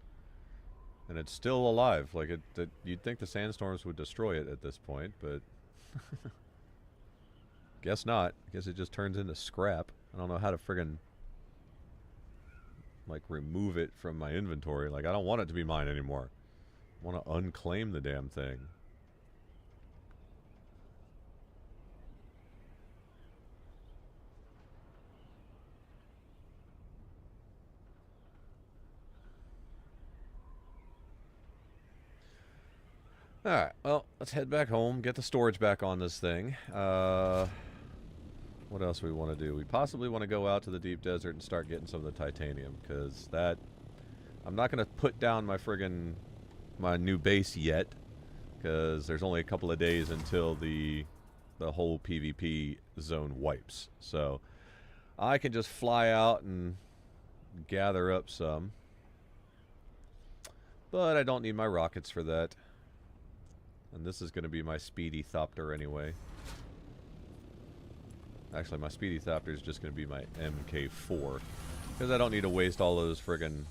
And it's still alive. Like, you'd think the sandstorms would destroy it at this point, but... Guess not. Guess it just turns into scrap. I don't know how to friggin'... like, remove it from my inventory. Like, I don't want it to be mine anymore. I want to unclaim the damn thing. Alright, well, let's head back home, get the storage back on this thing. What else do we want to do? We possibly want to go out to the deep desert and start getting some of the titanium, because that... I'm not going to put down my friggin... my new base yet, because there's only a couple of days until the whole PvP zone wipes. So, I can just fly out and gather up some. But I don't need my rockets for that. And this is going to be my Speedy Thopter anyway. Actually, my Speedy Thopter is just going to be my MK4. Because I don't need to waste all those friggin...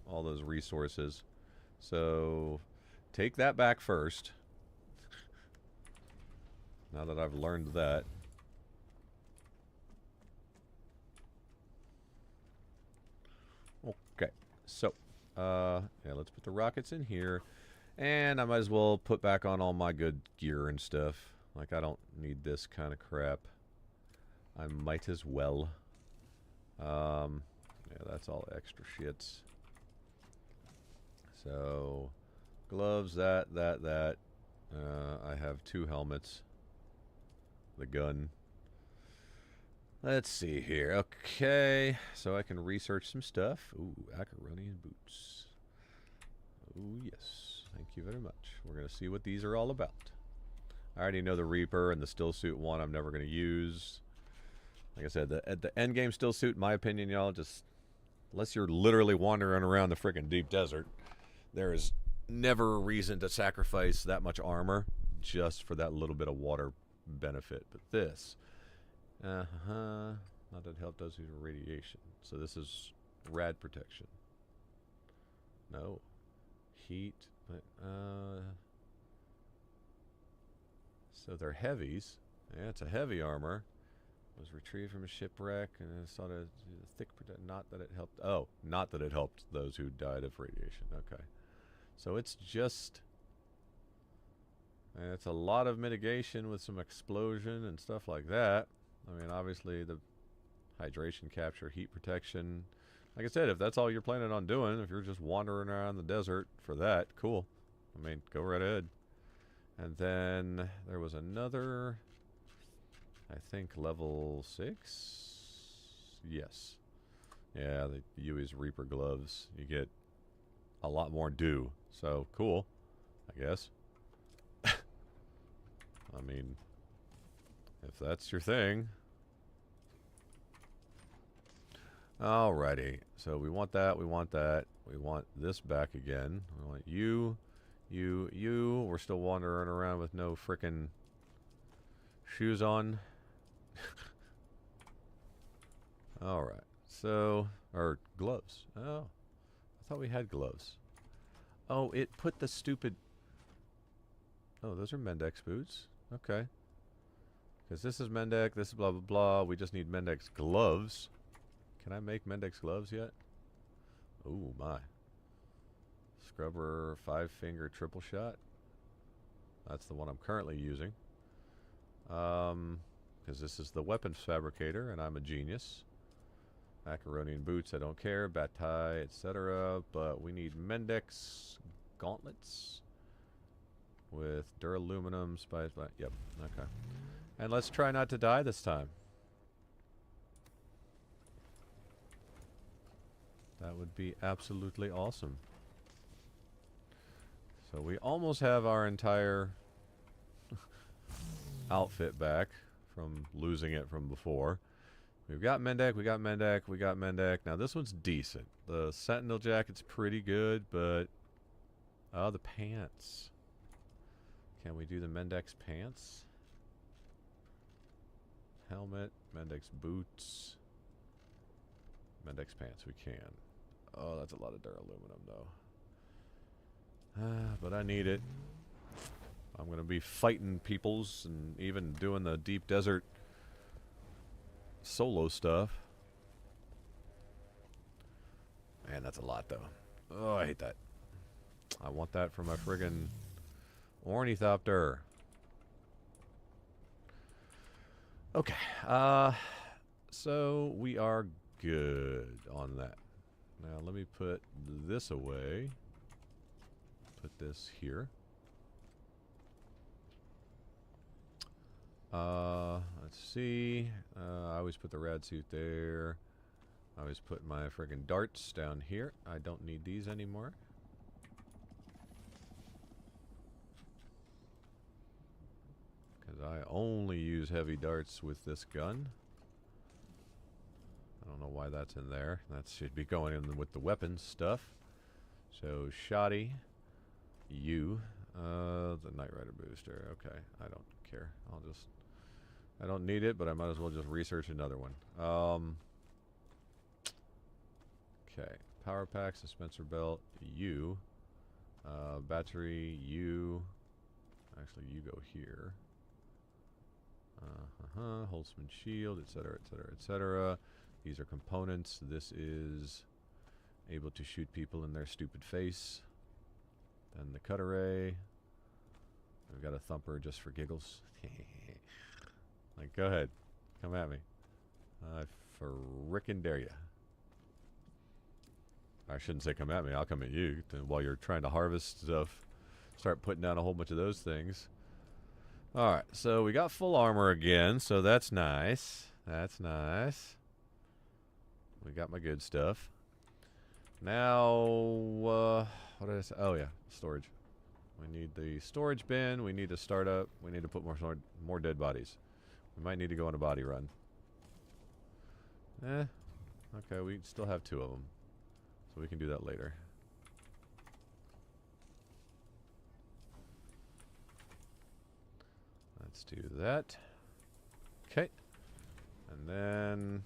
all those resources. So, take that back first. Now that I've learned that. Okay, so, yeah, let's put the rockets in here. And I might as well put back on all my good gear and stuff. Like, I don't need this kind of crap. I might as well. Yeah, that's all extra shits. So, gloves, that. I have 2 helmets. The gun. Let's see here. Okay, so I can research some stuff. Ooh, Acaronian boots. Ooh, yes. Thank you very much. We're going to see what these are all about. I already know the Reaper and the still suit one I'm never going to use. Like I said, the endgame still suit, in my opinion, y'all, just... unless you're literally wandering around the freaking deep desert, there is never a reason to sacrifice that much armor just for that little bit of water benefit. But this... not that help those who are radiation. So this is rad protection. No. Heat... so they're heavies. Yeah, it's a heavy armor. Was retrieved from a shipwreck and I saw the thick not that it helped. Oh, not that it helped those who died of radiation. Okay. So it's just... it's a lot of mitigation with some explosion and stuff like that. I mean, obviously the hydration capture, heat protection... Like I said, if that's all you're planning on doing, if you're just wandering around the desert for that, cool. I mean, go right ahead. And then there was another... I think level 6? Yes. Yeah, the Yui's Reaper gloves. You get a lot more dew. So, cool, I guess. I mean, if that's your thing. Alrighty. So we want that, we want that. We want this back again. We want you. We're still wandering around with no frickin' shoes on. Alright. So, or gloves. Oh. I thought we had gloves. Oh, it put the stupid... Oh, those are Mendex boots. Okay. Because this is Mendex, this is blah blah blah. We just need Mendex gloves. Can I make Mendex gloves yet? Oh my. Scrubber 5-finger triple shot. That's the one I'm currently using. Because this is the weapons fabricator and I'm a genius. Macaronian boots, I don't care. Batai, etc. But we need Mendex gauntlets with duraluminum, spice. Yep, okay. And let's try not to die this time. That would be absolutely awesome. So we almost have our entire outfit back from losing it from before. We've got Mendek, we got Mendek, we got Mendek. Now this one's decent. The Sentinel jacket's pretty good, but... Oh, the pants. Can we do the Mendex pants? Helmet, Mendex boots. Mendex pants, we can. Oh, that's a lot of duraluminum, though. But I need it. I'm going to be fighting peoples and even doing the deep desert solo stuff. Man, that's a lot, though. Oh, I hate that. I want that for my friggin' ornithopter. Okay. So we are good on that. Now let me put this away. Put this here. Let's see. I always put the rad suit there. I always put my friggin' darts down here. I don't need these anymore. Because I only use heavy darts with this gun. I don't know why that's in there. That should be going in with the weapons stuff. So, shoddy. You. The Knight Rider booster. Okay, I don't care. I don't need it, but I might as well just research another one. Okay. Power pack, dispenser belt. You. Battery. You. Actually, you go here. Holtzman shield, etc., etc., etc. These are components. This is able to shoot people in their stupid face. Then the cut array. We've got a thumper just for giggles. Like, go ahead. Come at me. I frickin' dare you. I shouldn't say come at me. I'll come at you. While you're trying to harvest stuff, start putting down a whole bunch of those things. Alright, so we got full armor again, so that's nice. That's nice. We got my good stuff. Now, what did I say? Oh, yeah, storage. We need the storage bin. We need to start up. We need to put more dead bodies. We might need to go on a body run. Okay, we still have 2 of them. So we can do that later. Let's do that. Okay. And then...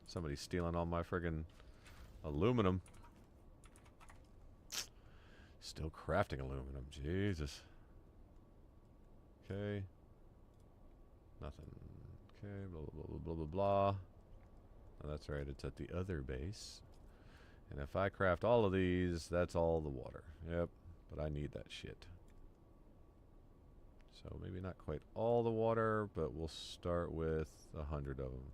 somebody's stealing all my friggin' aluminum. Still crafting aluminum. Jesus. Okay. Nothing. Okay. Blah, blah, blah, blah, blah, blah. Oh, that's right. It's at the other base. And if I craft all of these, that's all the water. Yep. But I need that shit. So maybe not quite all the water, but we'll start with 100 of them.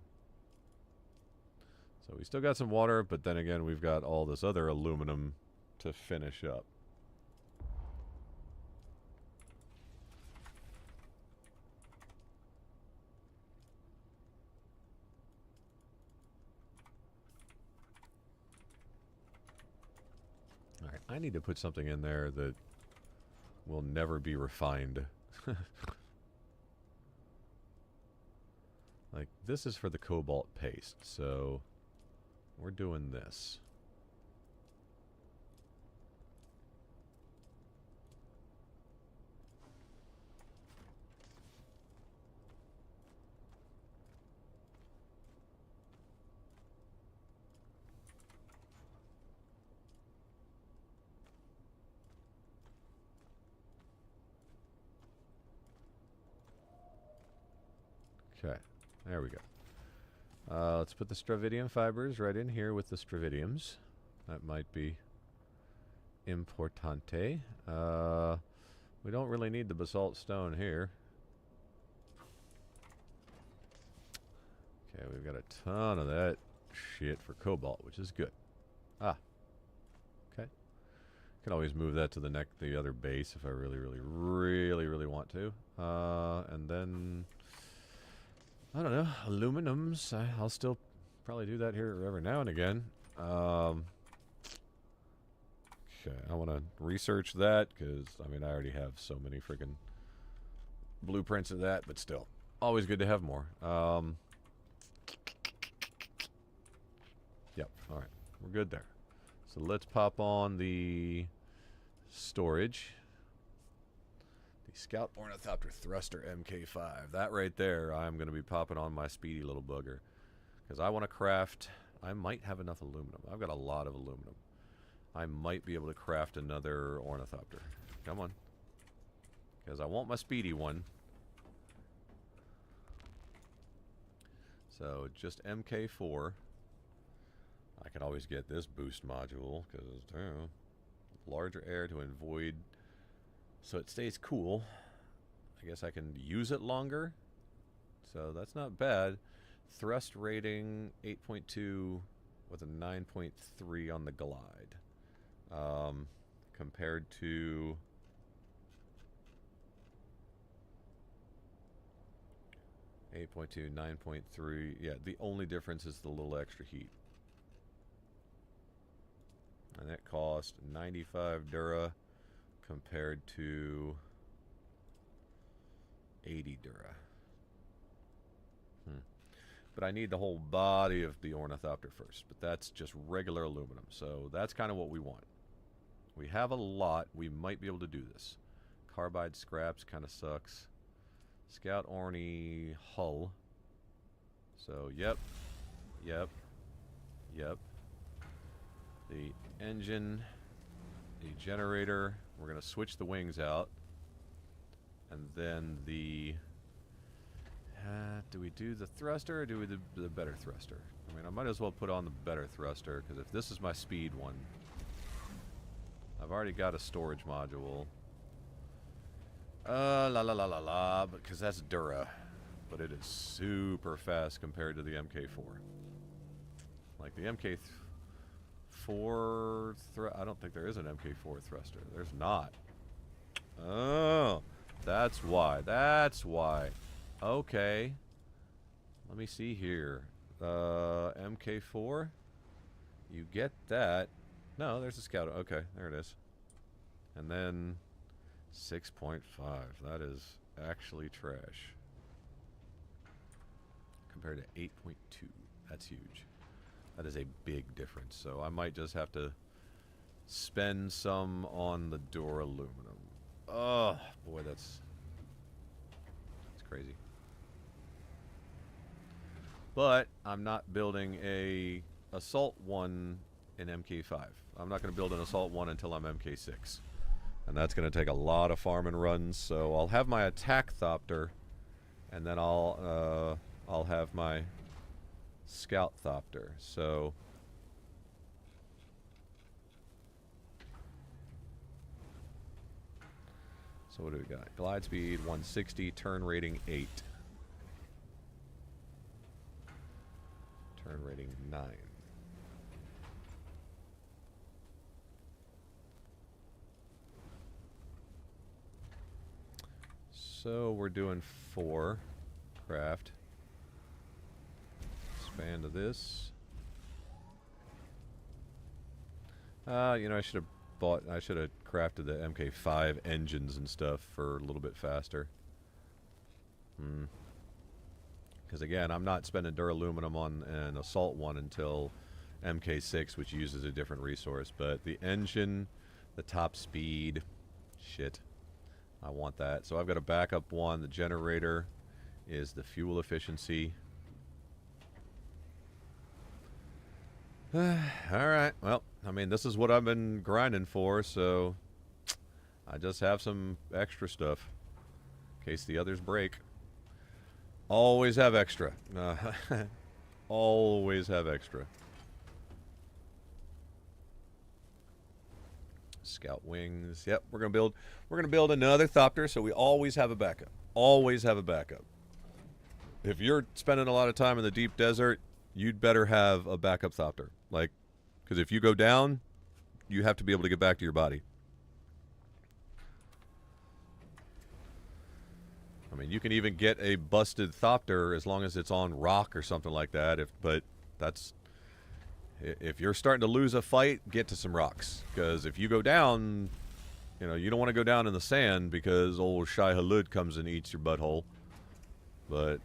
So we still got some water, but then again, we've got all this other aluminum to finish up. I need to put something in there that will never be refined. Like, this is for the cobalt paste, so we're doing this. Okay, there we go. Let's put the stravidium fibers right in here with the stravidiums. That might be importante. We don't really need the basalt stone here. Okay, we've got a ton of that shit for cobalt, which is good. Ah. Okay. Can always move that to the other base if I really want to. And then I don't know, aluminums. I'll still probably do that here every now and again. Okay, I want to research that because, I mean, I already have so many freaking blueprints of that, but still. Always good to have more. Yep, alright. We're good there. So let's pop on the storage. Scout Ornithopter Thruster MK5. That right there, I'm going to be popping on my speedy little bugger. Because I want to craft... I might have enough aluminum. I've got a lot of aluminum. I might be able to craft another Ornithopter. Come on. Because I want my speedy one. So, just MK4. I can always get this boost module. Because, you know, larger air to avoid... So it stays cool. I guess I can use it longer. So that's not bad. Thrust rating 8.2 with a 9.3 on the glide. Compared to... (8.2, 9.3). Yeah, the only difference is the little extra heat. And that cost 95 Dura. Compared to 80 Dura. But I need the whole body of the Ornithopter first. But that's just regular aluminum. So that's kind of what we want. We have a lot. We might be able to do this. Carbide scraps kind of sucks. Scout Orny hull. So, yep. Yep. Yep. The engine. The generator. We're going to switch the wings out. And then the... do we do the thruster or do we do the better thruster? I mean, I might as well put on the better thruster, because if this is my speed one... I've already got a storage module. Because that's Dura. But it is super fast compared to the MK4. Like the MK4... I don't think there is an MK4 thruster. There's not. Oh, that's why. That's why. Okay. Let me see here. MK4. You get that. No, there's a scout. Okay, there it is. And then 6.5. That is actually trash. Compared to 8.2. That's huge. That is a big difference. So I might just have to spend some on the door aluminum. Oh, boy, that's crazy. But I'm not building a assault one in MK5. I'm not going to build an assault one until I'm MK6. And that's going to take a lot of farming runs. So I'll have my attack thopter, and then I'll have my scout thopter. So what do we got? Glide speed 160, turn rating 8. Turn rating 9. So we're doing 4 craft. Expand to this. You know, I should have I should have crafted the MK5 engines and stuff for a little bit faster. Because again, I'm not spending duraluminum on an assault one until MK6, which uses a different resource. But the engine, the top speed, shit, I want that. So I've got a backup one. The generator is the fuel efficiency. Alright, well, I mean, this is what I've been grinding for, so I just have some extra stuff in case the others break. Always have extra. Always have extra. Scout wings. Yep, we're gonna build another Thopter, so we always have a backup. Always have a backup. If you're spending a lot of time in the deep desert, you'd better have a backup Thopter. Like, because if you go down, you have to be able to get back to your body. I mean, you can even get a busted Thopter as long as it's on rock or something like that. But that's, if you're starting to lose a fight, get to some rocks. Because if you go down, you know, you don't want to go down in the sand because old Shai Halud comes and eats your butthole. But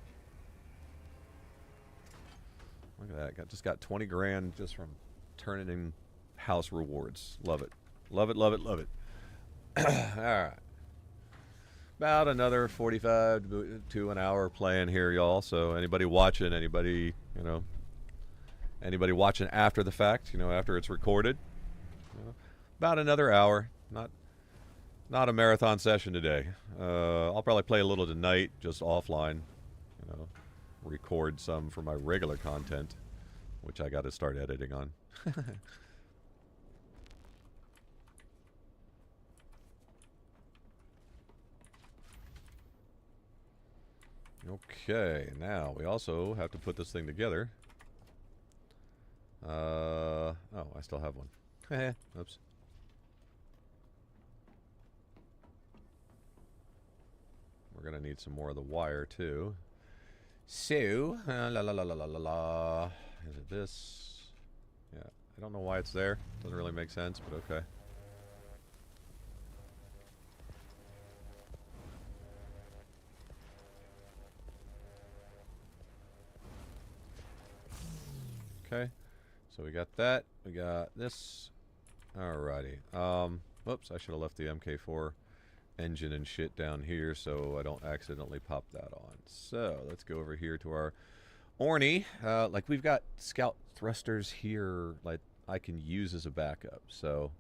look at that. Just got 20 grand just from turning in house rewards. Love it. Love it, love it, love it. Alright. About another 45 to an hour playing here, y'all. So anybody watching, anybody watching after the fact, you know, after it's recorded, you know, about another hour. Not a marathon session today. I'll probably play a little tonight, just offline, you know. Record some for my regular content, which I got to start editing on. Okay, now we also have to put this thing together. Oh, I still have one. Oops. We're gonna need some more of the wire too. So, la la la la la la la. Is it this? Yeah, I don't know why it's there. Doesn't really make sense, but okay. Okay, so we got that. We got this. Alrighty. Whoops, I should have left the MK4 engine and shit down here so I don't accidentally pop that on. So let's go over here to our Orny. Like, we've got scout thrusters here, like, I can use as a backup. So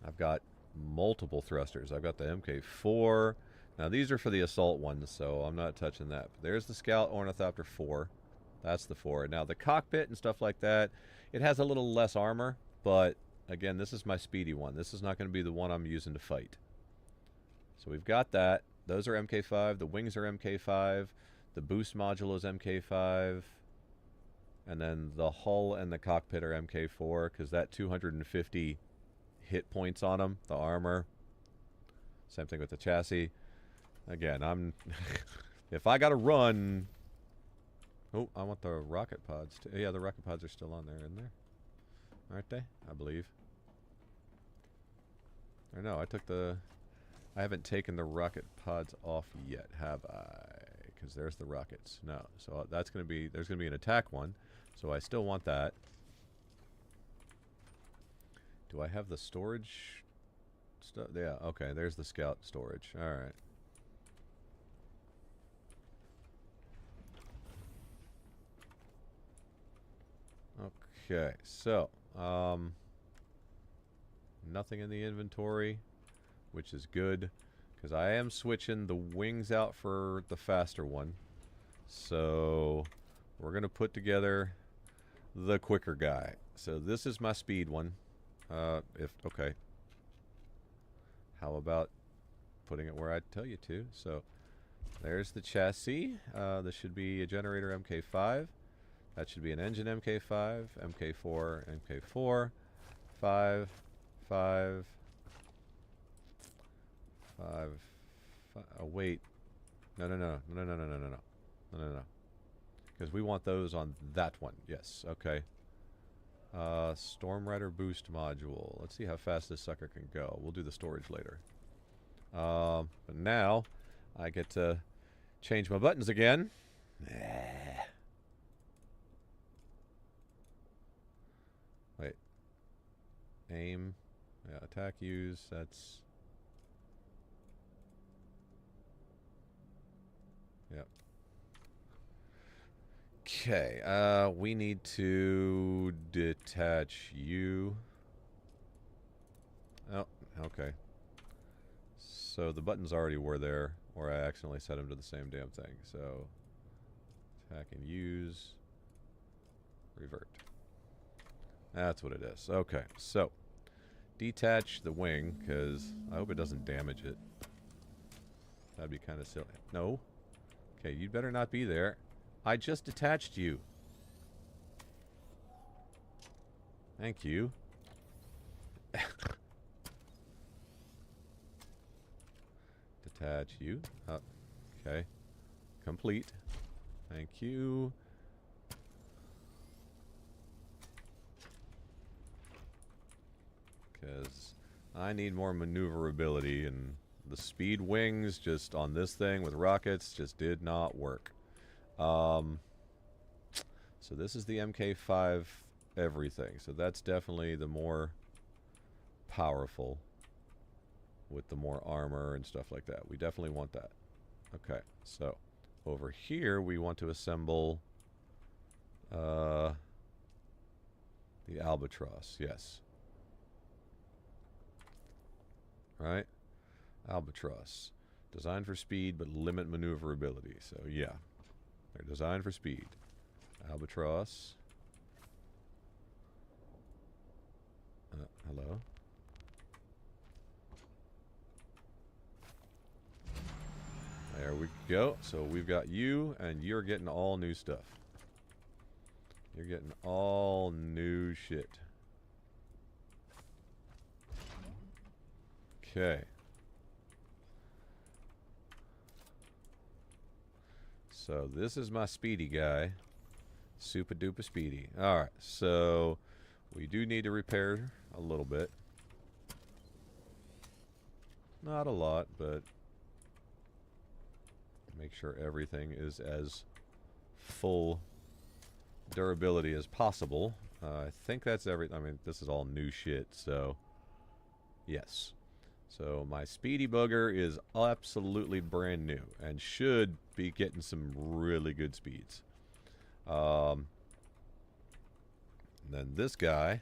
I've got multiple thrusters. I've got the MK4. Now these are for the assault ones, so I'm not touching that. But there's the Scout Ornithopter 4. That's the 4. Now the cockpit and stuff like that, it has a little less armor, but again, this is my speedy one. This is not going to be the one I'm using to fight. So we've got that. Those are MK5. The wings are MK5. The boost module is MK5. And then the hull and the cockpit are MK4, because that 250 hit points on them, the armor. Same thing with the chassis. Again, I'm... if I got to run... Oh, I want the rocket pods. Yeah, the rocket pods are still on there, isn't there? Aren't they? I believe. Or no, I took the... I haven't taken the rocket pods off yet, have I? Because there's the rockets. No. So that's going to be... There's going to be an attack one. So I still want that. Do I have the storage stuff? Yeah, okay. There's the scout storage. Alright. Okay, so, nothing in the inventory, which is good, because I am switching the wings out for the faster one. So, we're going to put together the quicker guy. So, this is my speed one. Okay. How about putting it where I tell you to? So, there's the chassis. This should be a generator MK5. That should be an engine MK5, MK4, MK4, 5, 5, 5. Oh, wait. No. Because we want those on that one. Yes, okay. Storm Rider boost module. Let's see how fast this sucker can go. We'll do the storage later. But now I get to change my buttons again. Wait. Aim. Yeah, attack, use. That's... Yep. Okay, we need to detach you. Oh, okay. So the buttons already were there, or I accidentally set them to the same damn thing. So, attack and use, revert. That's what it is. Okay, so, detach the wing, because I hope it doesn't damage it. That'd be kind of silly. No. Okay, you'd better not be there. I just detached you. Thank you. Detach you. Okay. Complete. Thank you. Because I need more maneuverability, and the speed wings just on this thing with rockets just did not work. So this is the MK5 everything. So that's definitely the more powerful with the more armor and stuff like that. We definitely want that. Okay, so over here we want to assemble the Albatross. Yes. Right? Albatross. Designed for speed but limit maneuverability. So yeah. They're designed for speed. Albatross. Hello? There we go. So we've got you, and you're getting all new stuff. You're getting all new shit. Okay. So this is my speedy guy. Super duper speedy. Alright, so we do need to repair a little bit. Not a lot, but make sure everything is as full durability as possible. I think that's everything. I mean, this is all new shit, so yes. So my speedy bugger is absolutely brand new and should be getting some really good speeds. And then this guy,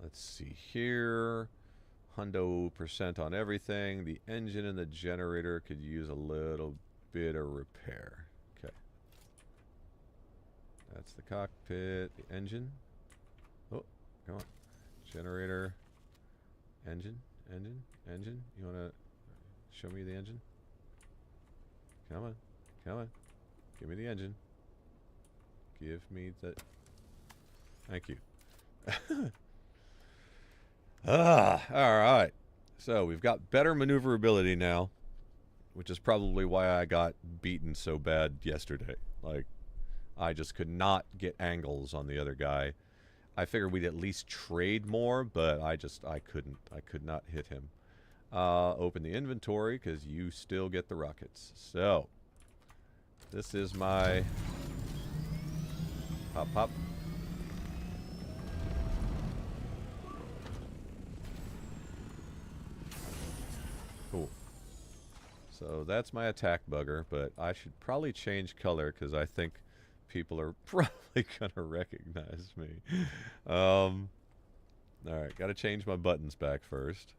let's see here, hundo% on everything. The engine and the generator could use a little bit of repair. Okay. That's the cockpit, the engine. Oh, come on. Generator, engine. You want to show me the engine? Come on. Give me the engine. Give me the... Thank you. Alright. So, we've got better maneuverability now, which is probably why I got beaten so bad yesterday. Like, I just could not get angles on the other guy. I figured we'd at least trade more, but I couldn't. I could not hit him. Open the inventory, because you still get the rockets. So, this is my... Pop. Cool. So, that's my attack bugger, but I should probably change color, because I think people are probably gonna recognize me. Alright, gotta change my buttons back first.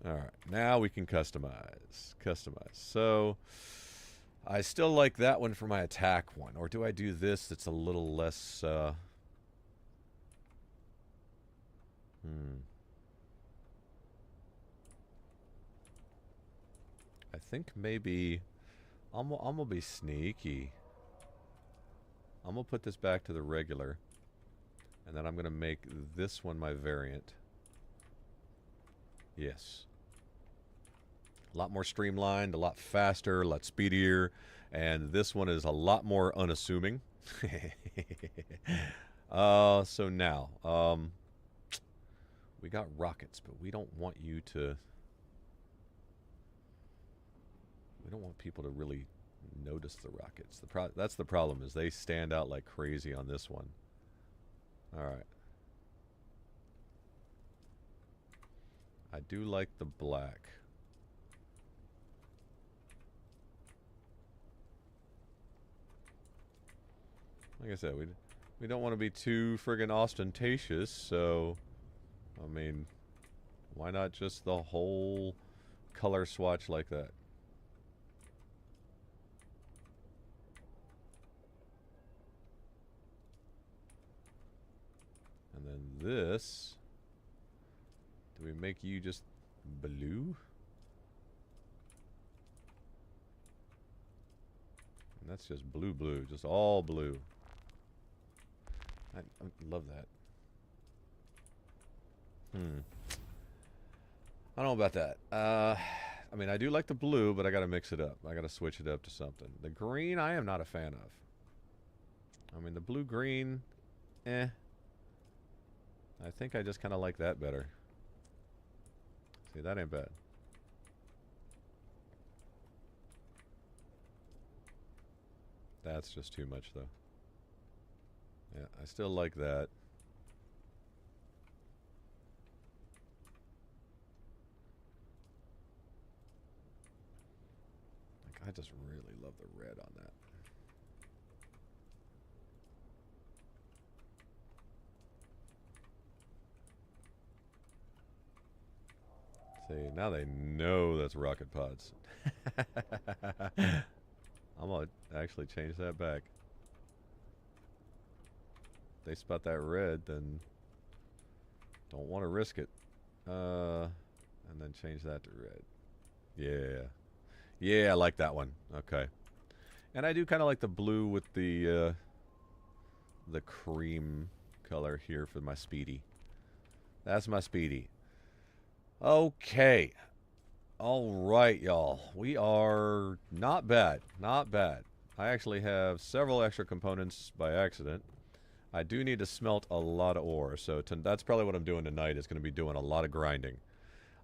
Alright, now we can customize. So, I still like that one for my attack one. Or do I do this that's a little less, I think maybe I'm gonna be sneaky. I'm gonna put this back to the regular, and then I'm gonna make this one my variant. Yes. A lot more streamlined, a lot faster, a lot speedier, and this one is a lot more unassuming. So now, we got rockets, but we don't want you to... We don't want people to really notice the rockets. That's the problem, is they stand out like crazy on this one. Alright. I do like the black. Like I said, we don't want to be too friggin' ostentatious, so... I mean, why not just the whole color swatch like that? And then this, do we make you just blue? And that's just blue, just all blue. I love that. I don't know about that. I mean, I do like the blue, but I gotta mix it up. I gotta switch it up to something. The green, I am not a fan of. I mean, the blue-green, eh. I think I just kind of like that better. See, that ain't bad. That's just too much, though. Yeah, I still like that. Like, I just really love the red on that. See, now they know that's rocket pods. I'm gonna actually change that back. If they spot that red, then don't want to risk it. And then change that to red. Yeah. Yeah, I like that one. Okay. And I do kind of like the blue with the cream color here for my Speedy. That's my Speedy. Okay. All right, y'all. We are not bad. Not bad. I actually have several extra components by accident. I do need to smelt a lot of ore, so that's probably what I'm doing tonight, is going to be doing a lot of grinding.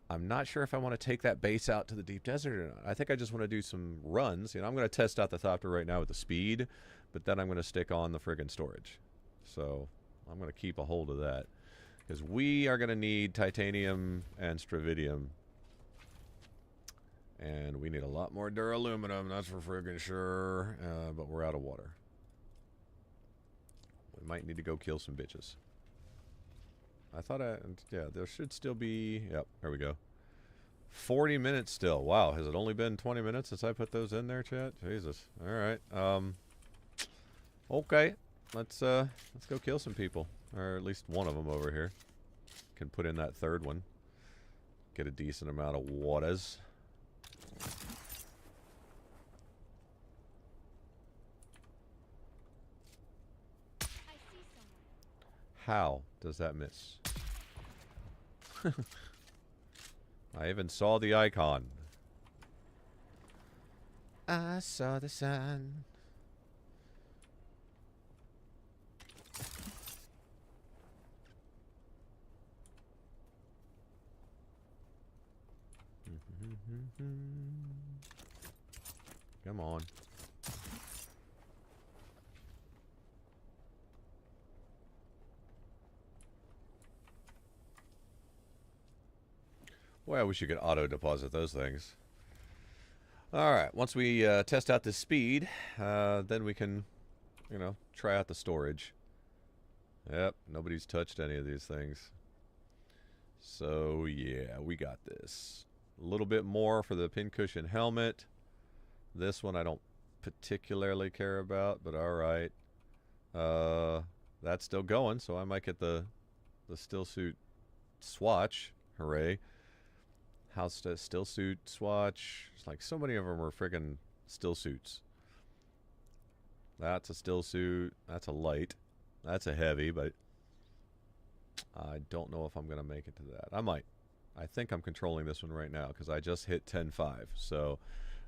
I'm not sure if I want to take that base out to the deep desert or not. I think I just want to do some runs. You know, I'm going to test out the Thopter right now with the speed, but then I'm going to stick on the friggin' storage. So I'm going to keep a hold of that, because we are going to need titanium and stravidium. And we need a lot more duraluminum, that's for friggin' sure. But we're out of water. We might need to go kill some bitches. I thought yeah, there should still be, yep, there we go. 40 minutes still. Wow, has it only been 20 minutes since I put those in there, chat? Jesus. Alright. Okay. Let's go kill some people. Or at least one of them over here. Can put in that third one. Get a decent amount of waters. How does that miss? I even saw the icon. I saw the sun. Come on. Boy, I wish you could auto-deposit those things. Alright, once we test out the speed, then we can, you know, try out the storage. Yep, nobody's touched any of these things. So, yeah, we got this. A little bit more for the pincushion helmet. This one I don't particularly care about, but alright. That's still going, so I might get the still suit swatch. Hooray. House still suit swatch. It's like so many of them are friggin' still suits. That's a still suit. That's a light. That's a heavy, but I don't know if I'm gonna make it to that. I might. I think I'm controlling this one right now because I just hit 10.5. So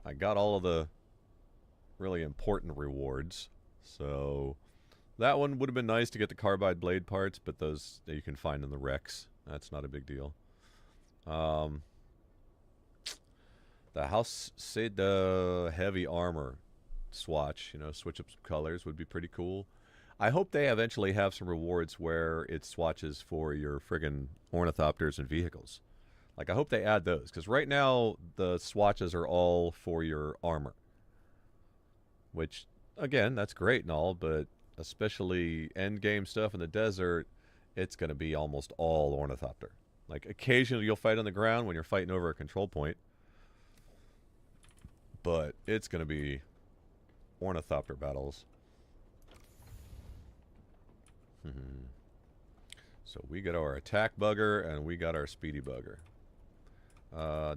I got all of the really important rewards. So that one would have been nice to get the carbide blade parts, but those you can find in the Rex. That's not a big deal. The house said heavy armor swatch, you know, switch up some colors would be pretty cool. I hope they eventually have some rewards where it swatches for your friggin' ornithopters and vehicles. Like, I hope they add those, because right now the swatches are all for your armor. Which, again, that's great and all, but especially endgame stuff in the desert, it's going to be almost all ornithopter. Like, occasionally you'll fight on the ground when you're fighting over a control point. But it's going to be ornithopter battles. So we got our attack bugger and we got our speedy bugger.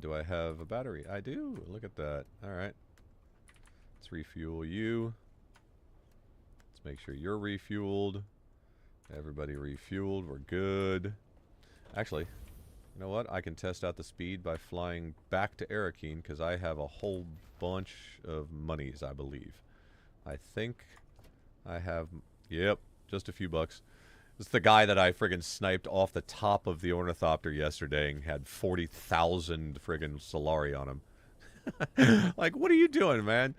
Do I have a battery? I do. Look at that. Alright. Let's refuel you. Let's make sure you're refueled. Everybody refueled. We're good. Actually, you know what? I can test out the speed by flying back to Arakeen because I have a whole bunch of monies, I believe. I think I have... Yep, just a few bucks. It's the guy that I friggin' sniped off the top of the ornithopter yesterday and had 40,000 friggin' Solari on him. Like, what are you doing, man?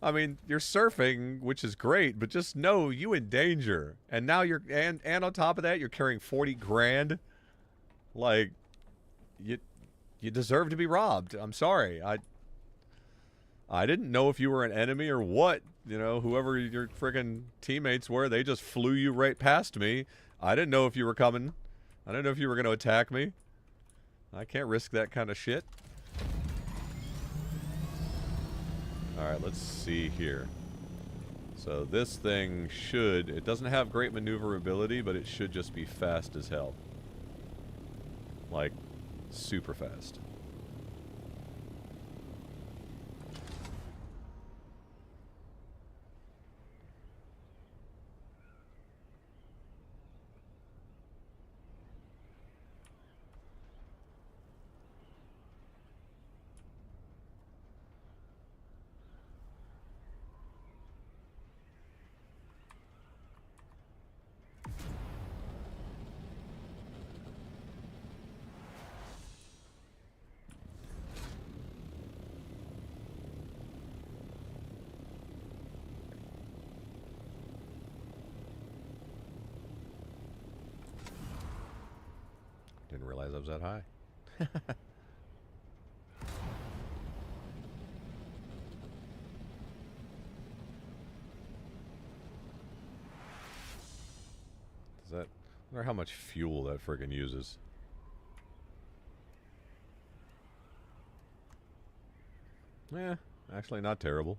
I mean, you're surfing, which is great, but just know you in danger. And now you're... And on top of that, you're carrying 40 grand. Like, you deserve to be robbed. I'm sorry. I didn't know if you were an enemy or what. You know, whoever your friggin' teammates were, they just flew you right past me. I didn't know if you were coming. I didn't know if you were going to attack me. I can't risk that kind of shit. Alright, let's see here. So this thing should... It doesn't have great maneuverability, but it should just be fast as hell. Like, super fast. Didn't realize I was that high. Does that... I wonder how much fuel that friggin' uses. Yeah, actually not terrible.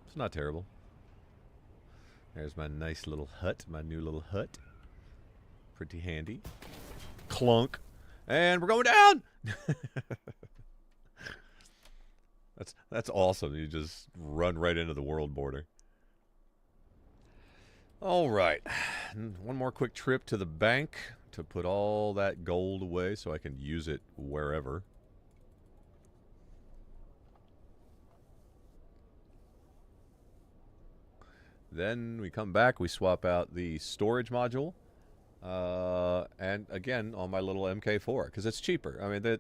It's not terrible. There's my nice little hut, my new little hut. Pretty handy. Clunk. And we're going down! That's awesome. You just run right into the world border. Alright. One more quick trip to the bank to put all that gold away so I can use it wherever. Then we come back, we swap out the storage module. And again, on my little MK4, because it's cheaper. I mean,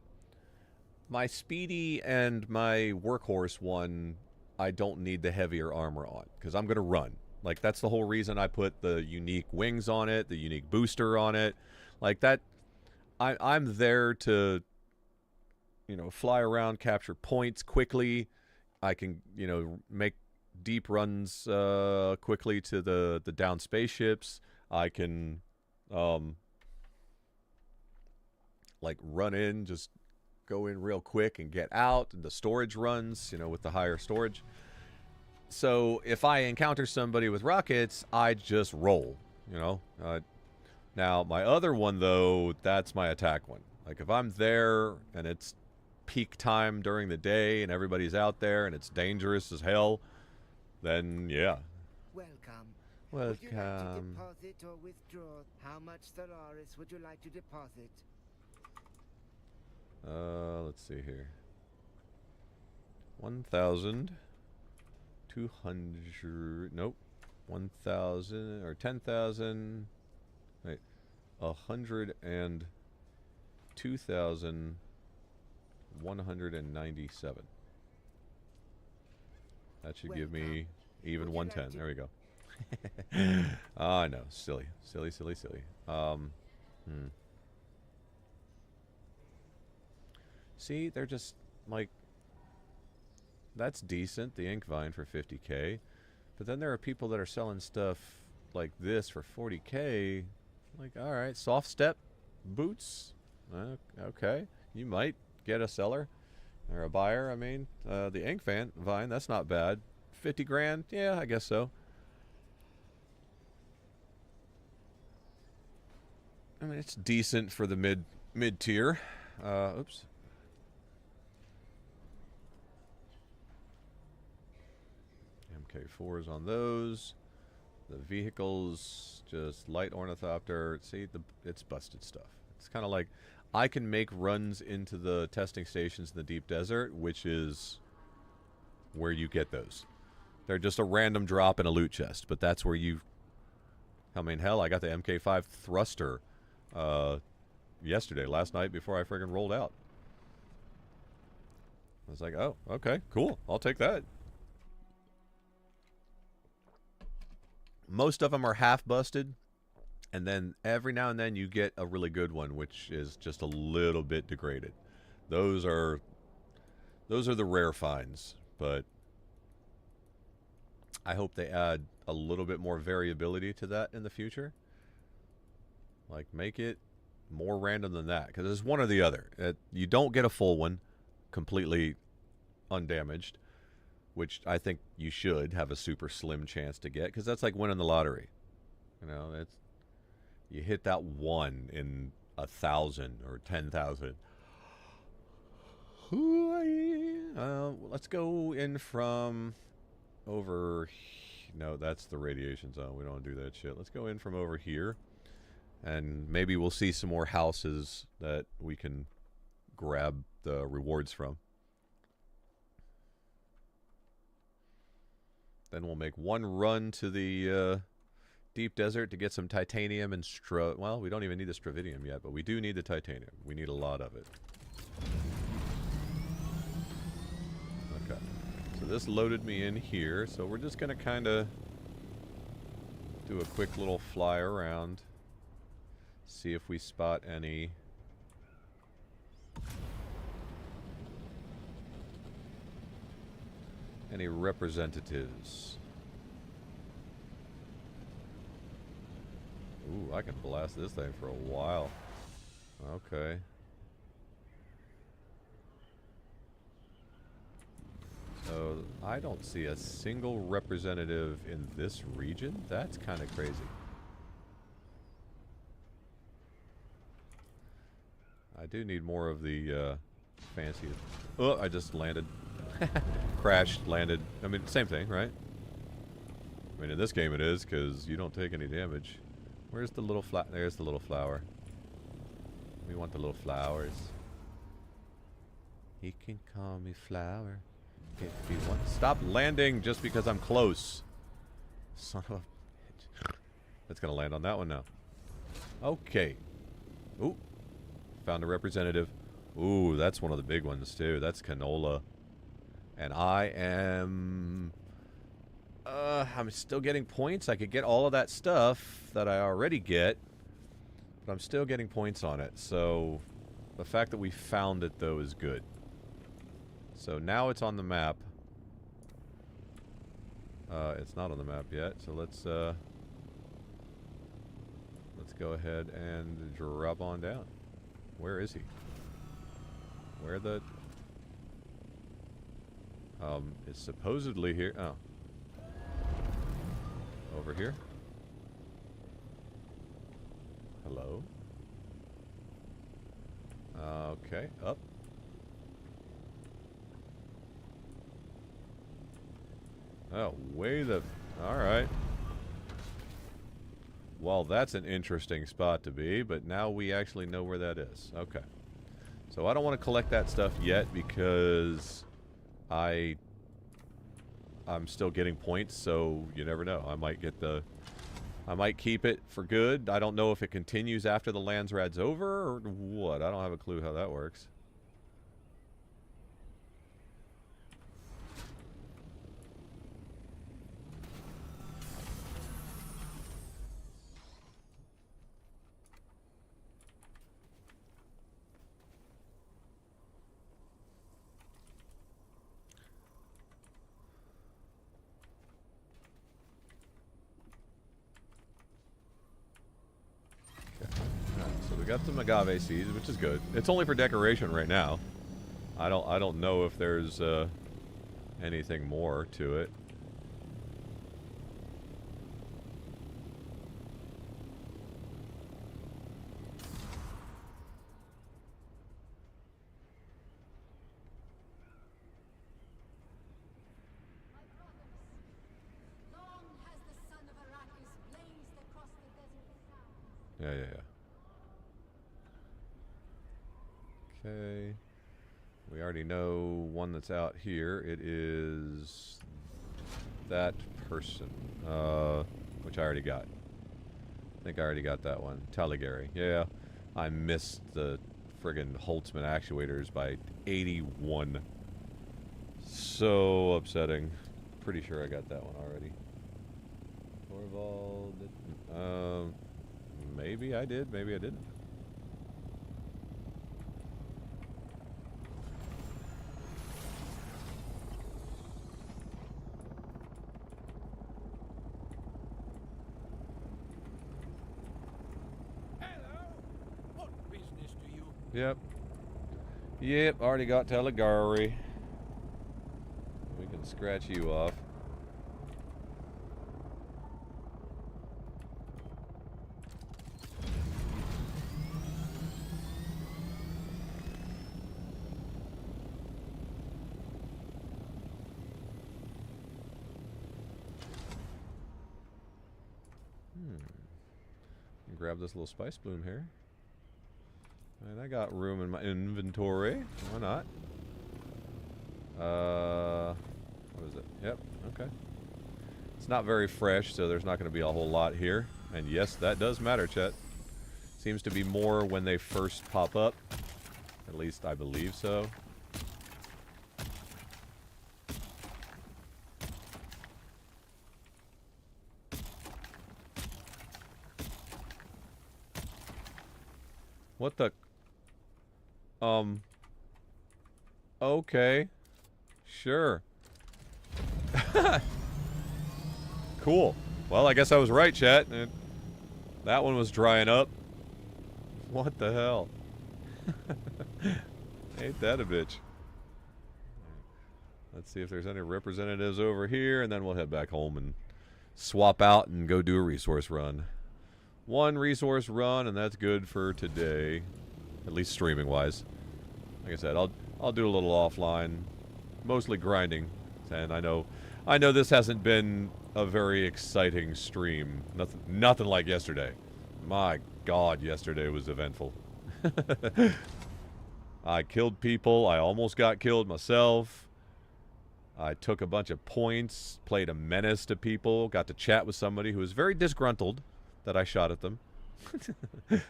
my Speedy and my Workhorse one, I don't need the heavier armor on, because I'm going to run. Like, that's the whole reason I put the unique wings on it, the unique booster on it. Like, that, I'm there to, you know, fly around, capture points quickly. I can, you know, make deep runs quickly to the downed spaceships. I can... like run in, just go in real quick and get out. The storage runs, you know, with the higher storage. So if I encounter somebody with rockets, I just roll, you know. Now my other one though, that's my attack one. Like if I'm there and it's peak time during the day and everybody's out there and it's dangerous as hell, then yeah. Welcome. Welcome. Would you like to deposit or withdraw? How much Solaris would you like to deposit? Let's see here. 1,200. Nope. 1,000 or 10,000. Wait. 102,197. That should give me even 110. There we go. I know. Silly. Silly, silly, silly. See, they're just, like, that's decent, the ink vine for 50k. But then there are people that are selling stuff like this for 40k. Like, alright, soft step boots. Okay. You might get a seller or a buyer. I mean, the ink vine, that's not bad. 50 grand? Yeah, I guess so. I mean, it's decent for the mid tier. Oops. MK4s on those. The vehicles, just light ornithopter. See, it's busted stuff. It's kind of like I can make runs into the testing stations in the deep desert, which is where you get those. They're just a random drop in a loot chest, but that's where you... I mean, hell, I got the MK5 thruster yesterday, last night, before I friggin' rolled out. I was like, oh, okay, cool. I'll take that. Most of them are half busted, and then every now and then you get a really good one, which is just a little bit degraded. Those are the rare finds, but I hope they add a little bit more variability to that in the future. Like, make it more random than that, because it's one or the other. You don't get a full one completely undamaged, which I think you should have a super slim chance to get, because that's like winning the lottery. You know, it's, you hit that one in 1,000 or 10,000. Let's go in from over. No, that's the radiation zone. We don't want to do that shit. Let's go in from over here, and maybe we'll see some more houses that we can grab the rewards from. Then we'll make one run to the deep desert to get some titanium and well, we don't even need the stravidium yet, but we do need the titanium. We need a lot of it. Okay. So this loaded me in here, so we're just going to kind of do a quick little fly around. See if we spot any... any representatives. Ooh, I can blast this thing for a while. Okay. So, I don't see a single representative in this region? That's kind of crazy. I do need more of the fancy... Oh, I just landed. Crashed, landed. I mean, same thing, right? I mean, in this game it is, because you don't take any damage. Where's the little flower? There's the little flower. We want the little flowers. He can call me flower if he wants. Stop landing just because I'm close. Son of a bitch. That's gonna land on that one now. Okay. Ooh. Found a representative. Ooh, that's one of the big ones too. That's canola. And I am... I'm still getting points. I could get all of that stuff that I already get, but I'm still getting points on it. So the fact that we found it, though, is good. So now it's on the map. It's not on the map yet, so let's go ahead and drop on down. Where is he? Where the... it's supposedly here. Oh. Over here? Hello? Okay, up. Oh, way the... Alright. Well, that's an interesting spot to be, but now we actually know where that is. Okay. So I don't want to collect that stuff yet because I'm still getting points, so you never know. I might keep it for good. I don't know if it continues after the Landsraad's over or what. I don't have a clue how that works. We got some agave seeds, which is good. It's only for decoration right now. I don't know if there's anything more to it. Yeah. Okay. We already know one that's out here. It is that person, which I already got. I think I already got that one. Taligari. Yeah. I missed the friggin' Holtzman actuators by 81. So upsetting. Pretty sure I got that one already. Torvald. Maybe I did. Maybe I didn't. Yep, already got Taligari. We can scratch you off. Grab this little spice bloom here. And I got room in my inventory. Why not? What is it? Yep, okay. It's not very fresh, so there's not going to be a whole lot here. And yes, that does matter, chat. Seems to be more when they first pop up. At least I believe so. What the... Okay. Sure. Cool. Well, I guess I was right, chat. That one was drying up. What the hell? Ain't that a bitch? Let's see if there's any representatives over here, and then we'll head back home and swap out and go do a resource run. One resource run, and that's good for today. At least streaming-wise. Like I said, I'll do a little offline. Mostly grinding. And I know this hasn't been a very exciting stream. Nothing like yesterday. My God, yesterday was eventful. I killed people. I almost got killed myself. I took a bunch of points, played a menace to people, got to chat with somebody who was very disgruntled that I shot at them. It's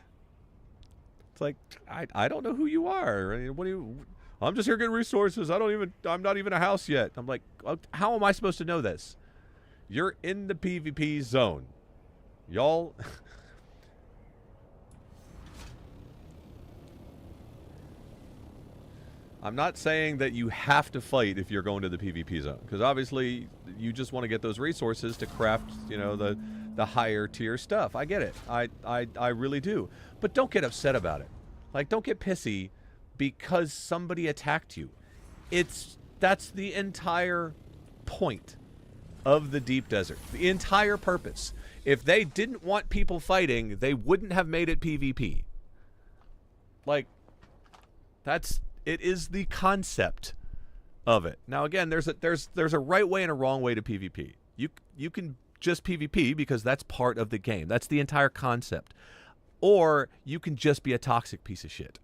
like, I don't know who you are. I mean, what do you... I'm just here getting resources. I'm not even a house yet. I'm like, how am I supposed to know this? You're in the PvP zone. Y'all... I'm not saying that you have to fight if you're going to the PvP zone, because obviously you just want to get those resources to craft, you know, the higher tier stuff. I get it. I really do. But don't get upset about it. Like, don't get pissy because somebody attacked you. That's the entire point of the deep desert. The entire purpose. If they didn't want people fighting, they wouldn't have made it PvP. Like, it is the concept of it. Now again, there's a right way and a wrong way to PvP. You can just PvP because that's part of the game. That's the entire concept. Or you can just be a toxic piece of shit.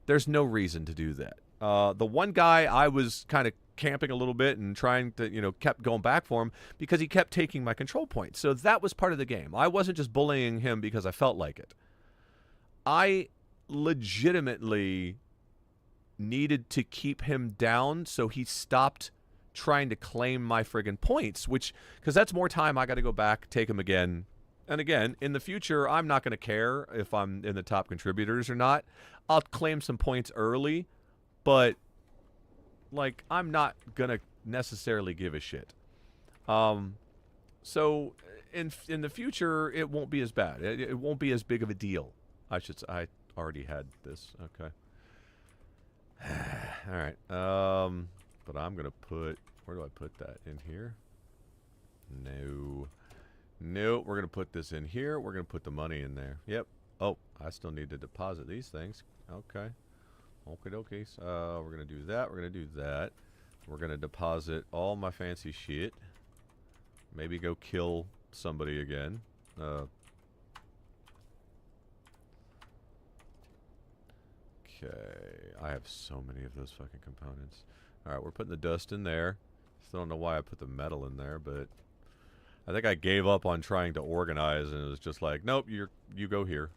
there's no reason to do that. The one guy, I was kind of camping a little bit and trying to, you know, kept going back for him because he kept taking my control points. So that was part of the game. I wasn't just bullying him because I felt like it. I legitimately needed to keep him down so he stopped trying to claim my friggin' points, which, because that's more time I got to go back, take him again. And again, in the future, I'm not going to care if I'm in the top contributors or not. I'll claim some points early, but, like, I'm not going to necessarily give a shit. So, in the future, it won't be as bad. It won't be as big of a deal. I already had this. Okay. All right. But I'm going to put... Where do I put that? In here? No. No, we're going to put this in here. We're going to put the money in there. Yep. Oh, I still need to deposit these things. Okay. Okie dokie. We're going to do that. We're going to do that. We're going to deposit all my fancy shit. Maybe go kill somebody again. Okay. I have so many of those fucking components. Alright, we're putting the dust in there. Still don't know why I put the metal in there, but I think I gave up on trying to organize, and it was just like, nope, you go here.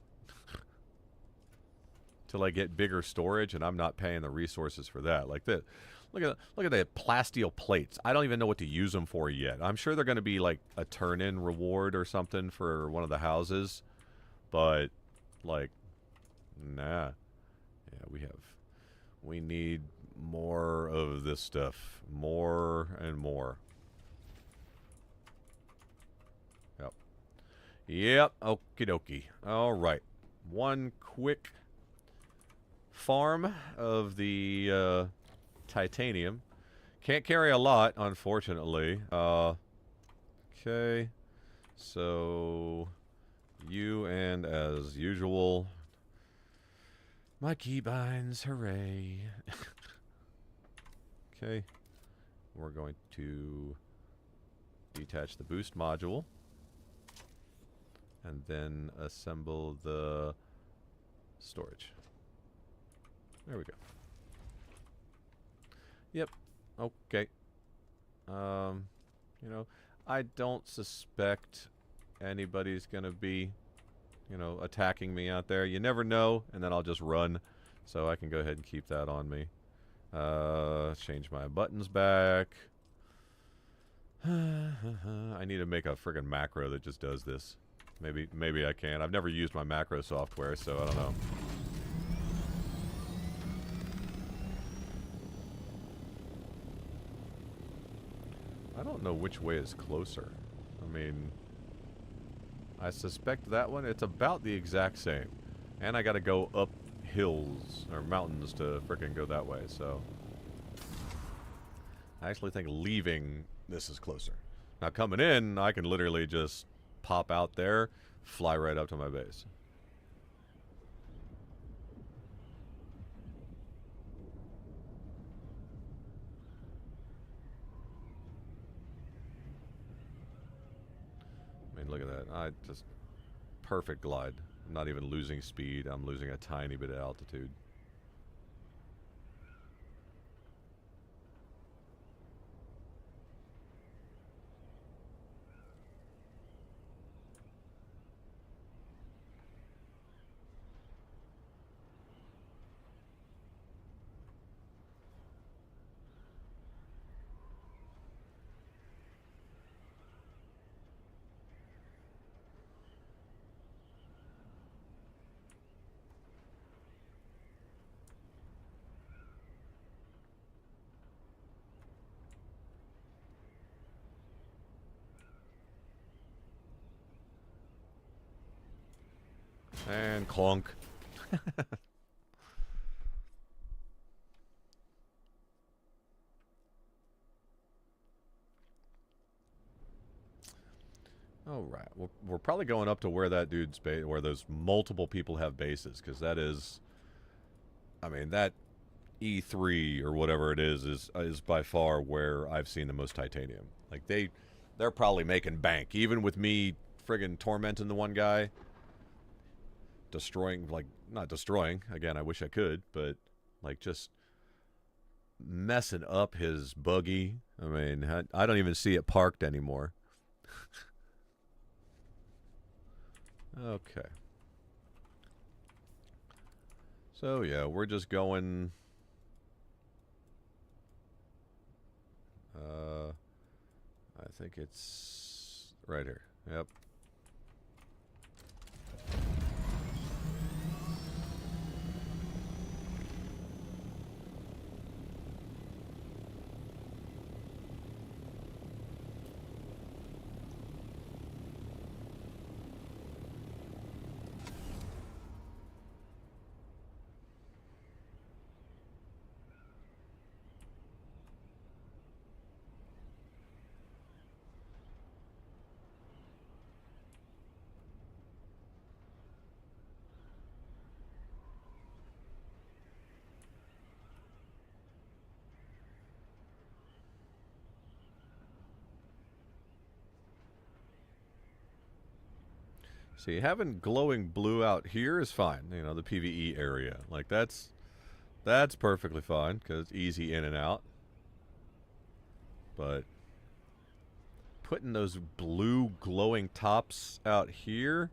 Till I get bigger storage, and I'm not paying the resources for that. Like this. Look at the plasteel plates. I don't even know what to use them for yet. I'm sure they're going to be like a turn-in reward or something for one of the houses, but like, nah. Yeah, we need more of this stuff. More and more. Yep. Yep. Okie dokie. Alright. One quick farm of the titanium. Can't carry a lot, unfortunately. Okay. So, you and as usual... My keybinds, hooray. Okay. We're going to detach the boost module. And then assemble the storage. There we go. Yep. Okay. You know, I don't suspect anybody's gonna be, you know, attacking me out there. You never know, and then I'll just run. So I can go ahead and keep that on me. Change my buttons back. I need to make a friggin' macro that just does this. Maybe I can. I've never used my macro software, so I don't know. I don't know which way is closer. I mean... I suspect that one, it's about the exact same. And I gotta go up hills, or mountains to frickin' go that way, so... I actually think leaving this is closer. Now coming in, I can literally just pop out there, fly right up to my base. Look at that. I just perfect glide. I'm not even losing speed. I'm losing a tiny bit of altitude. And clunk. All right. We're probably going up to where that dude's base, where those multiple people have bases, because that is, I mean, that E3 or whatever it is by far where I've seen the most titanium. Like they're probably making bank, even with me friggin' tormenting the one guy. Destroying, like, not destroying. Again, I wish I could, but like just messing up his buggy. I mean, I don't even see it parked anymore. Okay. So yeah, we're just going. I think it's right here. Yep. See, having glowing blue out here is fine. You know, the PvE area. Like, that's perfectly fine, because it's easy in and out. But putting those blue glowing tops out here,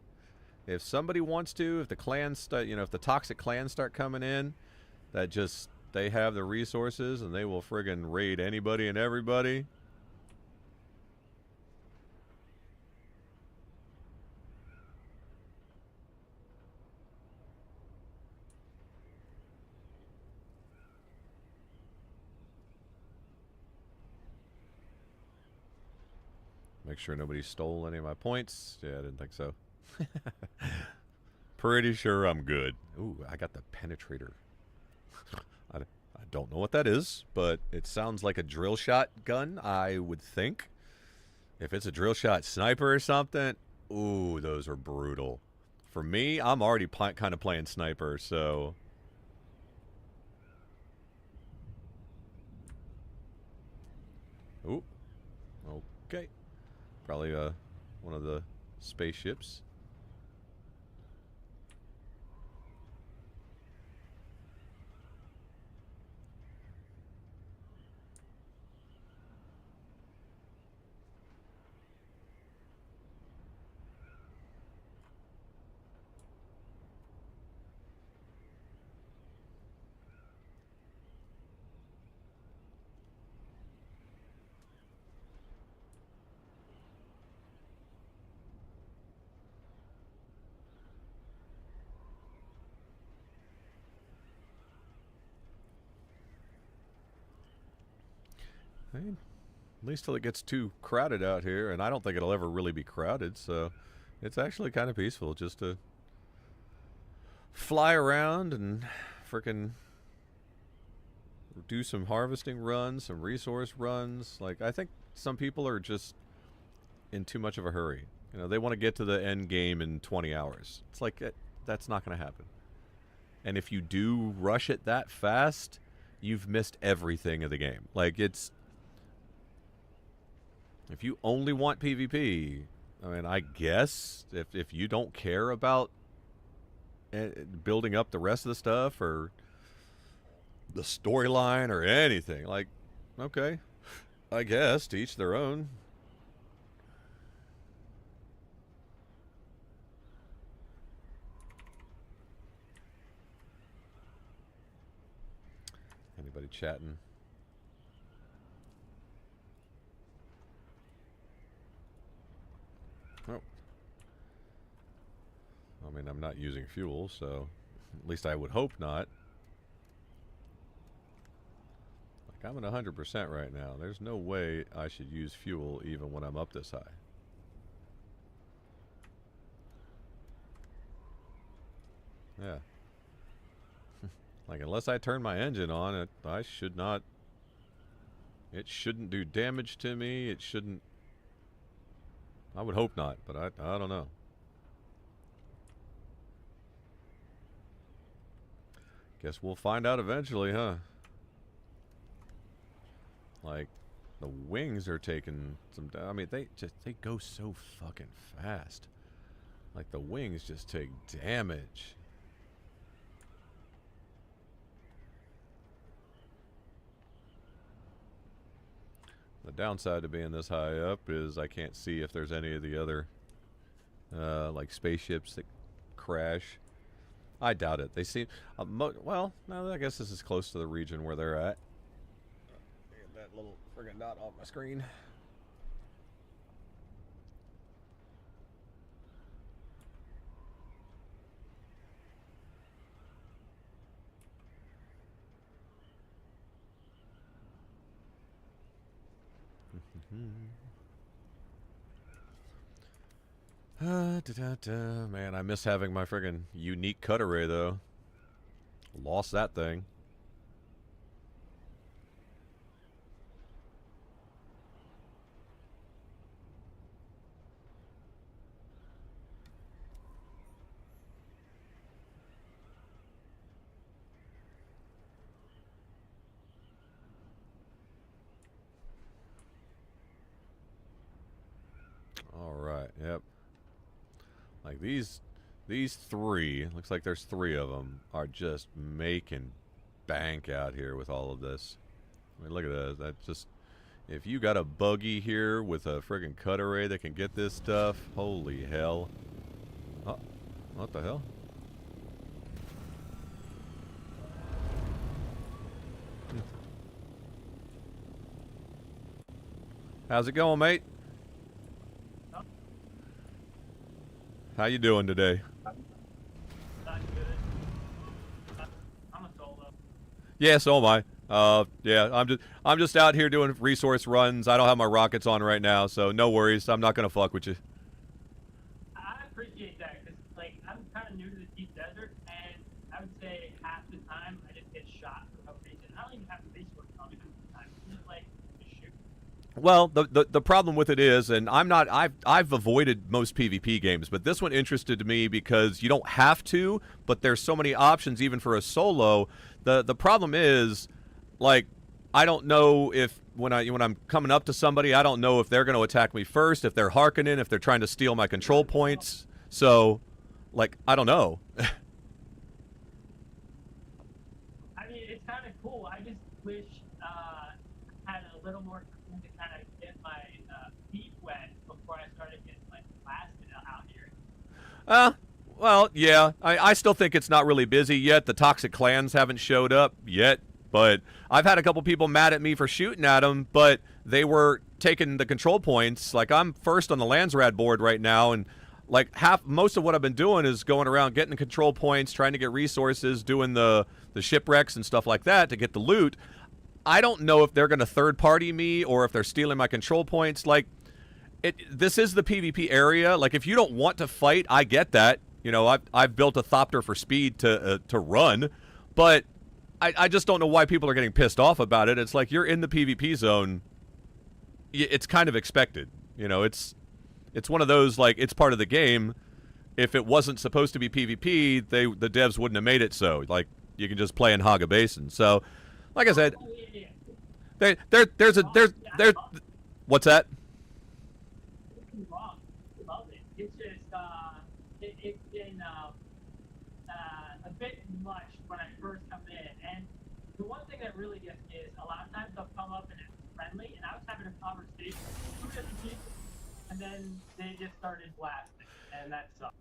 if somebody wants to, if the clans start, you know, if the toxic clans start coming in, that just, they have the resources, and they will friggin' raid anybody and everybody. Make sure nobody stole any of my points. Yeah, I didn't think so. Pretty sure I'm good. Ooh, I got the penetrator. I don't know what that is, but it sounds like a drill shot gun, I would think. If it's a drill shot sniper or something, ooh, those are brutal. For me, I'm already kind of playing sniper, so... Ooh. Okay. Probably one of the spaceships. I mean, at least till it gets too crowded out here, and I don't think it'll ever really be crowded, so it's actually kind of peaceful just to fly around and frickin' do some harvesting runs, some resource runs. Like, I think some people are just in too much of a hurry. You know, they want to get to the end game in 20 hours. It's like, that's not going to happen. And if you do rush it that fast, you've missed everything of the game. Like, it's... If you only want PvP, I mean, I guess if you don't care about building up the rest of the stuff or the storyline or anything, like, okay, I guess, to each their own. Anybody chatting? Oh. I mean, I'm not using fuel, so at least I would hope not. Like, I'm at 100% right now. There's no way I should use fuel even when I'm up this high. Yeah. Like, unless I turn my engine on, I should not... It shouldn't do damage to me. It shouldn't... I would hope not, but I don't know. Guess we'll find out eventually, huh? Like, the wings are taking some... I mean, they go so fucking fast. Like, the wings just take damage. downside to being this high up is I can't see if there's any of the other, like spaceships that crash. I doubt it. They seem, well, no, I guess this is close to the region where they're at. Get that little friggin' dot off my screen. Man, I miss having my friggin' unique cut array though. Lost that thing. All right, yep. Like these three, looks like there's three of them, are just making bank out here with all of this. I mean, look at that. That's just, if you got a buggy here with a friggin' cut array that can get this stuff, holy hell. Oh, what the hell? How's it going, mate? How you doing today? Not good. I'm a solo. Yeah, so am I. Yeah, I'm just out here doing resource runs. I don't have my rockets on right now, so no worries. I'm not gonna fuck with you. I appreciate that because, like, I'm kind of new to the deep desert, and I would say half the time I just get shot for no reason. I don't even have the resource on me half the time. It's just like just shoot. Well, the problem with it is, and I've avoided most PvP games, but this one interested me because you don't have to, but there's so many options even for a solo. The problem is, like, I don't know if when I'm coming up to somebody, I don't know if they're going to attack me first, if they're hearkening, if they're trying to steal my control points. So, like, I don't know. I mean, it's kind of cool. I just wish I had a little more time to kind of get my feet wet before I started getting, like, blasted out here. Well, yeah, I still think it's not really busy yet. The toxic clans haven't showed up yet, but I've had a couple people mad at me for shooting at them, but they were taking the control points. Like, I'm first on the Landsraad board right now, and like most of what I've been doing is going around getting control points, trying to get resources, doing the shipwrecks and stuff like that to get the loot. I don't know if they're going to third-party me or if they're stealing my control points. Like, this is the PvP area. Like, if you don't want to fight, I get that. You know, I've built a thopter for speed to run, but I just don't know why people are getting pissed off about it. It's like, you're in the PvP zone. It's kind of expected. You know, it's one of those, like, it's part of the game. If it wasn't supposed to be PvP, the devs wouldn't have made it so. Like, you can just play in Haga Basin. So, like I said, there's what's that? Wrong. Love it. It's just it's been a bit much when I first come in, and the one thing that really gets me is a lot of times they'll come up and it's friendly, and I was having a conversation with two different people, and then they just started blasting, and that sucks.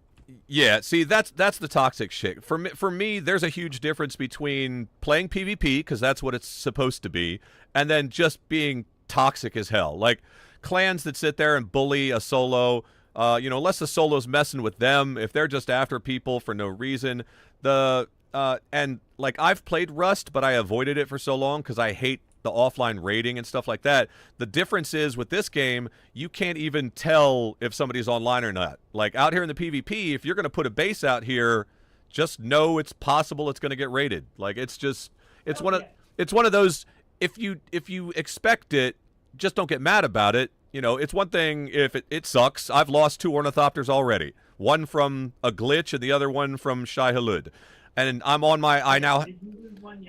Yeah, see, that's the toxic shit. For me, there's a huge difference between playing PvP, because that's what it's supposed to be, and then just being toxic as hell. Like, clans that sit there and bully a solo, you know, unless the solo's messing with them, if they're just after people for no reason, and, like, I've played Rust, but I avoided it for so long because I hate the offline raiding and stuff like that. The difference is with this game, you can't even tell if somebody's online or not. Like, out here in the PvP, if you're going to put a base out here, just know it's possible it's going to get raided. Like, it's just, it's one of those, if you expect it, just don't get mad about it. You know, it's one thing if it sucks. I've lost 2 ornithopters already. One from a glitch and the other one from Shai Halud. And I'm on my, Did you lose one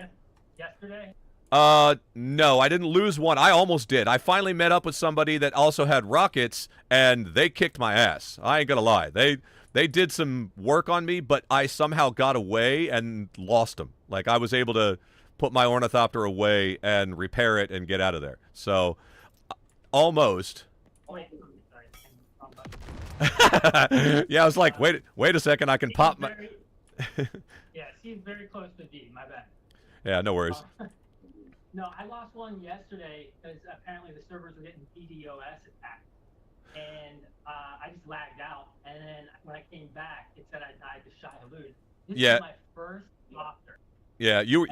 yesterday? No, I didn't lose one. I almost did. I finally met up with somebody that also had rockets, and they kicked my ass. I ain't gonna lie. They did some work on me, but I somehow got away and lost them. Like, I was able to put my ornithopter away and repair it and get out of there. So, Almost. Oh, wait, sorry. Yeah, I was like, wait a second, I can pop my. Yeah, she's very close to D. My bad. Yeah, no worries. No, I lost one yesterday because apparently the servers were getting DDoS attacked, and I just lagged out. And then when I came back, it said I died to Shai Halud. This is my first doctor. Yeah, you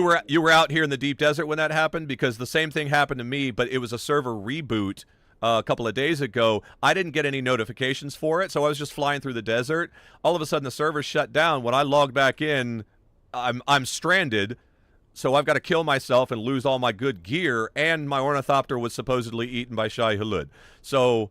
were out here in the deep desert when that happened, because the same thing happened to me, but it was a server reboot a couple of days ago. I didn't get any notifications for it, so I was just flying through the desert. All of a sudden, the server shut down. When I logged back in, I'm stranded. So I've got to kill myself and lose all my good gear, and my ornithopter was supposedly eaten by Shai Halud. So,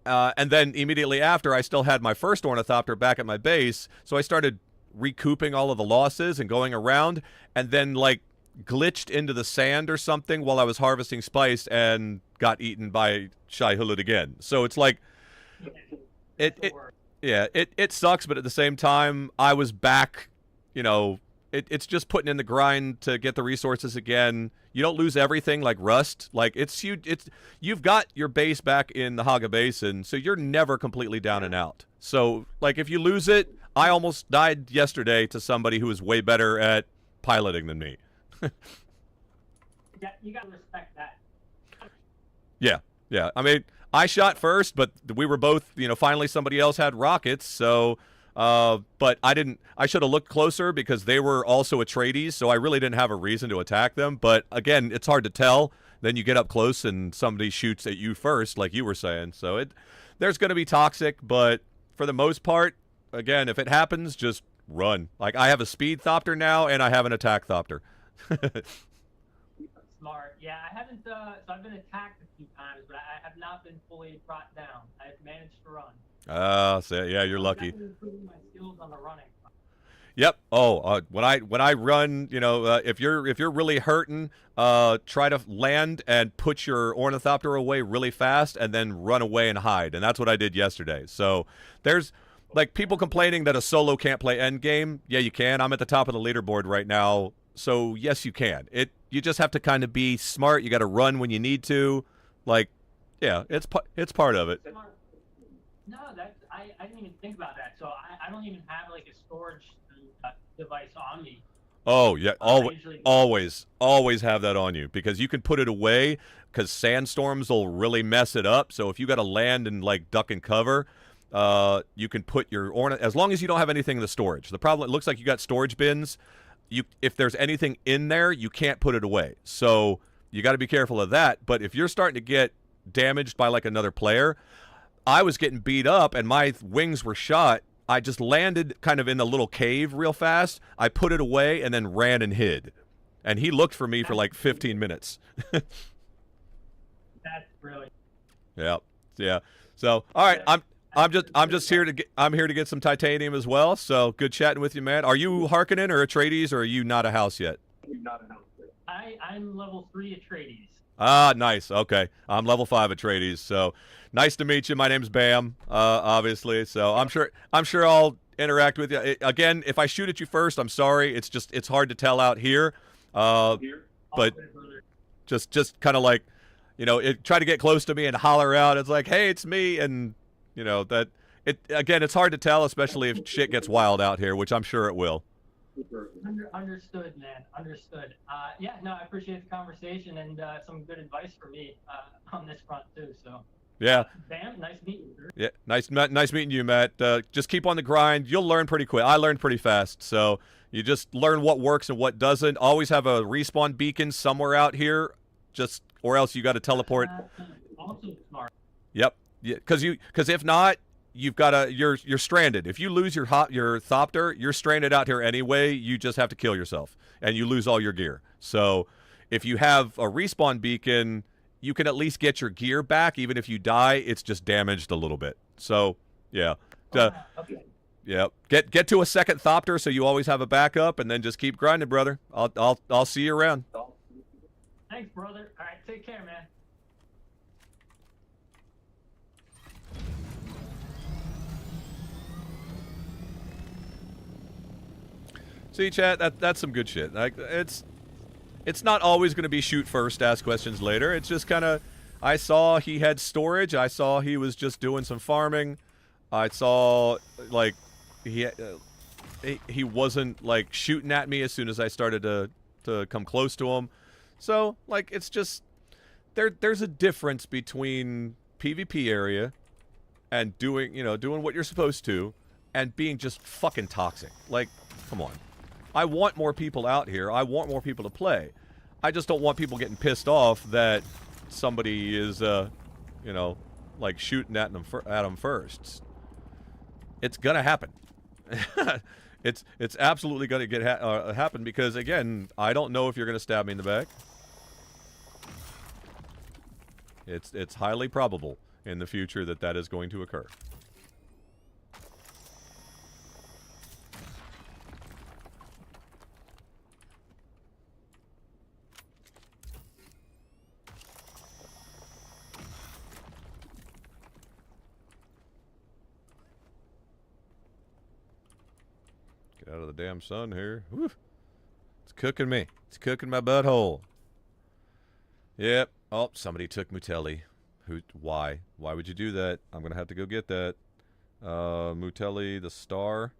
and then immediately after, I still had my first ornithopter back at my base, so I started recouping all of the losses and going around, and then, like, glitched into the sand or something while I was harvesting spice and got eaten by Shai Halud again. So it's like, it sucks, but at the same time, I was back, you know. It's just putting in the grind to get the resources again. You don't lose everything like Rust. Like, you've got your base back in the Haga Basin, so you're never completely down and out. So, like, if you lose it, I almost died yesterday to somebody who was way better at piloting than me. Yeah, you gotta respect that. Yeah. I mean, I shot first, but we were both, you know, finally somebody else had rockets, so... but I should have looked closer because they were also Atreides, so I really didn't have a reason to attack them. But again, it's hard to tell. Then you get up close and somebody shoots at you first, like you were saying. So there's going to be toxic, but for the most part, again, if it happens, just run. Like, I have a speed thopter now, and I have an attack thopter. Smart. Yeah, I haven't, so I've been attacked a few times, but I have not been fully brought down. I've managed to run. So yeah, you're lucky. Improving my skills on the running. Yep. Oh, when I run, you know, if you're really hurting, try to land and put your ornithopter away really fast, and then run away and hide. And that's what I did yesterday. So there's, like, people complaining that a solo can't play endgame. Yeah, you can. I'm at the top of the leaderboard right now, so yes, you can. You just have to kind of be smart. You got to run when you need to. Like, yeah, it's part of it. No, I didn't even think about that. So I don't even have, like, a storage device on me. Oh yeah, always have that on you, because you can put it away, because sandstorms will really mess it up. So if you got to land and, like, duck and cover, you can put your as long as you don't have anything in the storage. The problem, it looks like you got storage bins. If there's anything in there, you can't put it away. So you got to be careful of that. But if you're starting to get damaged by, like, another player, I was getting beat up and my wings were shot. I just landed kind of in the little cave real fast. I put it away and then ran and hid. And he looked for me for like 15 minutes. That's brilliant. Yeah. So, all right, I'm just here to get some titanium as well. So, good chatting with you, man. Are you Harkonnen or Atreides, or are you not a house yet? I'm level 3 Atreides. Ah, nice. Okay. I'm level 5 Atreides. So, nice to meet you. My name's Bam, obviously. So, I'm sure I'll interact with you. Again, if I shoot at you first, I'm sorry. It's hard to tell out here. But just kind of like, you know, try to get close to me and holler out. It's like, "Hey, it's me." And, you know, again, it's hard to tell, especially if shit gets wild out here, which I'm sure it will. Understood, man. Understood. Yeah, no, I appreciate the conversation and some good advice for me on this front too. So. Yeah. Bam, nice meeting you, sir. Yeah, nice meeting you, Matt. Just keep on the grind. You'll learn pretty quick. I learned pretty fast, so you just learn what works and what doesn't. Always have a respawn beacon somewhere out here, or else you got to teleport. Also smart. Yep. Yeah, because if not, you're stranded. If you lose your thopter, you're stranded out here anyway. You just have to kill yourself, and you lose all your gear. So if you have a respawn beacon, you can at least get your gear back. Even if you die, it's just damaged a little bit. So yeah. Okay. Yeah. Get to a second thopter so you always have a backup, and then just keep grinding, brother. I'll see you around. Thanks, brother. All right, take care, man. See, chat, that's some good shit. Like, it's not always going to be shoot first, ask questions later. It's just kind of, I saw he had storage. I saw he was just doing some farming. I saw, like, he wasn't, like, shooting at me as soon as I started to come close to him. So, like, it's just, there's a difference between PvP area and doing, you know, doing what you're supposed to and being just fucking toxic. Like, come on. I want more people out here. I want more people to play. I just don't want people getting pissed off that somebody is, you know, like, shooting at them first. It's gonna happen. It's absolutely gonna happen because, again, I don't know if you're gonna stab me in the back. It's highly probable in the future that is going to occur. Get out of the damn sun here. Woo. It's cooking me. It's cooking my butthole. Yep. Oh, somebody took Mutelli. Why? Why would you do that? I'm going to have to go get that. Mutelli, the star,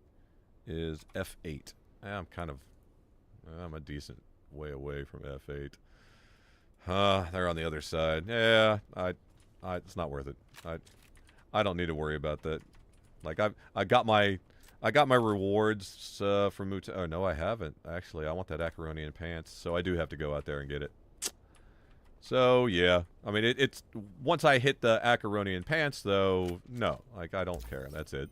is F8. I'm a decent way away from F8. They're on the other side. Yeah, it's not worth it. I don't need to worry about that. Like, I got my rewards from Mutelli. Oh, no, I haven't. Actually, I want that Acaronian pants, so I do have to go out there and get it. So, yeah. I mean, it's... Once I hit the Acaronian pants, though, no. Like, I don't care. That's it.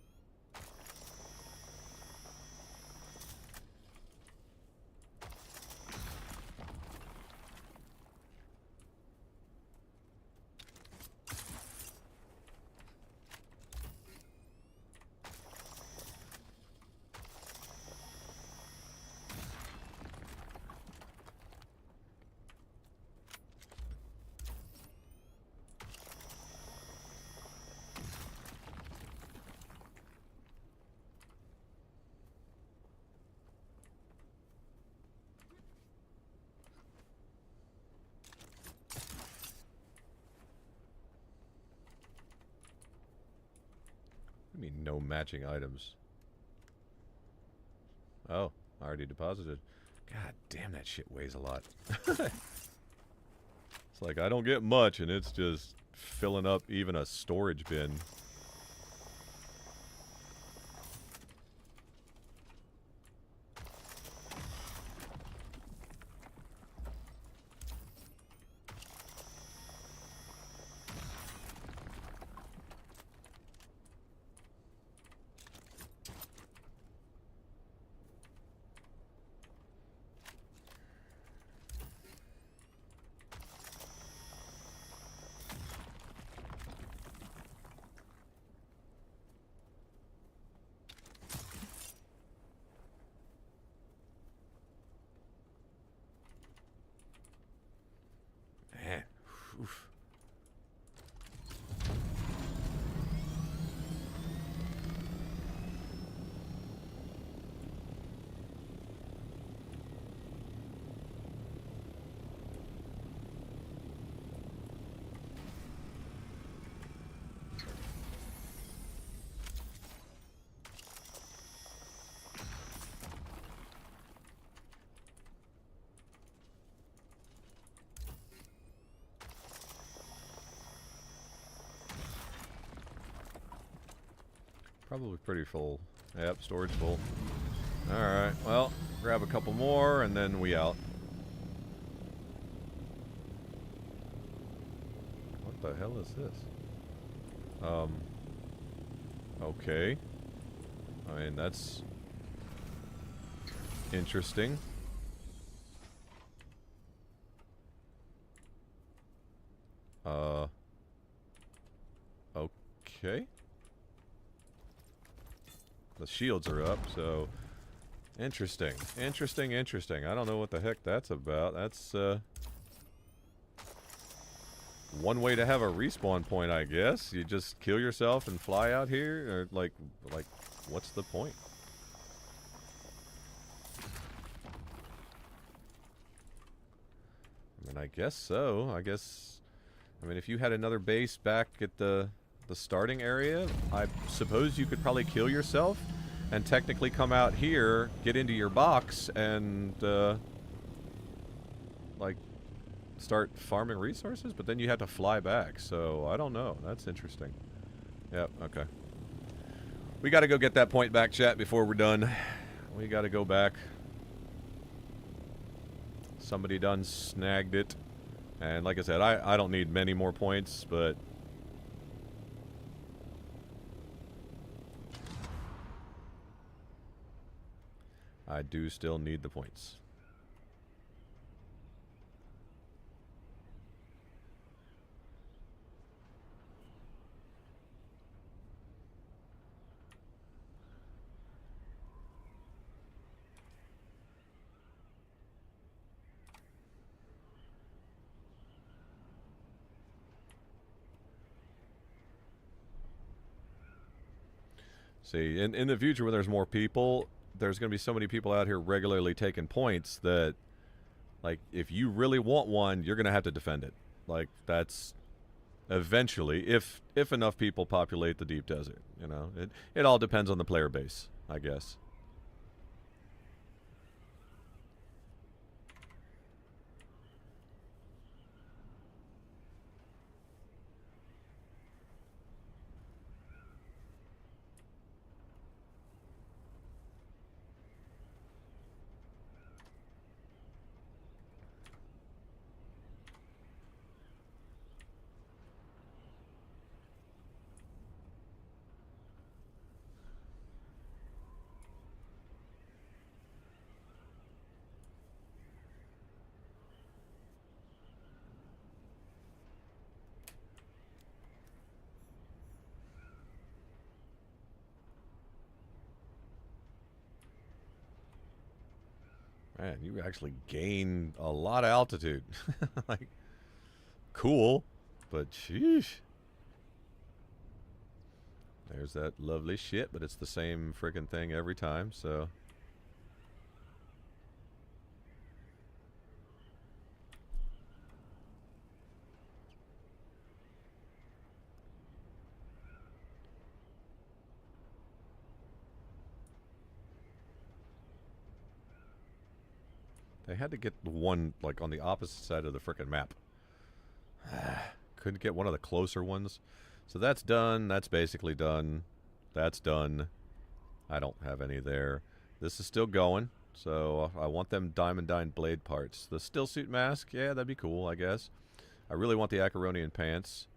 I mean, no matching items. Oh, I already deposited. God damn, that shit weighs a lot. It's like, I don't get much, and it's just filling up even a storage bin. Oof. Probably pretty full. Yep, storage full. Alright, well, grab a couple more and then we out. What the hell is this? Okay. I mean, that's interesting. Okay. The shields are up, so... Interesting. Interesting, interesting. I don't know what the heck that's about. That's, one way to have a respawn point, I guess. You just kill yourself and fly out here? Or, like, what's the point? I mean, I guess so. I I mean, if you had another base back at the starting area, I suppose you could probably kill yourself and technically come out here, get into your box, and, like, start farming resources, but then you have to fly back, so I don't know. That's interesting. Yep, okay. We gotta go get that point back, chat, before we're done. We gotta go back. Somebody done snagged it. And like I said, I don't need many more points, but... I do still need the points. See, in the future when there's more people, there's going to be so many people out here regularly taking points that, like, if you really want one, you're going to have to defend it. Like, that's eventually, if enough people populate the deep desert, you know. It all depends on the player base, I guess. Man, you actually gain a lot of altitude. Like, cool, but sheesh. There's that lovely shit, but it's the same friggin' thing every time, so... They had to get the one, like, on the opposite side of the frickin' map. Couldn't get one of the closer ones. So that's done. That's basically done. That's done. I don't have any there. This is still going. So I want them Diamondine blade parts. The still suit mask, yeah, that'd be cool, I guess. I really want the Acaronian pants.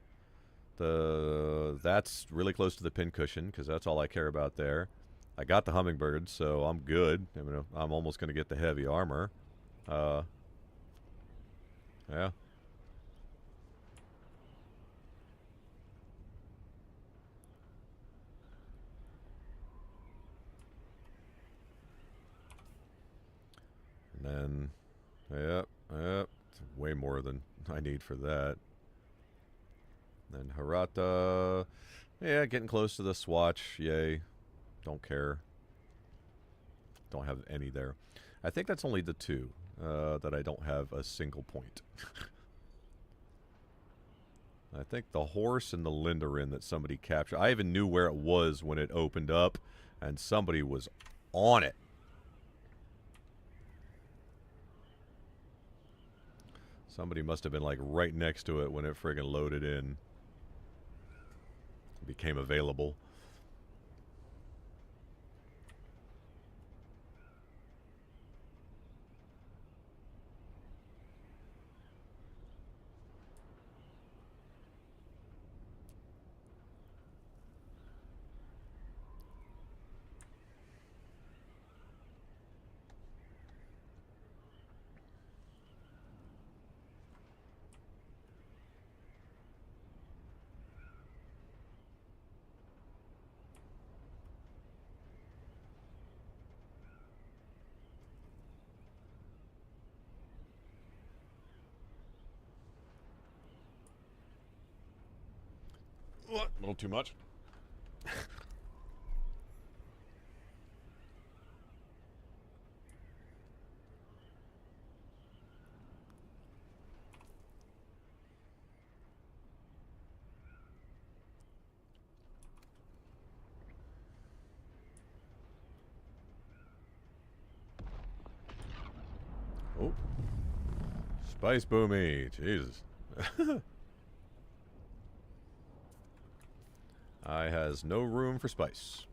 That's really close to the pincushion, because that's all I care about there. I got the hummingbird, so I'm good. I mean, I'm almost going to get the heavy armor. Yeah. And then, yep, it's way more than I need for that. Then Harata, yeah, getting close to the swatch, yay. Don't care. Don't have any there. I think that's only the two that I don't have a single point. I think the horse and the Lindarin that somebody captured. I even knew where it was when it opened up, and somebody was on it. Somebody must have been like right next to it when it friggin' loaded in. It became available. A little too much. Spice boomy. Jesus. I has no room for spice.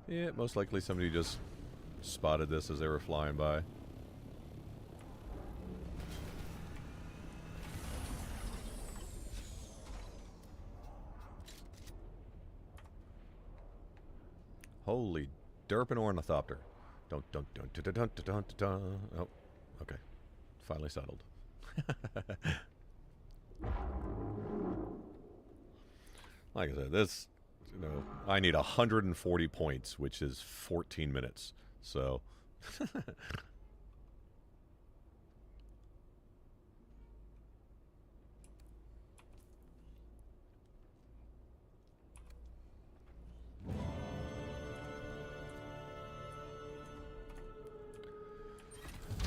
Yeah, most likely somebody just spotted this as they were flying by. Holy derpin' ornithopter. Don't. Oh, okay. Finally settled. Like I said, this, you know, I need 140 points, which is 14 minutes. So.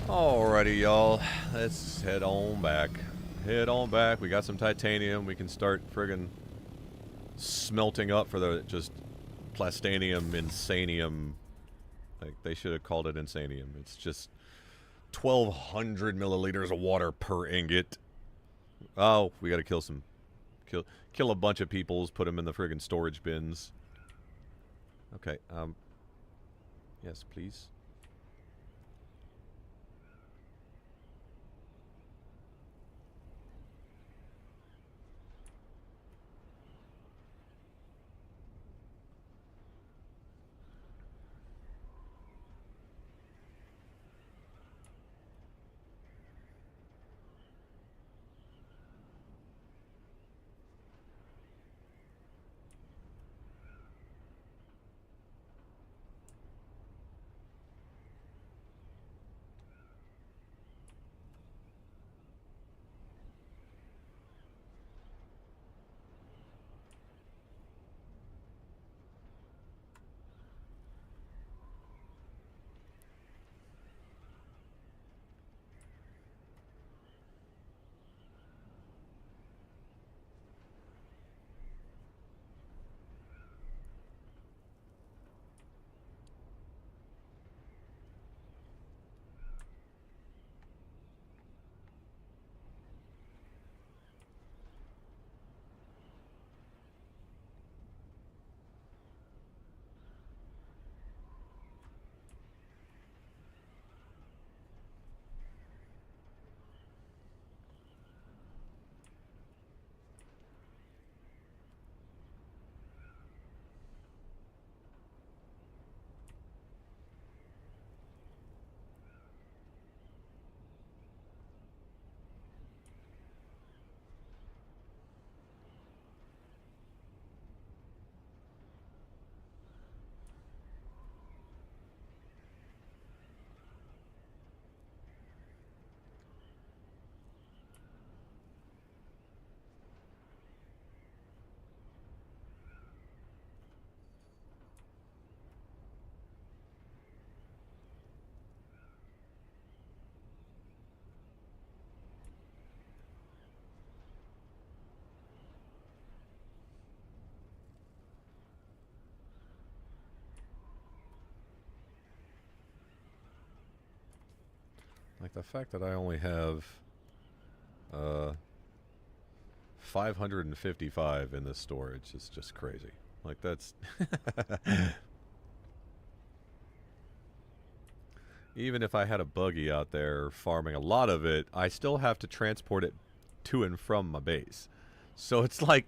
Alrighty, y'all. Let's head on back. Head on back. We got some titanium. We can start friggin' smelting up for the just plastanium, insanium. Like, they should have called it insanium. It's just 1,200 milliliters of water per ingot. Oh, we gotta kill some... Kill a bunch of peoples, put them in the friggin' storage bins. Okay, yes, please. Like, the fact that I only have 555 in this storage is just crazy. Like, that's... Even if I had a buggy out there farming a lot of it, I still have to transport it to and from my base. So it's like...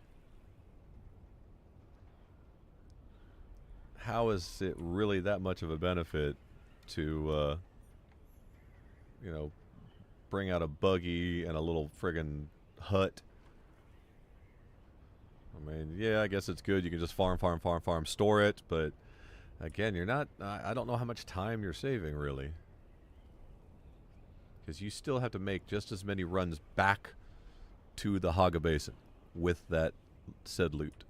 How is it really that much of a benefit to... you know, bring out a buggy and a little friggin' hut? I mean, yeah, I guess it's good. You can just farm, store it. But, again, you're not... I don't know how much time you're saving, really. Because you still have to make just as many runs back to the Haga Basin with that said loot.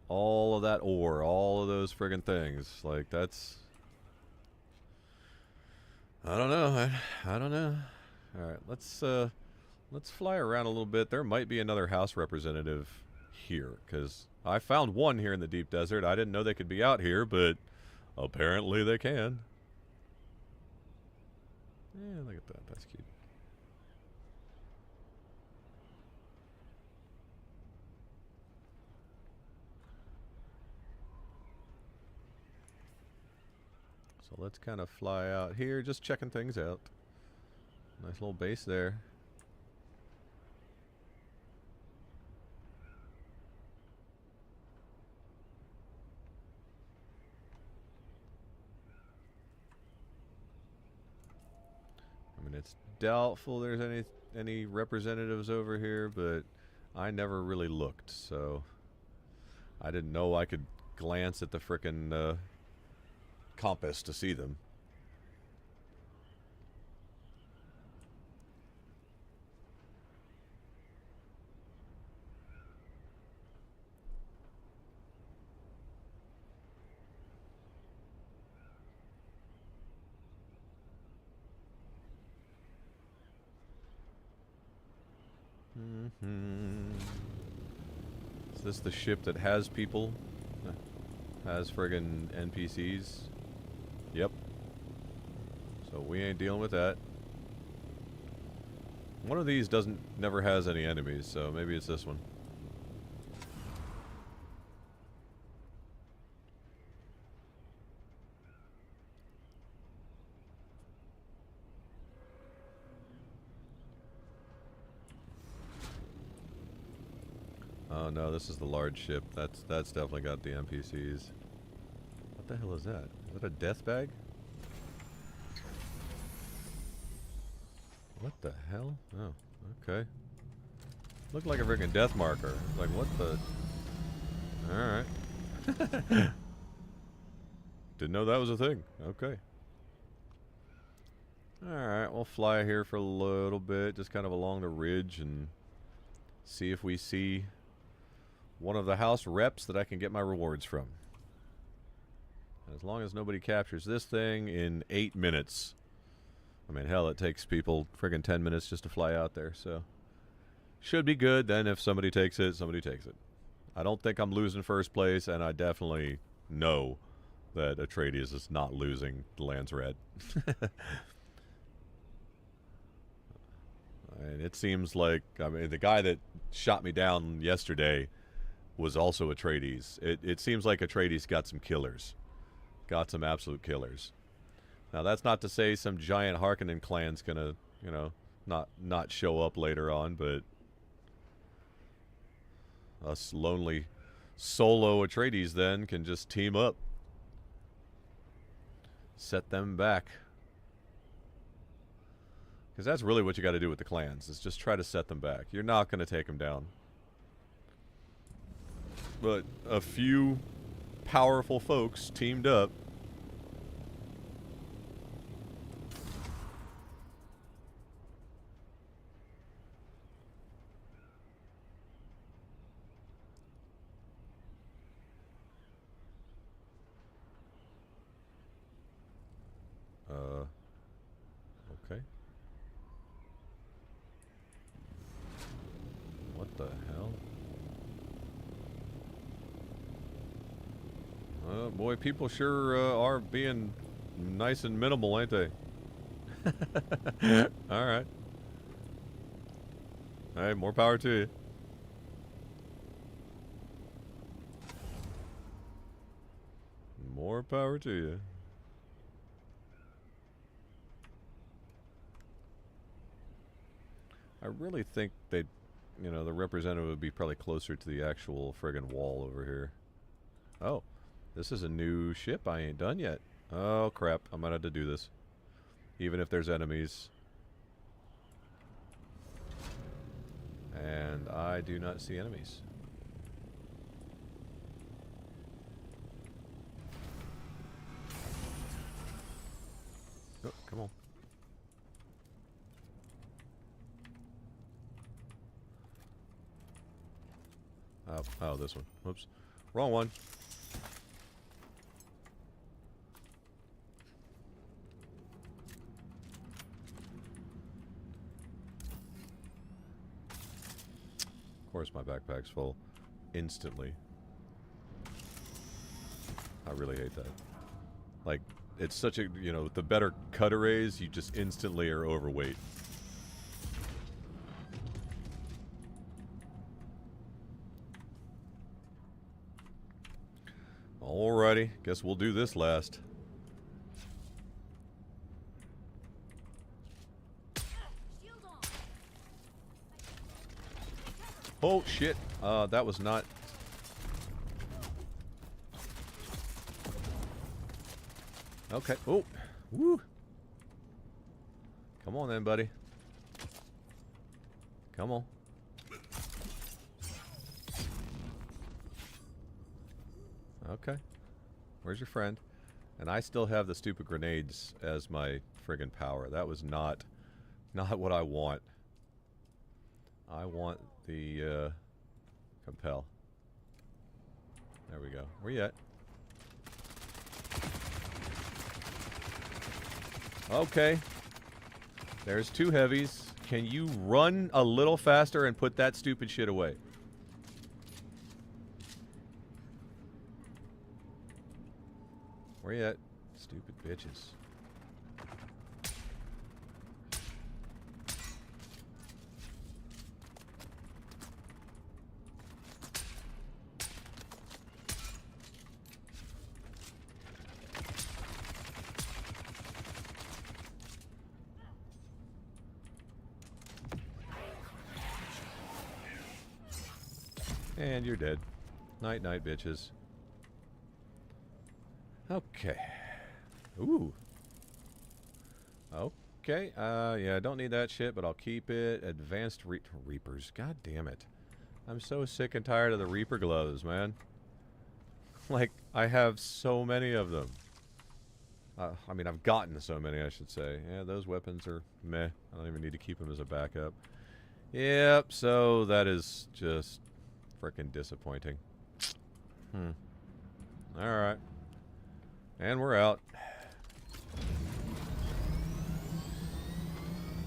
All of that ore, all of those friggin' things. Like, that's... I don't know. I don't know. All right, let's fly around a little bit. There might be another house representative here, because I found one here in the deep desert. I didn't know they could be out here, but apparently they can. Yeah, look at that. That's cute. So let's kind of fly out here, just checking things out. Nice little base there. I mean, it's doubtful there's any representatives over here, but I never really looked, so I didn't know I could glance at the frickin' compass to see them. Is this the ship that has people? Has friggin' NPCs? Yep. So we ain't dealing with that. One of these never has any enemies, so maybe it's this one. Oh no, this is the large ship. That's definitely got the NPCs. What the hell is that? Is that a death bag? What the hell? Oh, okay. Looked like a freaking death marker. Like, what the? Alright. Didn't know that was a thing. Okay. Alright, we'll fly here for a little bit, just kind of along the ridge, and see if we see one of the house reps that I can get my rewards from. As long as nobody captures this thing in 8 minutes. I mean, hell, it takes people friggin' 10 minutes just to fly out there, so should be good. Then if somebody takes it, somebody takes it. I don't think I'm losing first place, and I definitely know that Atreides is not losing the Landsraad. And it seems like, I mean, the guy that shot me down yesterday was also Atreides. It seems like Atreides got some killers. Got some absolute killers. Now, that's not to say some giant Harkonnen clan's gonna, you know, not show up later on, but us lonely solo Atreides then can just team up. Set them back. Because that's really what you got to do with the clans, is just try to set them back. You're not going to take them down. But a few powerful folks teamed up. Okay. What the hell? Boy, people sure are being nice and minimal, ain't they? Alright. Hey, more power to you. More power to you. I really think they'd, you know, the representative would be probably closer to the actual friggin' wall over here. Oh, this is a new ship. I ain't done yet. Oh, crap. I might have to do this. Even if there's enemies. And I do not see enemies. Oh, come on. Oh, this one. Whoops. Wrong one. course my backpack's full. Instantly. I really hate that. Like, it's such a, you know, the better cut arrays, you just instantly are overweight. Alrighty, guess we'll do this last. Oh shit, that was not... Okay, oh, woo! Come on then, buddy. Come on. Okay. Where's your friend? And I still have the stupid grenades as my friggin' power. That was not what I want. I want the, compel. There we go. Where you at? Okay. There's 2 heavies. Can you run a little faster and put that stupid shit away? Where you at? Stupid bitches. And you're dead. Night, night, bitches. Okay. Ooh. Okay. Yeah, I don't need that shit, but I'll keep it. Advanced Reapers. God damn it. I'm so sick and tired of the Reaper gloves, man. Like, I have so many of them. I mean, I've gotten so many, I should say. Yeah, those weapons are meh. I don't even need to keep them as a backup. Yep, so that is just frickin' disappointing. Alright. And we're out.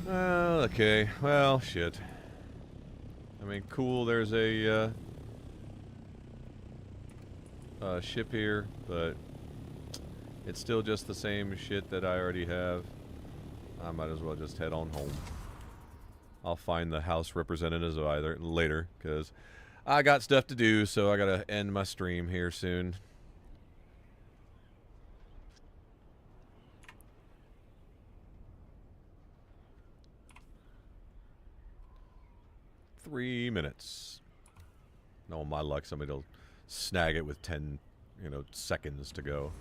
Okay, well, shit. I mean, cool, there's a ship here, but it's still just the same shit that I already have. I might as well just head on home. I'll find the house representatives either later, because I got stuff to do, so I gotta end my stream here soon. Three minutes. No, my luck, somebody will snag it with 10, you know, seconds to go.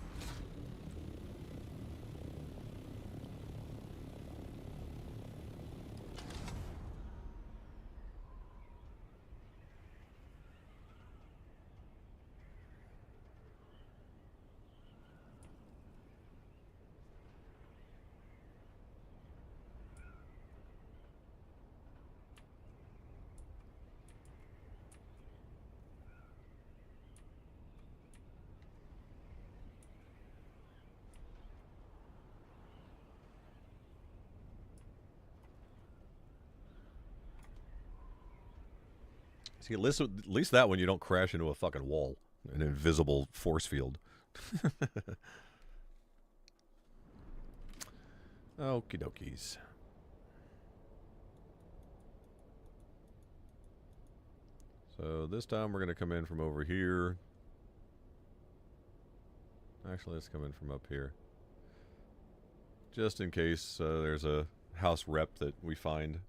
See, at least that one you don't crash into a fucking wall. An invisible force field. Okie dokies. So this time we're going to come in from over here. Actually, let's come in from up here. Just in case there's a house rep that we find.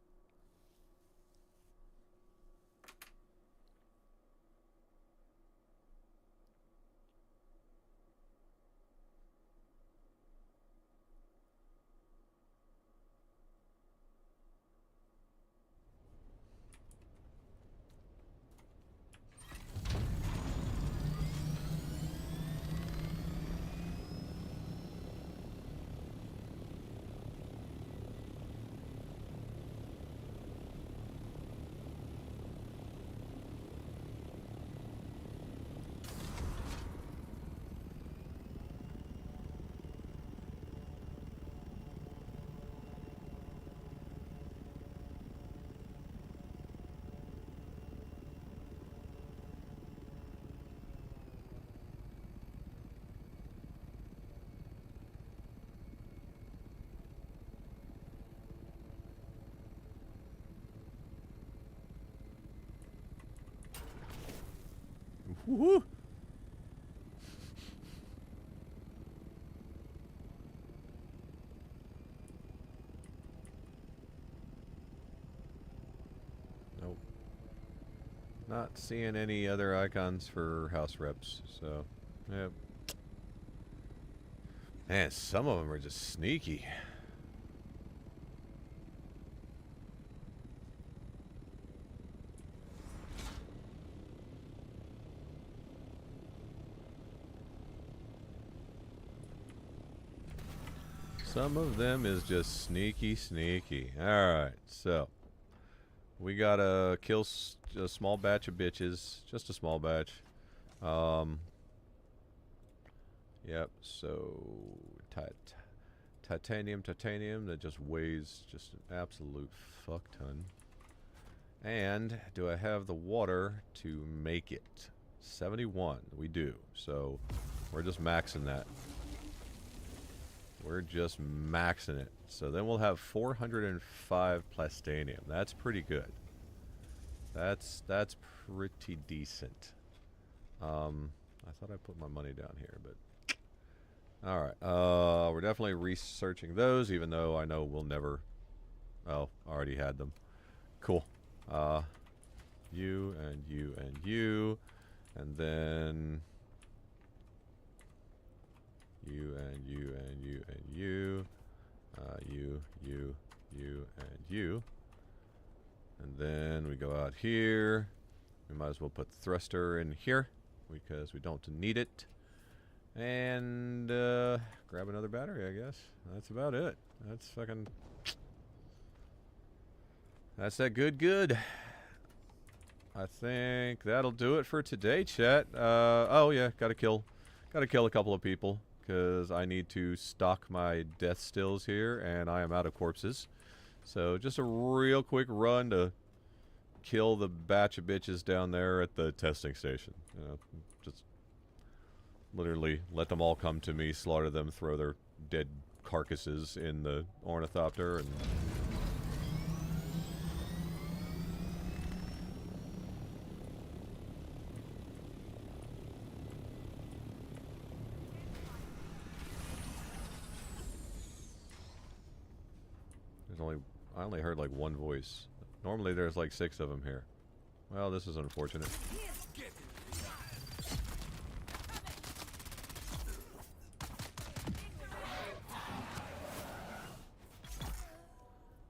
Woohoo! Nope. Not seeing any other icons for house reps, so, yep. Man, some of them are just sneaky. Some of them is just sneaky, sneaky. Alright, so we gotta kill a small batch of bitches. Just a small batch. Yep, so titanium that just weighs just an absolute fuck ton. And do I have the water to make it? 71. We do. So we're just maxing that. We're just maxing it. So then we'll have 405 plastanium. That's pretty good. That's pretty decent. I thought I put my money down here, but alright. We're definitely researching those, even though I know we'll never. Oh, already had them. Cool. You and you and you. And then you and you and you and you. You and you. And then we go out here. We might as well put the thruster in here because we don't need it. And grab another battery, I guess. That's about it. That's fucking. That's that good. I think that'll do it for today, chat. Oh yeah, gotta kill a couple of people because I need to stock my death stills here, and I am out of corpses. So just a real quick run to kill the batch of bitches down there at the testing station. You know, just literally let them all come to me, slaughter them, throw their dead carcasses in the ornithopter, and I only heard like one voice. Normally there's like 6 of them here. Well, this is unfortunate.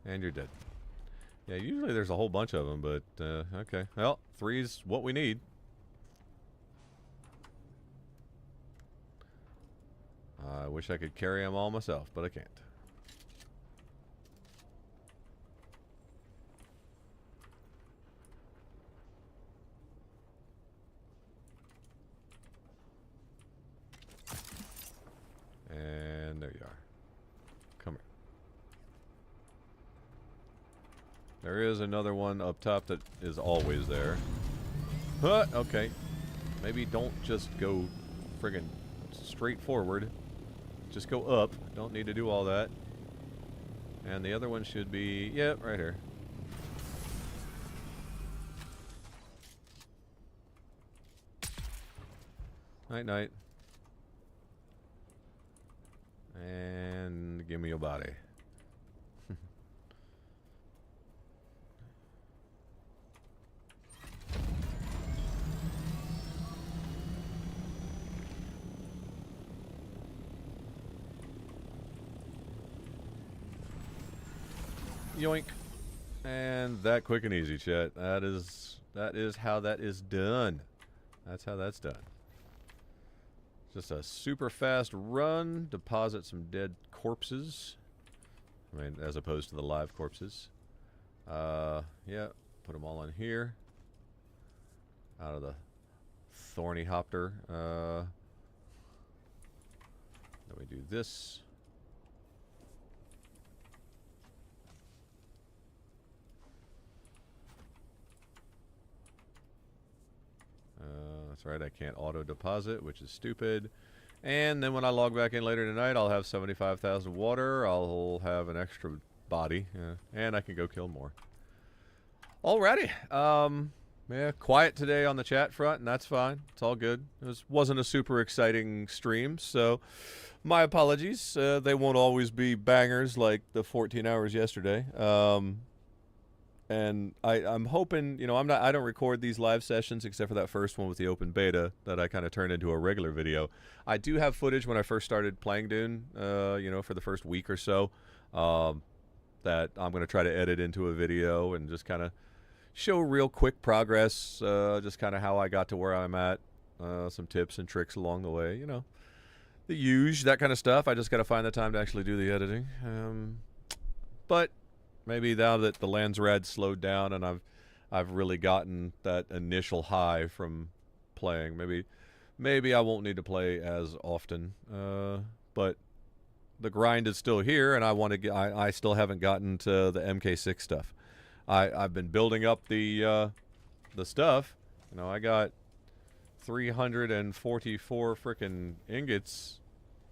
And you're dead. Yeah, usually there's a whole bunch of them, but okay. Well, 3's what we need. I wish I could carry them all myself, but I can't. And there you are. Come here. There is another one up top that is always there. Huh, okay. Maybe don't just go friggin' straight forward. Just go up. Don't need to do all that. And the other one should be, yep, right here. Night, night. And give me your body. Yoink. And that quick and easy, chat. That is how that is done. That's how that's done. Just a super fast run, deposit some dead corpses. I mean, as opposed to the live corpses. Yeah, put them all in here. Out of the thorny hopter. Then we do this. That's right, I can't auto-deposit, which is stupid. And then when I log back in later tonight, I'll have 75,000 water. I'll have an extra body, and I can go kill more. Alrighty. Yeah, quiet today on the chat front, and that's fine. It's all good. Wasn't a super exciting stream, so my apologies. They won't always be bangers like the 14 hours yesterday. And I'm hoping, I don't record these live sessions except for that first one with the open beta that I kind of turned into a regular video. I do have footage when I first started playing Dune, for the first week or so, that I'm going to try to edit into a video and just kind of show real quick progress, just kind of how I got to where I'm at, some tips and tricks along the way, the huge, that kind of stuff. I just got to find the time to actually do the editing. But maybe now that the Landsraad slowed down and I've really gotten that initial high from playing, maybe I won't need to play as often. But the grind is still here, and I still haven't gotten to the MK6 stuff. I've been building up the stuff. I got 344 frickin' ingots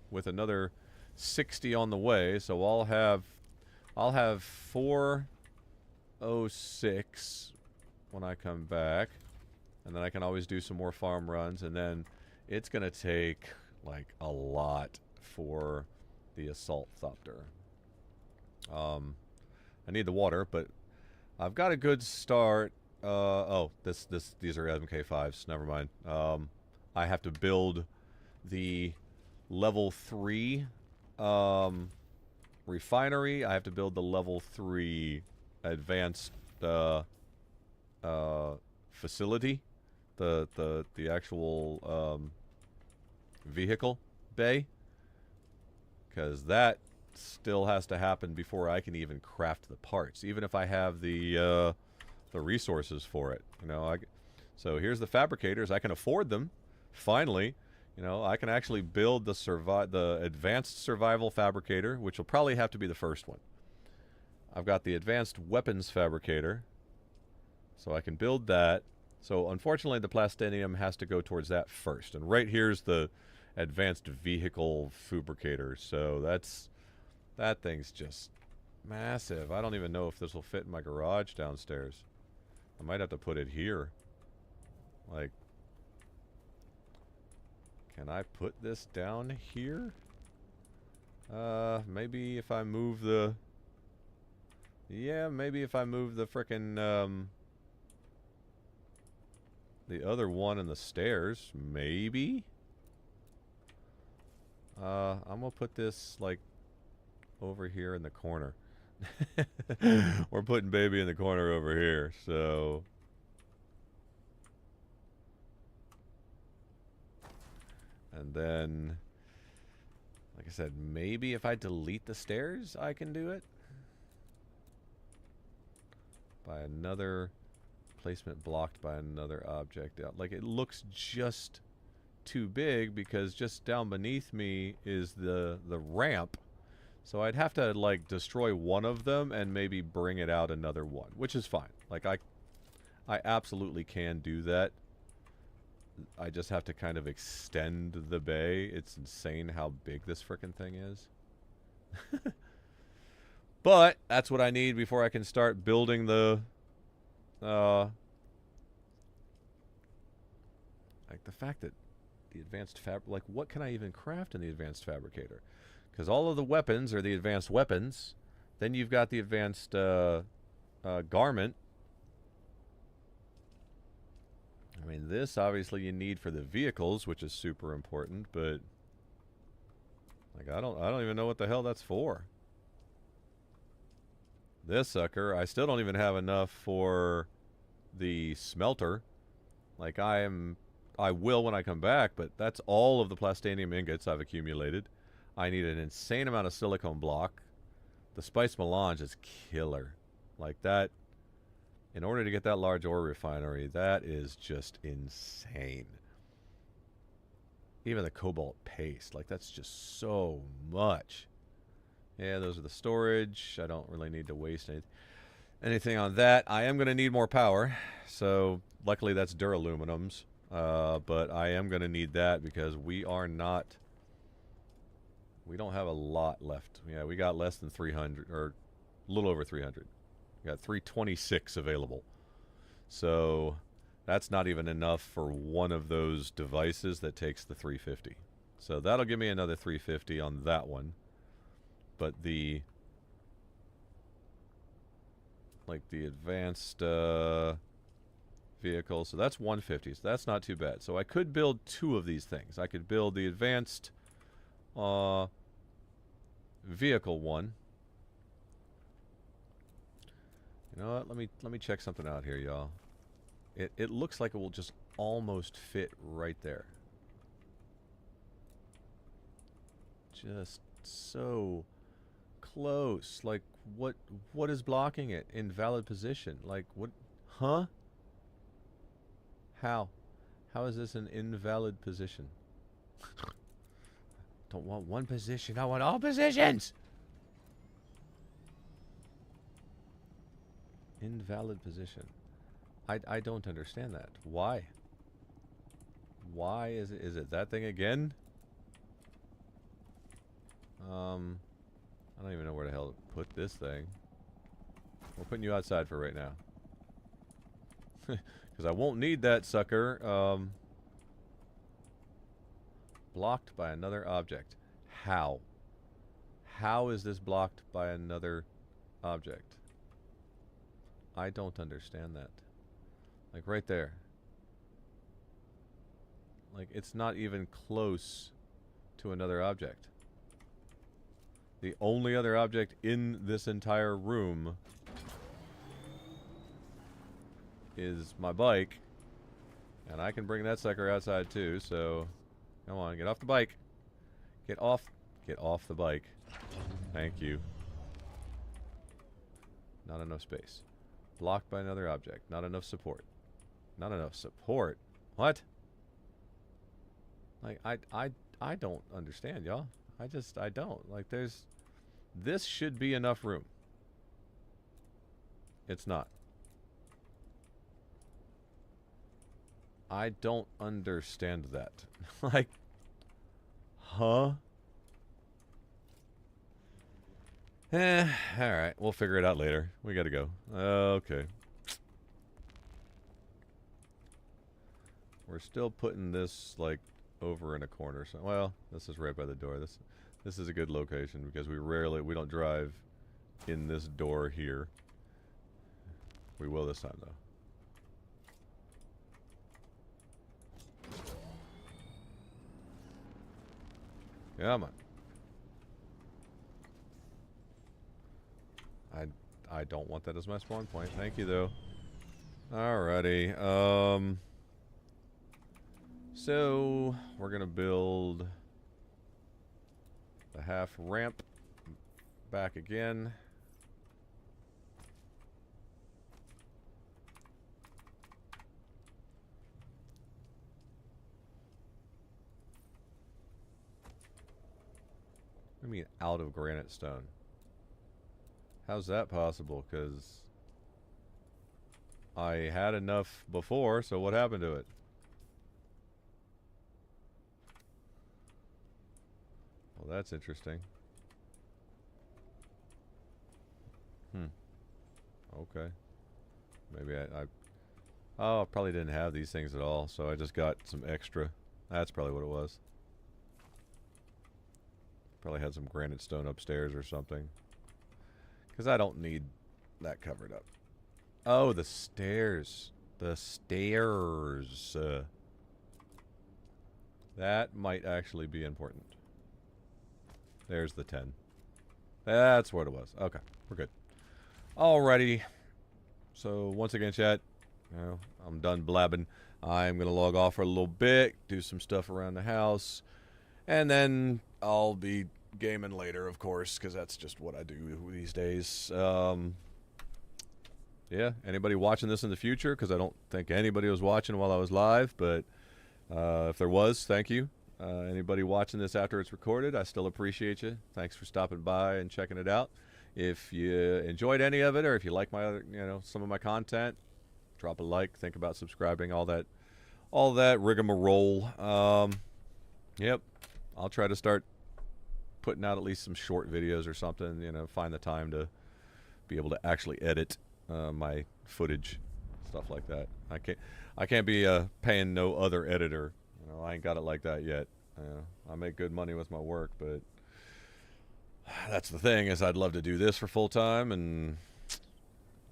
with another 60 on the way, so I'll have 406 when I come back, and then I can always do some more farm runs, and then it's gonna take like a lot for the assault thopter. I need the water, but I've got a good start. These are MK5s. Never mind. I have to build the level 3 refinery. I have to build the level 3 advanced facility, the actual vehicle bay, because that still has to happen before I can even craft the parts, even if I have the resources for it. So here's the fabricators. I can afford them. Finally, I can actually build the advanced survival fabricator, which will probably have to be the first one. I've got the advanced weapons fabricator, so I can build that. So unfortunately, the plastinium has to go towards that first. And right here's the advanced vehicle fabricator. So that thing's just massive. I don't even know if this will fit in my garage downstairs. I might have to put it here. Like, can I put this down here? Maybe if I move the... Yeah, maybe if I move the frickin', the other one in the stairs, maybe? I'm gonna put this, like, over here in the corner. We're putting baby in the corner over here, so... And then, like I said, maybe if I delete the stairs, I can do it. By another placement blocked by another object. Like, it looks just too big because just down beneath me is the ramp. So I'd have to, like, destroy one of them and maybe bring it out another one, which is fine. Like, I absolutely can do that. I just have to kind of extend the bay. It's insane how big this frickin' thing is. But that's what I need before I can start building the like, the fact that the advanced like, what can I even craft in the advanced fabricator? Because all of the weapons are the advanced weapons. Then you've got the advanced garment. I mean, this obviously you need for the vehicles, which is super important, but like, I don't even know what the hell that's for. This sucker, I still don't even have enough for the smelter. Like, I will when I come back, but that's all of the plastinium ingots I've accumulated. I need an insane amount of silicone block. The spice melange is killer. Like, that, in order to get that large ore refinery, that is just insane. Even the cobalt paste, like, that's just so much. Yeah, those are the storage. I don't really need to waste anything on that. I am going to need more power, so luckily that's duraluminums. But I am going to need that because we don't have a lot left. Yeah, we got less than 300, or a little over 300. We got 326 available. So That's not even enough for one of those devices that takes the 350. So that'll give me another 350 on that one. But the advanced vehicle, so that's 150. So that's not too bad. So I could build 2 of these things. I could build the advanced vehicle one. You know what? Let me check something out here, y'all. It looks like it will just almost fit right there. Just so close. Like, what is blocking it? Invalid position. Like, what? Huh? How is this an invalid position? Don't want one position. I want all positions. Invalid position. I don't understand that. Why? Why is it that thing again? I don't even know where the hell to put this thing. We're putting you outside for right now. Because I won't need that sucker. Blocked by another object. How? How is this blocked by another object? I don't understand that. Like right there. Like it's not even close to another object. The only other object in this entire room is my bike. And I can bring that sucker outside too, so come on, get off the bike. Get off the bike. Thank you. Not enough space. Blocked by another object. Not enough support. Not enough support? What? Like, I don't understand, y'all. I don't. Like, this should be enough room. It's not. I don't understand that. Like, huh? Alright. We'll figure it out later. We gotta go. Okay. We're still putting this, like, over in a corner. So, well, this is right by the door. This is a good location because we don't drive in this door here. We will this time, though. Come on. I don't want that as my spawn point. Thank you, though. Alrighty. So we're gonna build the half ramp back again. I mean, out of granite stone. How's that possible? Because I had enough before, so what happened to it? Well, that's interesting. Okay. Maybe oh, I probably didn't have these things at all, so I just got some extra. That's probably what it was. Probably had some granite stone upstairs or something. Because I don't need that covered up. Oh, the stairs. The stairs. That might actually be important. There's the 10. That's what it was. Okay, we're good. Alrighty. So, once again, chat, you know, I'm done blabbing. I'm going to log off for a little bit, do some stuff around the house, and then I'll be gaming later, of course, because that's just what I do these days. Yeah, anybody watching this in the future, because I don't think anybody was watching while I was live, but if there was, thank you. Anybody watching this after it's recorded, I still appreciate you. Thanks for stopping by and checking it out. If you enjoyed any of it, or if you like my other, some of my content, drop a like, think about subscribing, all that rigmarole. Yep, I'll try to start putting out at least some short videos or something, find the time to be able to actually edit my footage. It's stuff like that. I can't be paying no other editor. You know, I ain't got it like that yet. I make good money with my work, but that's the thing, is I'd love to do this for full time, and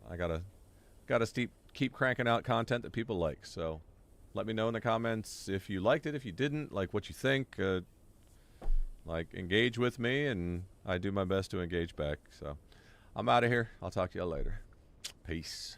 I gotta keep cranking out content that people like. So let me know in the comments if you liked it, if you didn't, like what you think. Like, engage with me, and I do my best to engage back. So I'm out of here. I'll talk to y'all later. Peace.